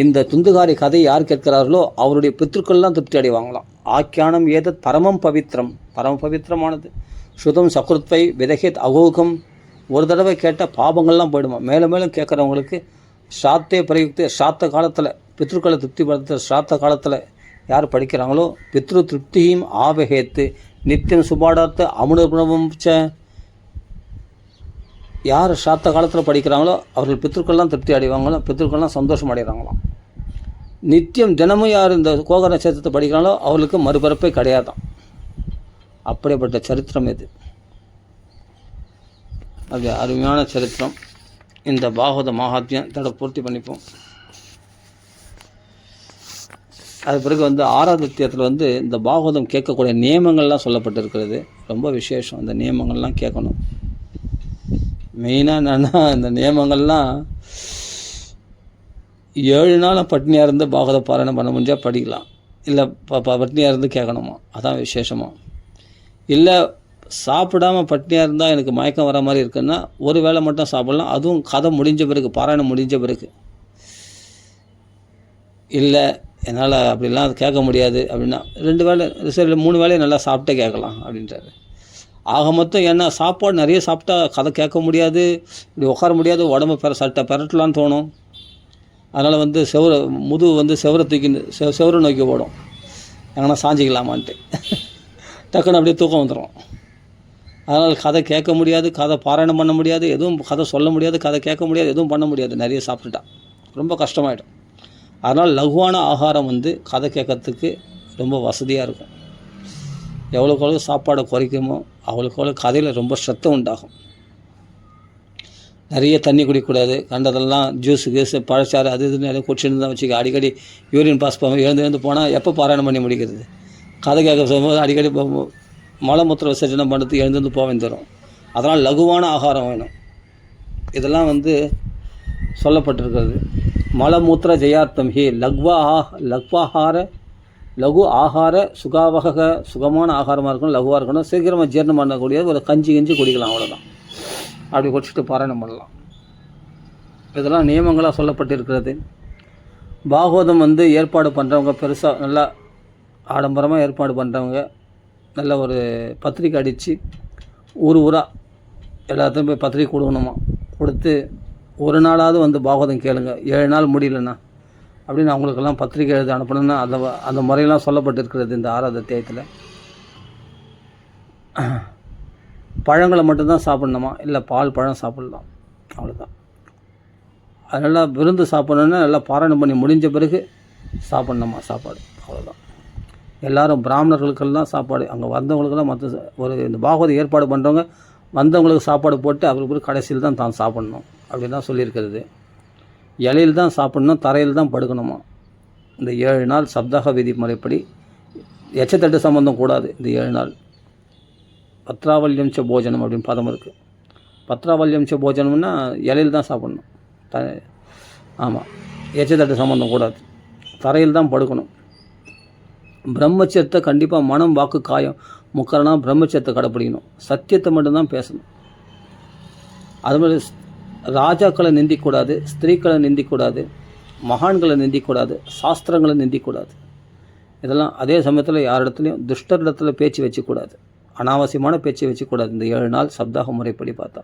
இந்த துந்துகாரி கதையை யார் கேட்கிறார்களோ அவருடைய பித்ருக்கள்லாம் திருப்தி அடைவாங்களாம். ஆக்கியானம் ஏதத் பரமம் பவித்ரம், பரம பவித்திரமானது. சுதம் சகுருத்வை விதகேத் அகோகம். ஒரு தடவை கேட்ட பாபங்கள்லாம் போயிடுமா. மேலும் மேலும் கேட்குறவங்களுக்கு ஸ்ராத்தே பிரயுக்த, ஸ்ராத்த காலத்தில் பித்ருக்களை திருப்திப்படுத்த ஸ்ராத்த காலத்தில் யார் படிக்கிறாங்களோ பித்ரு திருப்தியும் ஆவகேத்து நித்தியம் சுபாடார்த்த அமுனபுணவம் ச. யார் ஸ்ராத்த காலத்தில் படிக்கிறாங்களோ அவர்கள் பித்ருக்கள்லாம் திருப்தி அடைவாங்களோ, பித்ருக்கள்லாம் சந்தோஷம் அடைகிறாங்களாம். நித்தியம் தினமும் யார் இந்த கோகர்ண சரித்திரத்தை படிக்கிறாங்களோ அவர்களுக்கு மறுபிறப்பே கிடையாதான். அப்படிப்பட்ட சரித்திரம் இது. அது அருமையான சரித்திரம். இந்த பாகவத மகாத்மியம் தட பூர்த்தி பண்ணிப்போம். அது பிறகு 6வது அத்தியாயத்தில் இந்த பாகவதம் கேட்கக்கூடிய நியமங்கள்லாம் சொல்லப்பட்டிருக்கிறது. ரொம்ப விசேஷம். இந்த நியமங்கள்லாம் கேட்கணும். மெயினாக என்னென்னா இந்த நியமங்கள்லாம் 7 நாள் பட்னியாக இருந்து பாகவத பாராயணம் பண்ண முடிஞ்சால் படிக்கலாம். இல்லை பட்னியாக இருந்து கேட்கணுமா, அதான் விசேஷமாக. இல்லை சாப்பிடாமல் பட்னியாக இருந்தால் எனக்கு மயக்கம் வர மாதிரி இருக்குன்னா ஒரு வேளை மட்டும் சாப்பிட்லாம். அதுவும் கதை முடிஞ்ச பிறகு, பாராயணம் முடிஞ்ச பிறகு. இல்லை என்னால் அப்படிலாம் அது கேட்க முடியாது அப்படின்னா 2 வேளை சரி 3 வேளையும் நல்லா சாப்பிட்டே கேட்கலாம் அப்படின்றாரு. ஆக மொத்தம் என்ன, சாப்பாடு நிறைய சாப்பிட்டா கதை கேட்க முடியாது, இப்படி உட்கார முடியாது, உடம்பு பெரட்டலான்னு தோணும். அதனால் முதுகு செவரை தூக்கி செவரை நோக்கி ஓடும். எங்கன்னா சாஞ்சிக்கலாமான்ட்டு டக்குன்னு அப்படியே தூக்கம் வந்துடும். அதனால் கதை கேட்க முடியாது, கதை பாராயணம் பண்ண முடியாது, எதுவும் கதை சொல்ல முடியாது, கதை கேட்க முடியாது, எதுவும் பண்ண முடியாது. நிறைய சாப்பிட்டுட்டா ரொம்ப கஷ்டமாயிடும். அதனால் லகுவான ஆகாரம் கதை கேட்கறதுக்கு ரொம்ப வசதியாக இருக்கும். எவ்வளோக்கு சாப்பாடை குறைக்குமோ அவ்வளோக்கு கதையில் ரொம்ப சத்தம் உண்டாகும். நிறைய தண்ணி குடிக்கக்கூடாது. கண்டதெல்லாம் ஜூஸு பழச்சாறு அது இதுன்னு எல்லாம் குடிச்சுன்னு தான் வச்சுக்க. அடிக்கடி யூரின் பாஸ் எழுந்து போனால் எப்போ பாராயணம் பண்ணி முடிக்கிறது. கதை கேட்க சொல்லும்போது அடிக்கடி மலமூத்திர விசர்ஜனம் பண்ணுறதுக்கு எழுந்து போக வந்துடும். அதனால் லகுவான ஆகாரம் வேணும். இதெல்லாம் சொல்லப்பட்டிருக்கிறது. மலமூத்திர ஜெயார்த்தம் ஹி லக்வாஹார லகு ஆகார சுகாவக. சுகமான ஆகாரமாக இருக்கணும், லகுவாக இருக்கணும், சீக்கிரமாக ஜீரணம் பண்ணக்கூடியது. ஒரு கஞ்சி குடிக்கலாம், அவ்வளோதான். அப்படி குடிச்சிட்டு பாராயணம் பண்ணலாம். இதெல்லாம் நியமங்களாக சொல்லப்பட்டிருக்கிறது. பாகவதம் ஏற்பாடு பண்ணுறவங்க பெருசாக நல்லா ஆடம்பரமாக ஏற்பாடு பண்ணுறவங்க நல்ல ஒரு பத்திரிக்கை அடித்து ஊராக எல்லாத்தையும் போய் பத்திரிக்கை கொடுக்கணுமா. கொடுத்து ஒரு நாளாவது பாகவதம் கேளுங்க, 7 நாள் முடியலண்ணா அப்படின்னு அவங்களுக்கெல்லாம் பத்திரிக்கை எழுதி அனுப்பணுன்னா அந்த முறையெல்லாம் சொல்லப்பட்டிருக்கிறது இந்த 6வது அத்தியாயத்தில். பழங்களை மட்டும்தான் சாப்பிட்ணுமா, இல்லை பால் பழம் சாப்பிட்லாம், அவ்வளோதான். அதனால் விருந்து சாப்பிட்ணுன்னா நல்லா பாராயணம் பண்ணி முடிஞ்ச பிறகு சாப்பிட்ணுமா சாப்பாடு, அவ்வளோதான். எல்லோரும் பிராமணர்களுக்கெல்லாம் சாப்பாடு, அங்கே வந்தவங்களுக்கெல்லாம் இந்த பாகவத ஏற்பாடு பண்ணுறவங்க வந்தவங்களுக்கு சாப்பாடு போட்டு அவருக்கு கடைசியில் தான் சாப்பிட்ணும் அப்படின்னு தான் சொல்லியிருக்கிறது. இலையில் தான் சாப்பிடணும், தரையில் தான் படுக்கணுமா. இந்த 7 நாள் சப்தாக விதி முறைப்படி எச்சத்தட்டு சம்பந்தம் கூடாது. இந்த 7 நாள் பத்ராவல்யம்ச போஜனம் அப்படின்னு பதம் இருக்குது. பத்ராவல்யம்ச போஜனம்னா இலையில் தான் சாப்பிடணும். ஆமாம், எச்சத்தட்டு சம்பந்தம் கூடாது, தரையில் தான் படுக்கணும். பிரம்மச்சரியத்தை கண்டிப்பாக மனம் வாக்கு காயம் முக்கரணா பிரம்மச்சரியத்தை கடைப்பிடிக்கணும். சத்தியத்தை மட்டும்தான் பேசணும். அதுமாதிரி ராஜாக்களை நிந்திக்கூடாது, ஸ்திரீக்களை நிந்திக்கூடாது, மகான்களை நிந்திக்கூடாது, சாஸ்திரங்களை நிந்திக்கூடாது. இதெல்லாம் அதே சமயத்தில் யாரிடத்துலையும் துஷ்டரிடத்தில் பேச்சு வச்சுக்கூடாது, அனாவசியமான பேச்சு வச்சுக்கூடாது. இந்த 7 நாள் சப்தாக முறைப்படி பார்த்தா.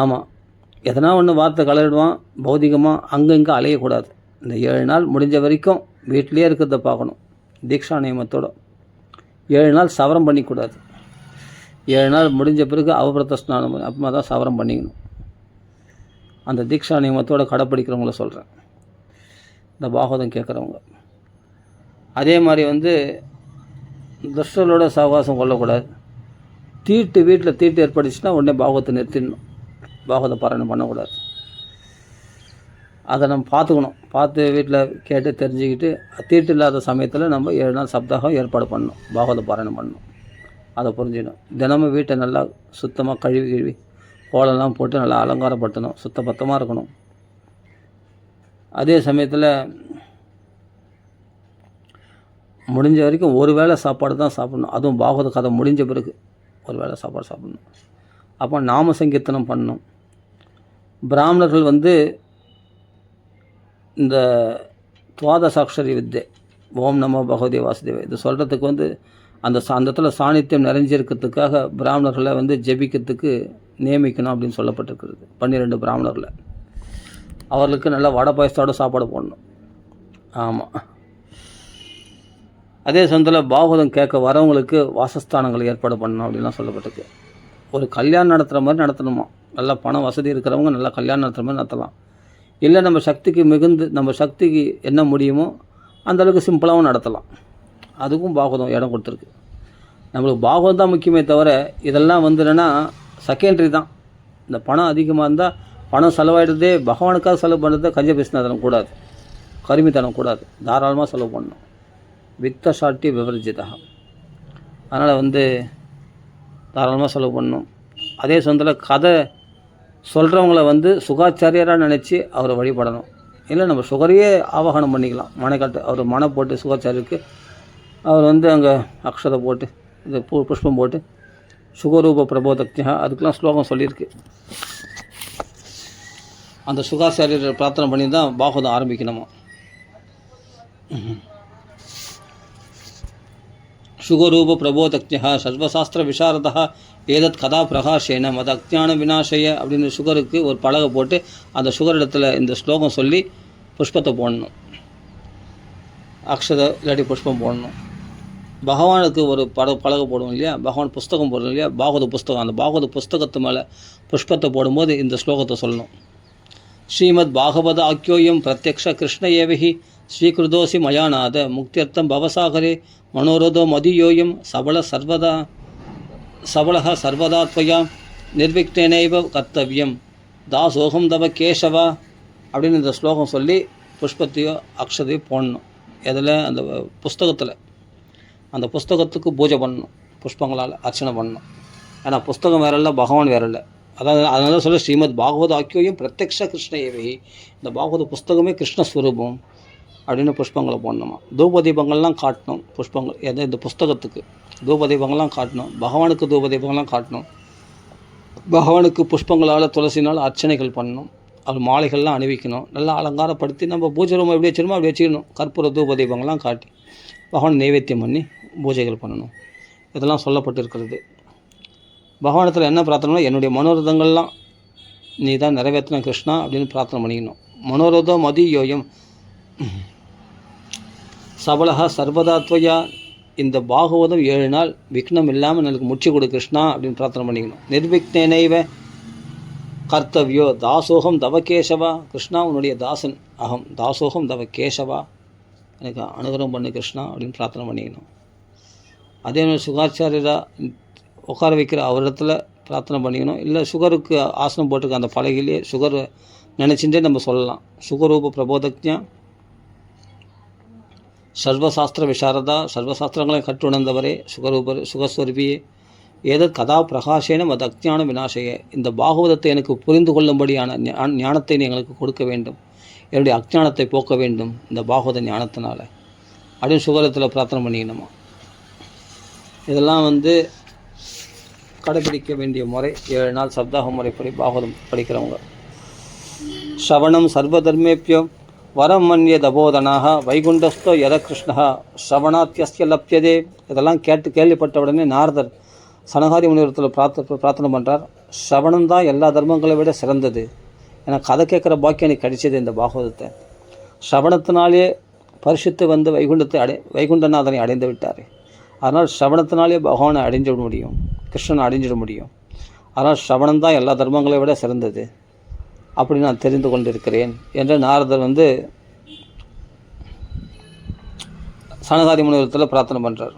ஆமாம், எதனா ஒன்று வார்த்தை கலரிடுவான், பௌதிகமாக அங்கங்கே அலையக்கூடாது. இந்த 7 நாள் முடிஞ்ச வரைக்கும் வீட்டிலே இருக்கிறத பார்க்கணும். தீக்ஷா நியமத்தோடு 7 நாள் சவரம் பண்ணிக்கூடாது. 7 நாள் முடிஞ்ச பிறகு அவபிரத ஸ்நானம் அப்புறமா தான் சவரம் பண்ணிக்கணும். அந்த தீக்ஷா நியமத்தோடு கடைப்பிடிக்கிறவங்கள சொல்கிறேன், இந்த பாகவதம் கேட்குறவங்க. அதே மாதிரி துஷ்டர்களோட சகவாசம் கொள்ளக்கூடாது. வீட்டில் தீட்டு ஏற்படுச்சுன்னா உடனே பாகவத்தை நிறுத்திடணும், பாகவத பாராயணம் பண்ணக்கூடாது. அதை நம்ம பார்த்து வீட்டில் கேட்டு தெரிஞ்சுக்கிட்டு தீட்டு இல்லாத சமயத்தில் நம்ம 7 நாள் சப்தாகம் ஏற்பாடு பண்ணணும், பாகவத பாராயணம் பண்ணணும். அதை புரிஞ்சிடணும். தினமும் வீட்டை நல்லா சுத்தமாக கழுவி கோலம்லாம் போட்டு நல்லா அலங்காரப்படுத்தணும், சுத்தபத்தமாக இருக்கணும். அதே சமயத்தில் முடிஞ்ச வரைக்கும் ஒரு வேளை சாப்பாடு தான் சாப்பிடணும். அதுவும் பாகவத கதை முடிஞ்ச பிறகு ஒரு வேளை சாப்பாடு சாப்பிடணும். அப்போ நாம சங்கீர்த்தனம் பண்ணணும். பிராமணர்கள் இந்த துவாதசாட்சரி வித்தை ஓம் நமோ பகவதே வாசுதேவ இது சொல்கிறதுக்கு அந்த இடத்துல சாநித்தியம் நிறைஞ்சிருக்கிறதுக்காக பிராமணர்களை ஜெபிக்கிறதுக்கு நியமிக்கணும் அப்படின்னு சொல்லப்பட்டிருக்கிறது. 12 பிராமணர்களை அவர்களுக்கு நல்லா வடை பாயசத்தோட சாப்பாடு போடணும். ஆமாம், அதே சமயத்தில் பாகவதம் கேட்க வரவங்களுக்கு வாசஸ்தானங்களை ஏற்பாடு பண்ணணும் அப்படின்லாம் சொல்லப்பட்டிருக்கு. ஒரு கல்யாணம் நடத்துகிற மாதிரி நடத்தணுமா. நல்லா பணம் வசதி இருக்கிறவங்க நல்லா கல்யாணம் நடத்துகிற மாதிரி நடத்தலாம். இல்லை நம்ம சக்திக்கு மிகுந்து நம்ம சக்திக்கு என்ன முடியுமோ அந்தளவுக்கு சிம்பிளாகவும் நடத்தலாம். அதுக்கும் பாகவதம் இடம் கொடுத்துருக்கு. நம்மளுக்கு பாகவதம் தான் முக்கியமே தவிர இதெல்லாம் என்னென்னா செகண்டரி தான். இந்த பணம் அதிகமாக இருந்தால் பணம் செலவாயிடுறதே பகவானுக்காக செலவு பண்ணுறதை கஞ்ச பேசினதனம் கூடாது, கருமித்தனம் கூடாது, தாராளமாக செலவு பண்ணணும். வித்த சாட்டி விவரிஜிதா. அதனால் தாராளமாக செலவு பண்ணணும். அதே சமயத்தில் கதை சொல்கிறவங்கள சுகாச்சாரியராக நினச்சி அவரை வழிபடணும். இல்லை நம்ம சுகரையே ஆவாகனம் பண்ணிக்கலாம். மனைக்காட்டு அவர் மனை போட்டு சுகாச்சாரியருக்கு அவர் அங்கே அக்ஷதை போட்டு இந்த புஷ்பம் போட்டு சுகரூப பிரபோதக்ஞா அதுக்கெலாம் ஸ்லோகம் சொல்லியிருக்கு. அந்த சுகாச்சாரியர் பிரார்த்தனை பண்ணி தான் பாகவதம் ஆரம்பிக்கணுமா. சுகரூப பிரபோதக்ஞா சர்வசாஸ்திர விசாரதா ஏதத் கதா பிரகாஷேன மத அஜ்ஞான விநாசய அப்படின்னு சுகருக்கு ஒரு பலகை போட்டு அந்த சுகர் இடத்துல இந்த ஸ்லோகம் சொல்லி புஷ்பத்தை போடணும், அக்ஷதை இல்லாட்டி புஷ்பம் போடணும். பகவானுக்கு ஒரு பலகை போடுவோம் இல்லையா, பகவான் புஸ்தகம் போடுறோம் இல்லையா, பாகவத புஸ்தகம். அந்த பாகவத புஸ்தகத்து மேலே புஷ்பத்தை போடும்போது இந்த ஸ்லோகத்தை சொல்லணும். ஸ்ரீமத் பாகவத ஆக்கியோயம் பிரத்யக்ஷ கிருஷ்ண ஏவஹி ஸ்வீகிருதோசி மயாநாத முக்தியர்த்தம் பவசாகரே மனோரதோ மதியோயம் சபலஹ சர்வதா த்வயா நிர்விக்னேனைவ கர்த்தவியம் தாசோகம் தவ கேசவா அப்படின்னு இந்த ஸ்லோகம் சொல்லி புஷ்பத்தையோ அக்ஷதையோ போடணும். அதில் அந்த புஸ்தகத்தில் அந்த புஸ்தகத்துக்கு பூஜை பண்ணணும், புஷ்பங்களால் அர்ச்சனை பண்ணணும். ஏன்னா புஸ்தகம் வேற இல்லை, பகவான் வேற இல்லை. அதனால சொல்ல ஸ்ரீமத் பாகவத ஆக்கியோயம் பிரத்யக்ஷ கிருஷ்ண ஏவஹி, இந்த பாகவத புஸ்தகமே கிருஷ்ணஸ்வரூபம் அப்படின்னு புஷ்பங்களை போடணுமா. தூபதீபங்கள்லாம் காட்டணும். புஷ்பங்கள் இந்த புஸ்தகத்துக்கு தூபதீபங்கள்லாம் காட்டணும், பகவானுக்கு தூபதீபங்கள்லாம் காட்டணும். பகவானுக்கு புஷ்பங்களால் துளசினால் அர்ச்சனைகள் பண்ணணும், அவர் மாலைகள்லாம் அணிவிக்கணும், நல்லா அலங்காரப்படுத்தி நம்ம பூஜை ரூம் எப்படி வச்சிருமோ அப்படி வச்சுக்கணும். கற்பூர தூபதீபங்கள்லாம் காட்டி பகவான் நைவேத்தியம் பண்ணி பூஜைகள் பண்ணணும். இதெல்லாம் சொல்லப்பட்டிருக்கிறது. பகவானத்தில் என்ன பிரார்த்தனை, என்னுடைய மனோரதங்கள்லாம் நீ தான் நிறைவேற்றின கிருஷ்ணா அப்படின்னு பிரார்த்தனை பண்ணிக்கணும். மனோரதோ மதியோயம் சபலஹா சர்வதாத்வயா, இந்த பாகவதம் 7 நாள் விக்னம் இல்லாமல் எனக்கு முற்றி கொடு கிருஷ்ணா அப்படின்னு பிரார்த்தனை பண்ணிக்கணும். நிர்விக்னேனைவ கர்த்தவியோ தாசோகம் தவ கேசவா, கிருஷ்ணா உன்னுடைய தாசன் அகம், தாசோகம் தவ கேசவா எனக்கு அனுகிரகம் பண்ணு கிருஷ்ணா அப்படின்னு பிரார்த்தனை பண்ணிக்கணும். அதே மாதிரி சுகாச்சாரியராக உட்கார வைக்கிற அவரிடத்துல பிரார்த்தனை பண்ணிக்கணும். இல்லை சுகருக்கு ஆசனம் போட்டிருக்க அந்த பலகையிலே சுகர் நினச்சிட்டே நம்ம சொல்லலாம். சுகரூப பிரபோதஜா, சர்வசாஸ்திர விசாரதா, சர்வசாஸ்திரங்களை கற்றுணர்ந்தவரே, சுகரூபர் சுகஸ்வரூபியே, ஏதோ கதா பிரகாசேன அது அஜ்ஞான விநாசைய, இந்த பாகவதத்தை எனக்கு புரிந்து கொள்ளும்படியான ஞானத்தை நீ எங்களுக்கு கொடுக்க வேண்டும், என்னுடைய அஜ்ஞானத்தை போக்க வேண்டும் இந்த பாகவத ஞானத்தினால அப்படின்னு சுகரத்தில் பிரார்த்தனை பண்ணிக்கணுமா. இதெல்லாம் கடைபிடிக்க வேண்டிய முறை. 7 நாள் சப்தாக முறைப்படி பாகவதம் படிக்கிறவங்க. ஸ்ரவணம் சர்வதர்மேபியோ வரம் மன்ய தபோதனாக வைகுண்டஸ்தோ யத கிருஷ்ணா ஸ்ரவணாத்தியஸ்ய லப்யதே. இதெல்லாம் கேள்விப்பட்ட உடனே நாரதர் சனகாதி முனிவரத்தில் பிரார்த்தனை பண்ணுறார். ஸ்ரவணம் தான் எல்லா தர்மங்களை விட சிறந்தது. எனக்கு கதை கேட்குற பாக்கியம் எனக்கு கிடைச்சது இந்த பாகவதத்தை. ஸ்ரவணத்தினாலே பரிசுத்து வைகுண்டநாதனை அடைந்து விட்டார். அதனால் ஸ்ரவணத்தினாலே பகவானை அடைஞ்சிட முடியும், கிருஷ்ணனை அடைஞ்சிட முடியும். அதனால் ஸ்ரவணம் தான் எல்லா தர்மங்களை விட சிறந்தது அப்படி நான் தெரிந்து கொண்டிருக்கிறேன் என்று நாரதர் சனகாதி முனிவரத்தில் பிரார்த்தனை பண்ணுறார்.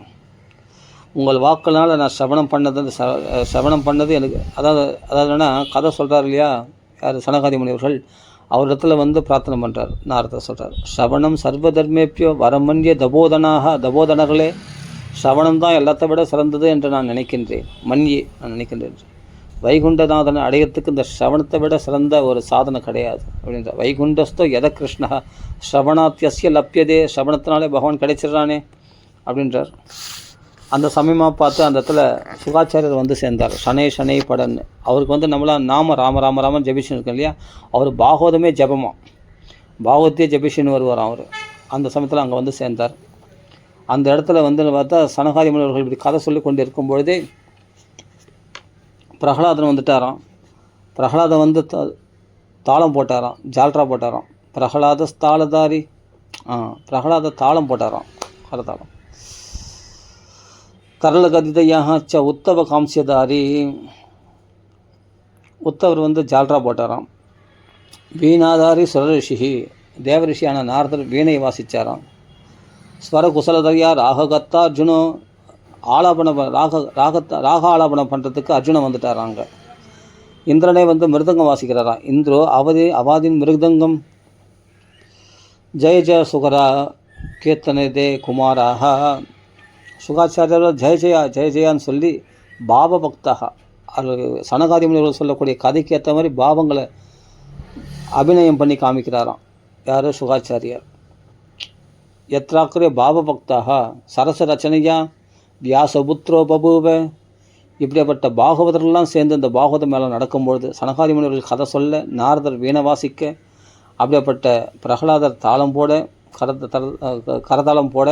உங்கள் வாக்குனால் நான் சிரவணம் பண்ணது எனக்கு அதாவதுன்னா கதை சொல்கிறார் இல்லையா யார் சனகாதி முனிவர்கள், அவரிடத்துல பிரார்த்தனை பண்ணுறார். நாரதர் சொல்கிறார், ஸ்ரவணம் சர்வதர்மேப்பியோ வரமன்ய தபோதனர்களே, ஸ்ரவணம் தான் எல்லாத்தை விட சிறந்தது என்று நான் நினைக்கின்றேன். நான் நினைக்கின்றேன். வைகுண்டநாதனை அடையத்துக்கு இந்த ஸ்ரவணத்தை விட சிறந்த ஒரு சாதனை கிடையாது அப்படின்ற. வைகுண்டஸ்தோ யத கிருஷ்ணா ஸ்ரவணாத்தியஸ்ய லப்யதே, ஸ்ரவணத்தினாலே பகவான் கிடைச்சிட்றானே அப்படின்றார். அந்த சமயமாக பார்த்து அந்த இடத்துல சுகாச்சாரியர் சேர்ந்தார். சனை படன்னு அவருக்கு நம்மளாம் நாம ராம ராம ராமன் ஜபிஷன் இருக்கோம் இல்லையா, அவர் பாகவதமே ஜபமா, பாகவத்தையே ஜபிஷன் வருவார் அவர். அந்த சமயத்தில் அங்கே சேர்ந்தார். அந்த இடத்துல பார்த்தா சனகாதி முனிவர்கள் இப்படி கதை சொல்லி கொண்டு இருக்கும் பொழுதே பிரகலாதன் வந்துட்டாராம். பிரகலாதன் தாளம் போட்டாராம், ஜால்ரா போட்டாராம். பிரகலாத தாளதாரி, பிரகலாத தாளம் போட்டாராம், கரதாளம். தரளகதிதையாக உத்தவ காம்சியதாரி, உத்தவர் ஜால்ரா போட்டாராம். வீணாதாரி சுரரிஷி, தேவரிஷியான நாரதர் வீணை வாசித்தாராம். ஸ்வர குசலதரியா ராககத்தா அர்ஜுனோ ஆலாபனம் ராக ஆலாபனம் பண்ணுறதுக்கு அர்ஜுனன் வந்துட்டாராங்க. இந்திரனே மிருதங்கம் வாசிக்கிறாராம். இந்திரோ அவாதின் மிருதங்கம் ஜெய ஜெய சுகரா கீர்த்தனை தே குமாராக. சுகாச்சாரியர் ஜெய ஜெயான்னு சொல்லி பாவ பக்தாக, அது சனகாதி முனிவர்கள் சொல்லக்கூடிய கதைக்கு ஏற்ற மாதிரி பாவங்களை அபிநயம் பண்ணி காமிக்கிறாராம் யார் சுகாச்சாரியார். எத்ராக்குரிய பாவ பக்தாக சரச ரச்சனையா வியாசபுத்ரோ பபூவ. இப்படிப்பட்ட பாகவதர்கள்லாம் சேர்ந்து இந்த பாகவதம் மேலே நடக்கும்பொழுது சனகாதி முனிவர்கள் கதை சொல்ல, நாரதர் வீணை வாசிக்க, அப்படிப்பட்ட பிரகலாதர் தாளம் போட, கரதாளம் போட,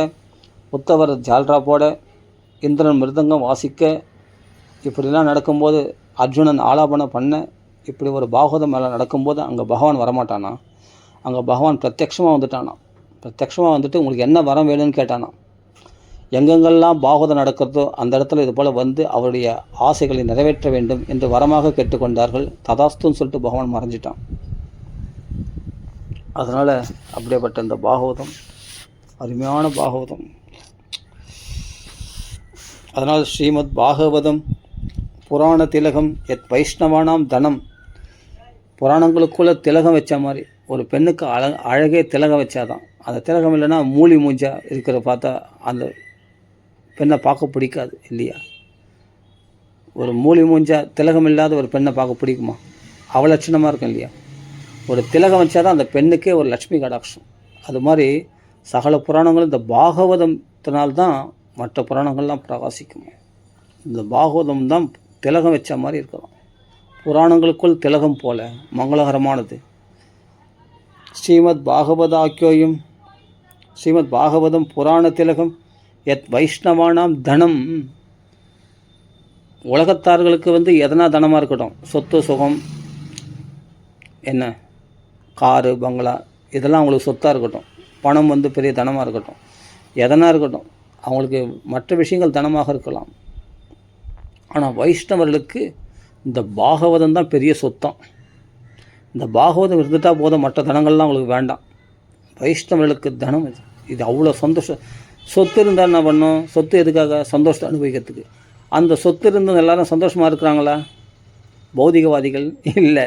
உத்தவர் ஜால்ரா போட, இந்திரன் மிருதங்கம் வாசிக்க, இப்படிலாம் நடக்கும்போது அர்ஜுனன் ஆலாபனம் பண்ண, இப்படி ஒரு பாகவதம் மேலே நடக்கும்போது அங்கே பகவான் வரமாட்டானா, அங்கே பகவான் பிரத்யக்ஷமாக வந்துட்டானா. பிரத்யக்ஷமாக உங்களுக்கு என்ன வரம் வேணும்னு கேட்டானா. எங்கெங்கெல்லாம் பாகவதம் நடக்கிறதோ அந்த இடத்துல இது போல் அவருடைய ஆசைகளை நிறைவேற்ற வேண்டும் என்று வரமாக கேட்டுக்கொண்டார்கள். ததாஸ்துன்னு சொல்லிட்டு பகவான் மறைஞ்சிட்டான். அதனால் அப்படியேப்பட்ட இந்த பாகவதம் அருமையான பாகவதம். அதனால் ஸ்ரீமத் பாகவதம் புராண திலகம் எத் வைஷ்ணவானாம் தனம். புராணங்களுக்குள்ளே திலகம் வச்ச மாதிரி ஒரு பெண்ணுக்கு அழகே திலகம் வச்சாதான். அந்த திலகம் இல்லைன்னா மூலி மூஞ்சா இருக்கிற பார்த்தா அந்த பெண்ணை பார்க்க பிடிக்காது இல்லையா. ஒரு மூலி மூஞ்சா திலகம் இல்லாத ஒரு பெண்ணை பார்க்க பிடிக்குமா? அவலட்சணமாக இருக்கும் இல்லையா. ஒரு திலகம் வச்சாதான் அந்த பெண்ணுக்கே ஒரு லட்சுமி கடாட்சம். அது மாதிரி சகல புராணங்களும் இந்த பாகவதத்தினால்தான் மற்ற புராணங்கள்லாம் பிரகாசிக்கும். இந்த பாகவதம் தான் திலகம் வச்ச மாதிரி இருக்கலாம். புராணங்களுக்குள் திலகம் போல மங்களகரமானது. ஸ்ரீமத் பாகவதாக்கியோயும் ஸ்ரீமத் பாகவதம் புராண திலகம் எத் வைஷ்ணவானாம் தனம். உலகத்தார்களுக்கு எதனா தனமாக இருக்கட்டும், சொத்து சுகம் என்ன காரு பங்களா இதெல்லாம் அவங்களுக்கு சொத்தாக இருக்கட்டும், பணம் பெரிய தனமாக இருக்கட்டும், எதனா இருக்கட்டும், அவங்களுக்கு மற்ற விஷயங்கள் தனமாக இருக்கலாம். ஆனால் வைஷ்ணவர்களுக்கு இந்த பாகவதம் தான் பெரிய சொத்தம். இந்த பாகவதம் இருந்துட்டால் போதும், மற்ற தனங்கள்லாம் அவங்களுக்கு வேண்டாம். வைஷ்ணவர்களுக்கு தனம் இது அவ்வளோ சந்தோஷம். சொத்து இருந்தால் என்ன பண்ணும்? சொத்து எதுக்காக? சந்தோஷத்தை அனுபவிக்கிறதுக்கு. அந்த சொத்து இருந்து எல்லாரும் சந்தோஷமாக இருக்கிறாங்களா? பௌதிகவாதிகள் இல்லை.